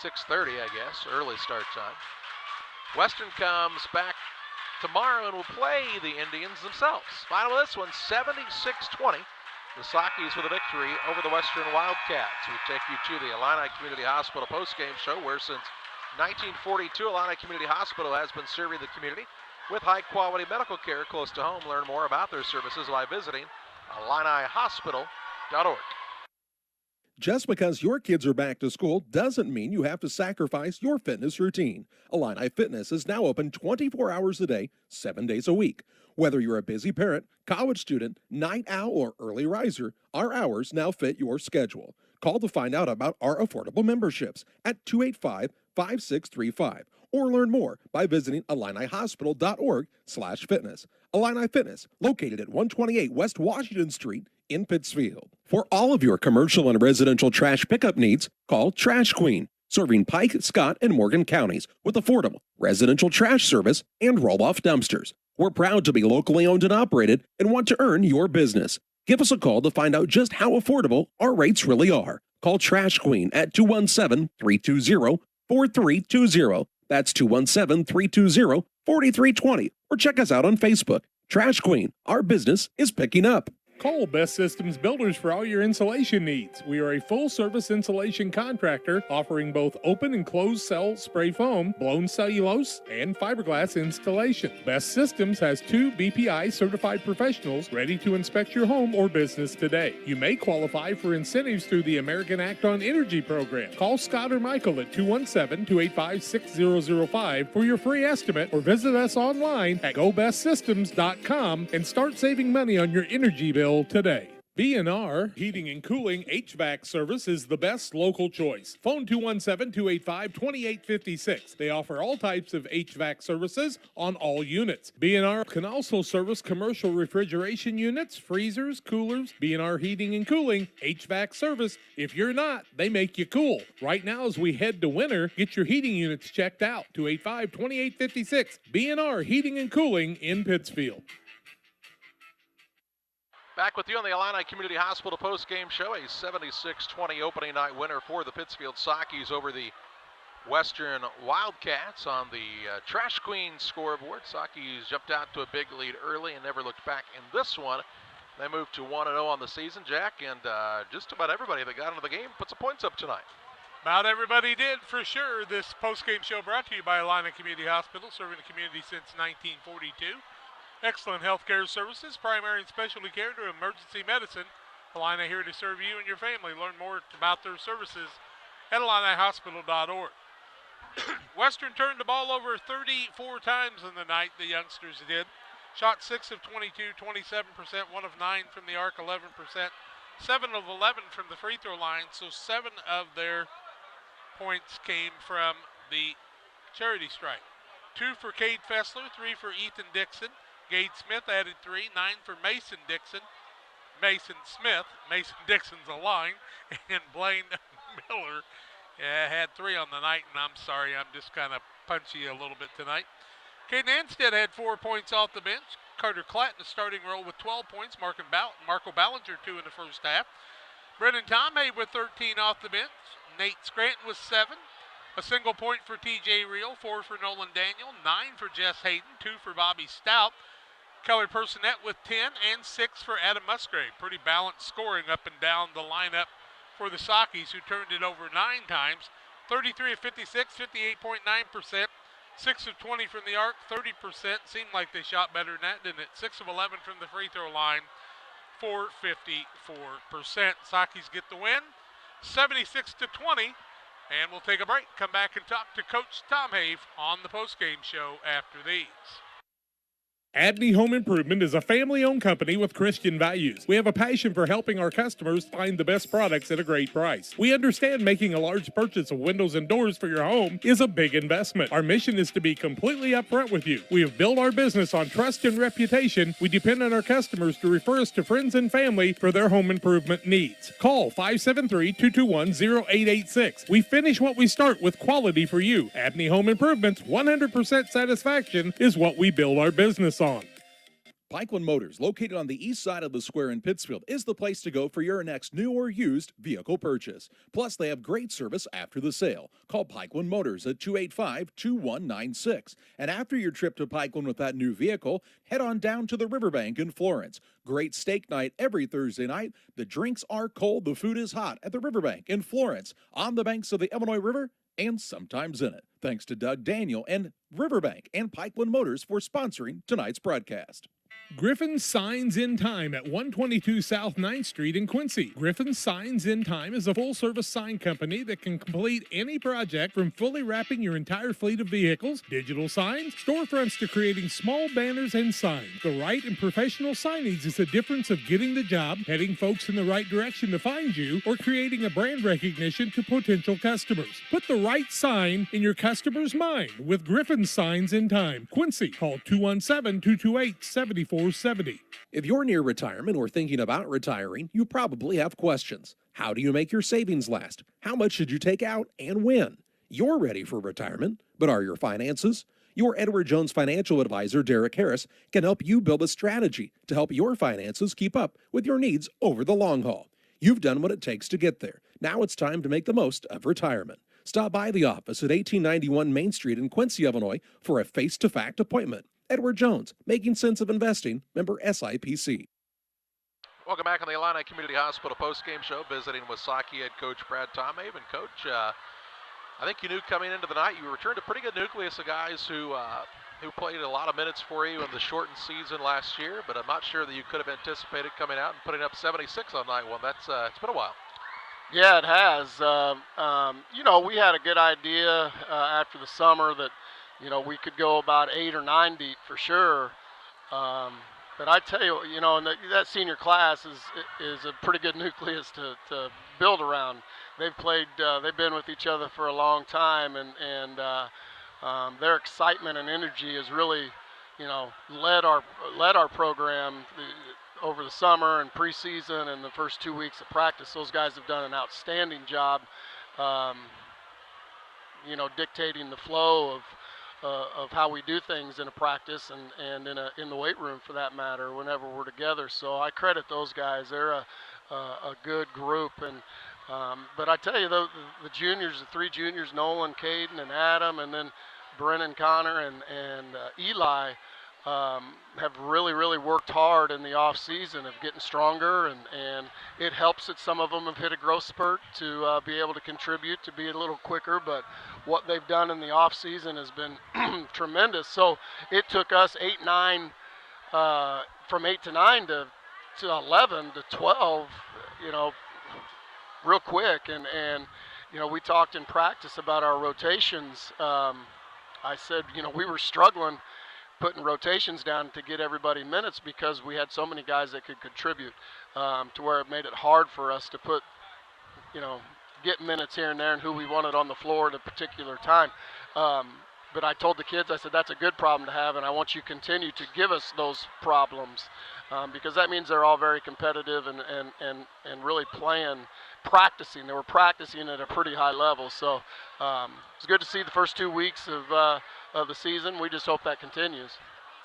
A: 6:30, I guess, early start time. Western comes back tomorrow and will play the Indians themselves. Final of this one, 76-20. The Saukees with a victory over the Western Wildcats. We take you to the Illini Community Hospital postgame show, where since 1942, Illini Community Hospital has been serving the community with high-quality medical care close to home. Learn more about their services by visiting IlliniHospital.org.
F: Just because your kids are back to school doesn't mean you have to sacrifice your fitness routine. Illini Fitness is now open 24 hours a day, 7 days a week. Whether you're a busy parent, college student, night owl, or early riser, our hours now fit your schedule. Call to find out about our affordable memberships at 285-5635 or learn more by visiting IlliniHospital.org/fitness. Illini Fitness, located at 128 West Washington Street in Pittsfield. For all of your commercial and residential trash pickup needs, call Trash Queen, serving Pike, Scott, and Morgan counties with affordable residential trash service and roll-off dumpsters. We're proud to be locally owned and operated and want to earn your business. Give us a call to find out just how affordable our rates really are. Call Trash Queen at 217-320-4320. That's 217-320-4320. Or check us out on Facebook. Trash Queen, our business is picking up.
B: Call Best Systems Builders for all your insulation needs. We are a full-service insulation contractor offering both open and closed cell spray foam, blown cellulose, and fiberglass installation. Best Systems has 2 BPI certified professionals ready to inspect your home or business today. You may qualify for incentives through the American Act on Energy program. Call Scott or Michael at 217-285-6005 for your free estimate, or visit us online at gobestsystems.com and start saving money on your energy bill today. B&R Heating and Cooling HVAC service is the best local choice. Phone 217-285-2856. They offer all types of HVAC services on all units. B&R can also service commercial refrigeration units, freezers, coolers. B&R Heating and Cooling HVAC service. If you're not, they make you cool. Right now, as we head to winter, get your heating units checked out. 285-2856. B&R Heating and Cooling in Pittsfield.
A: Back with you on the Illini Community Hospital post-game show. A 76-20 opening night winner for the Pittsfield Saukees over the Western Wildcats on the Trash Queen scoreboard. Saukees jumped out to a big lead early and never looked back in this one. They moved to 1-0 on the season, Jack, and just about everybody that got into the game put some points up tonight.
H: About everybody did, for sure. This post-game show brought to you by Illini Community Hospital, serving the community since 1942. Excellent healthcare services, primary and specialty care to emergency medicine. Illini here to serve you and your family. Learn more about their services at IlliniHospital.org. Western turned the ball over 34 times in the night, the youngsters did. Shot 6 of 22, 27%, 1 of 9 from the arc, 11%, 7 of 11 from the free throw line. So 7 of their points came from the charity stripe. 2 for Cade Fessler, 3 for Ethan Dixon. Gade Smith added 3, 9 for Mason Dixon. Mason Smith, Mason Dixon's a line, and Blaine Miller had 3 on the night, and I'm sorry, I'm just kind of punchy a little bit tonight. Caden Anstead had 4 points off the bench. Carter Klatt in the starting role with 12 points. Marco Ballinger 2 in the first half. Brennan Tomei with 13 off the bench. Nate Scranton with 7. A single point for TJ Reel, 4 for Nolan Daniel, 9 for Jess Hayden, 2 for Bobby Stout. Keller Personette with 10 and 6 for Adam Musgrave. Pretty balanced scoring up and down the lineup for the Saukees, who turned it over 9 times. 33 of 56, 58.9%. 6 of 20 from the arc, 30%. Seemed like they shot better than that, didn't it? 6 of 11 from the free throw line for 54%. Saukees get the win, 76-20. And we'll take a break, come back and talk to Coach Tom Have on the postgame show after these.
B: Abney Home Improvement is a family-owned company with Christian values. We have a passion for helping our customers find the best products at a great price. We understand making a large purchase of windows and doors for your home is a big investment. Our mission is to be completely upfront with you. We have built our business on trust and reputation. We depend on our customers to refer us to friends and family for their home improvement needs. Call 573-221-0886. We finish what we start with quality for you. Abney Home Improvement's 100% satisfaction is what we build our business on.
G: Pikeland Motors, located on the east side of the square in Pittsfield, is the place to go for your next new or used vehicle purchase. Plus, they have great service after the sale. Call Pikeland Motors at 285-2196. And after your trip to Pikeland with that new vehicle, head on down to the Riverbank in Florence. Great steak night every Thursday night. The drinks are cold, the food is hot at the Riverbank in Florence, on the banks of the Illinois River, and sometimes in it. Thanks to Doug Daniel and Riverbank and Pikeland Motors for sponsoring tonight's broadcast.
B: Griffin's Signs in Time at 122 South 9th Street in Quincy. Griffin's Signs in Time is a full-service sign company that can complete any project, from fully wrapping your entire fleet of vehicles, digital signs, storefronts, to creating small banners and signs. The right and professional signage is the difference of getting the job, heading folks in the right direction to find you, or creating a brand recognition to potential customers. Put the right sign in your customer's mind with Griffin's Signs in Time. Quincy, call 217-228-7470.
F: If you're near retirement or thinking about retiring, you probably have questions. How do you make your savings last? How much should you take out and when? You're ready for retirement, but are your finances? Your Edward Jones financial advisor, Derek Harris, can help you build a strategy to help your finances keep up with your needs over the long haul. You've done what it takes to get there. Now it's time to make the most of retirement. Stop by the office at 1891 Main Street in Quincy, Illinois for a face-to-fact appointment. Edward Jones, making sense of investing, member SIPC.
A: Welcome back on the Illini Community Hospital postgame show, visiting with Saukee head coach Brad Tomhaven. Coach, I think you knew coming into the night you returned a pretty good nucleus of guys who played a lot of minutes for you in the shortened season last year, but I'm not sure that you could have anticipated coming out and putting up 76 on night one. That's it's been a while.
R: Yeah, it has. We had a good idea after the summer that, we could go about 8 or 9 deep for sure. But I tell you, and that senior class is a pretty good nucleus to build around. They've been with each other for a long time, and their excitement and energy has really, led our program over the summer and preseason and the first 2 weeks of practice. Those guys have done an outstanding job, dictating the flow of how we do things in a practice and in the weight room for that matter whenever we're together. So I credit those guys. They're a good group. And but I tell you, the juniors, the 3 juniors, Nolan, Caden, and Adam, and then Brennan, Connor, and Eli, have really worked hard in the off season of getting stronger, and it helps that some of them have hit a growth spurt to be able to contribute, to be a little quicker, but what they've done in the off season has been tremendous. So it took us 8-9, from 8 to 9 to 11 to 12, real quick, and we talked in practice about our rotations. I said, we were struggling putting rotations down to get everybody minutes because we had so many guys that could contribute, to where it made it hard for us to put, get minutes here and there and who we wanted on the floor at a particular time. But I told the kids, I said, that's a good problem to have, and I want you to continue to give us those problems, because that means they're all very competitive and really practicing. They were practicing at a pretty high level. So it's good to see the first 2 weeks of the season. We just hope that continues.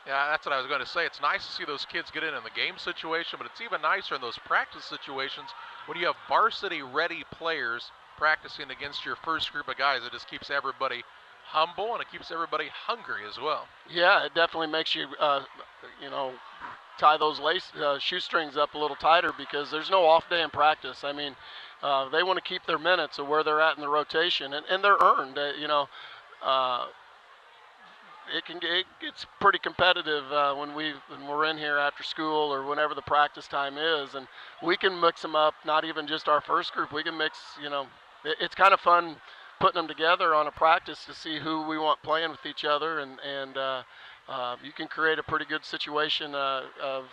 A: Yeah, that's what I was going to say. It's nice to see those kids get in the game situation, but it's even nicer in those practice situations when you have varsity-ready players practicing against your first group of guys. It just keeps everybody humble, and it keeps everybody hungry as well.
R: Yeah, it definitely makes you, tie those shoestrings up a little tighter, because there's no off day in practice. I mean, they want to keep their minutes of where they're at in the rotation, and they're earned. It gets pretty competitive when we're in here after school or whenever the practice time is, and we can mix them up. Not even just our first group. We can mix. It's kind of fun putting them together on a practice to see who we want playing with each other, and you can create a pretty good situation of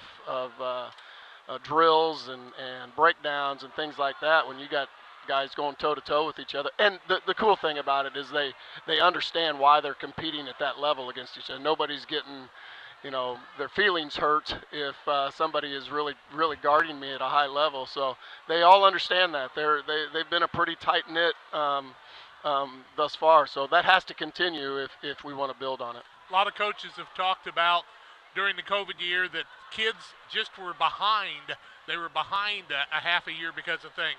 R: drills and breakdowns and things like that when you got guys going toe-to-toe with each other. And the cool thing about it is they understand why they're competing at that level against each other. Nobody's getting, their feelings hurt if somebody is really guarding me at a high level. So they all understand that. They've been a pretty tight-knit thus far. So that has to continue if we want to build on it.
H: A lot of coaches have talked about during the COVID year that kids just were behind. They were behind a half a year because of things.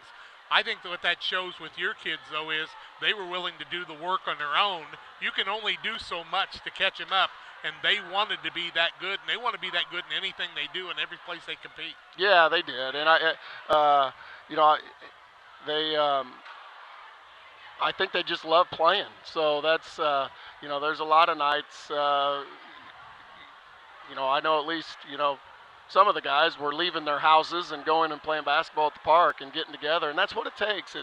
H: I think that what that shows with your kids, though, is they were willing to do the work on their own. You can only do so much to catch them up, and they wanted to be that good, and they want to be that good in anything they do in every place they compete.
R: Yeah, they did, and I think they just love playing. So that's, there's a lot of nights, I know at least, some of the guys were leaving their houses and going and playing basketball at the park and getting together, and that's what it takes,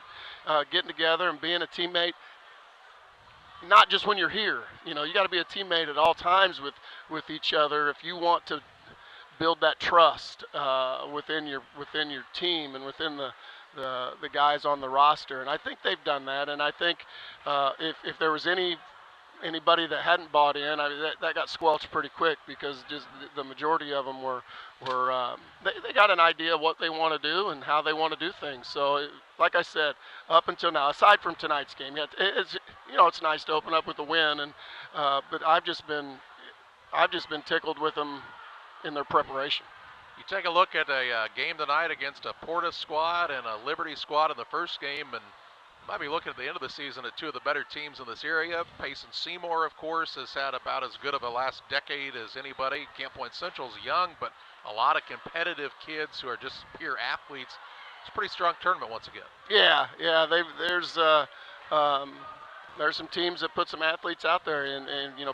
R: getting together and being a teammate, not just when you're here. You got to be a teammate at all times with each other if you want to build that trust within your team and within the guys on the roster. And I think they've done that, and I think if there was anybody that hadn't bought in, that got squelched pretty quick, because just the majority of them they got an idea of what they want to do and how they want to do things. So, like I said, up until now, aside from tonight's game, it's nice to open up with a win, and but I've just been tickled with them in their preparation.
A: You take a look at a game tonight against a PORTA squad and a Liberty squad in the first game, and Might be looking at the end of the season at two of the better teams in this area. Payson Seymour, of course, has had about as good of a last decade as anybody. Camp Point Central's young, but a lot of competitive kids who are just pure athletes. It's a pretty strong tournament once again.
R: Yeah. There's some teams that put some athletes out there, and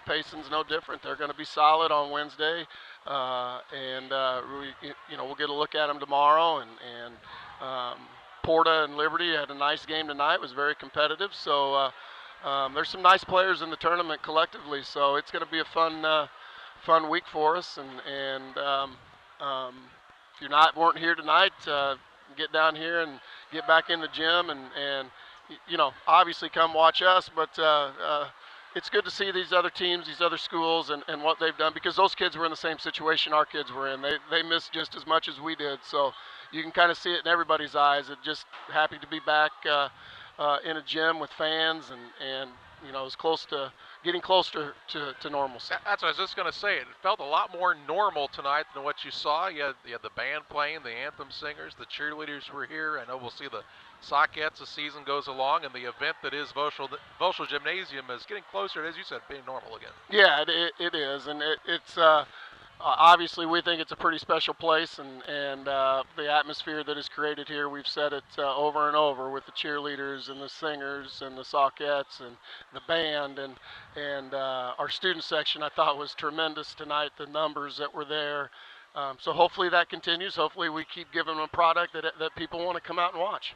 R: Payson's no different. They're going to be solid on Wednesday, we'll get a look at them tomorrow. And PORTA-A and Liberty had a nice game tonight. It was very competitive. So there's some nice players in the tournament collectively. So it's going to be a fun week for us. And if you weren't here tonight, get down here and get back in the gym and obviously come watch us, but it's good to see these other teams, these other schools, and what they've done, because those kids were in the same situation our kids were in. They missed just as much as we did, so you can kind of see it in everybody's eyes. It's just happy to be back in a gym with fans and as close to getting closer to normalcy.
A: That's what I was just going to say. It felt a lot more normal tonight than what you saw. You had the band playing, the anthem singers, the cheerleaders were here. I know we'll see the Saukettes as the season goes along, and the event that is Voschel Gymnasium is getting closer, as you said, being normal again.
R: Yeah, it is, and it's obviously we think it's a pretty special place, and the atmosphere that is created here, we've said it over and over with the cheerleaders and the singers and the Saukettes and the band, and our student section I thought was tremendous tonight, the numbers that were there. So hopefully that continues. Hopefully we keep giving them a product that people want to come out and watch.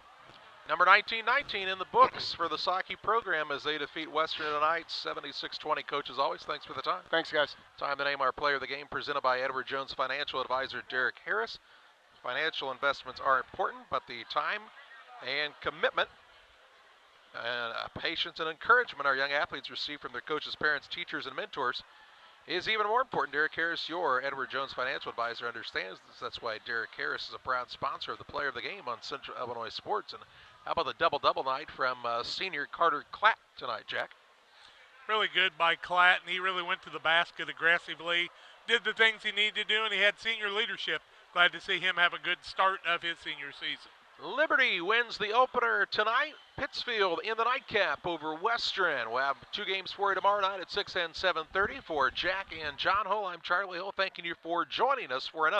A: Number 1919 in the books for the Saukee program as they defeat Western tonight, 76-20. Coach, as always, thanks for the time.
R: Thanks, guys.
A: Time to name our player of the game, presented by Edward Jones Financial Advisor Derek Harris. Financial investments are important, but the time and commitment and patience and encouragement our young athletes receive from their coaches, parents, teachers, and mentors is even more important. Derek Harris, your Edward Jones Financial Advisor, understands this. That's why Derek Harris is a proud sponsor of the player of the game on Central Illinois Sports. And how about the double-double night from senior Carter Klatt tonight, Jack?
H: Really good by Klatt, and he really went to the basket aggressively, did the things he needed to do, and he had senior leadership. Glad to see him have a good start of his senior season.
A: Liberty wins the opener tonight. Pittsfield in the nightcap over Western. We'll have two games for you tomorrow night at 6 and 7:30. For Jack and John Hull, I'm Charlie Hull, thanking you for joining us for another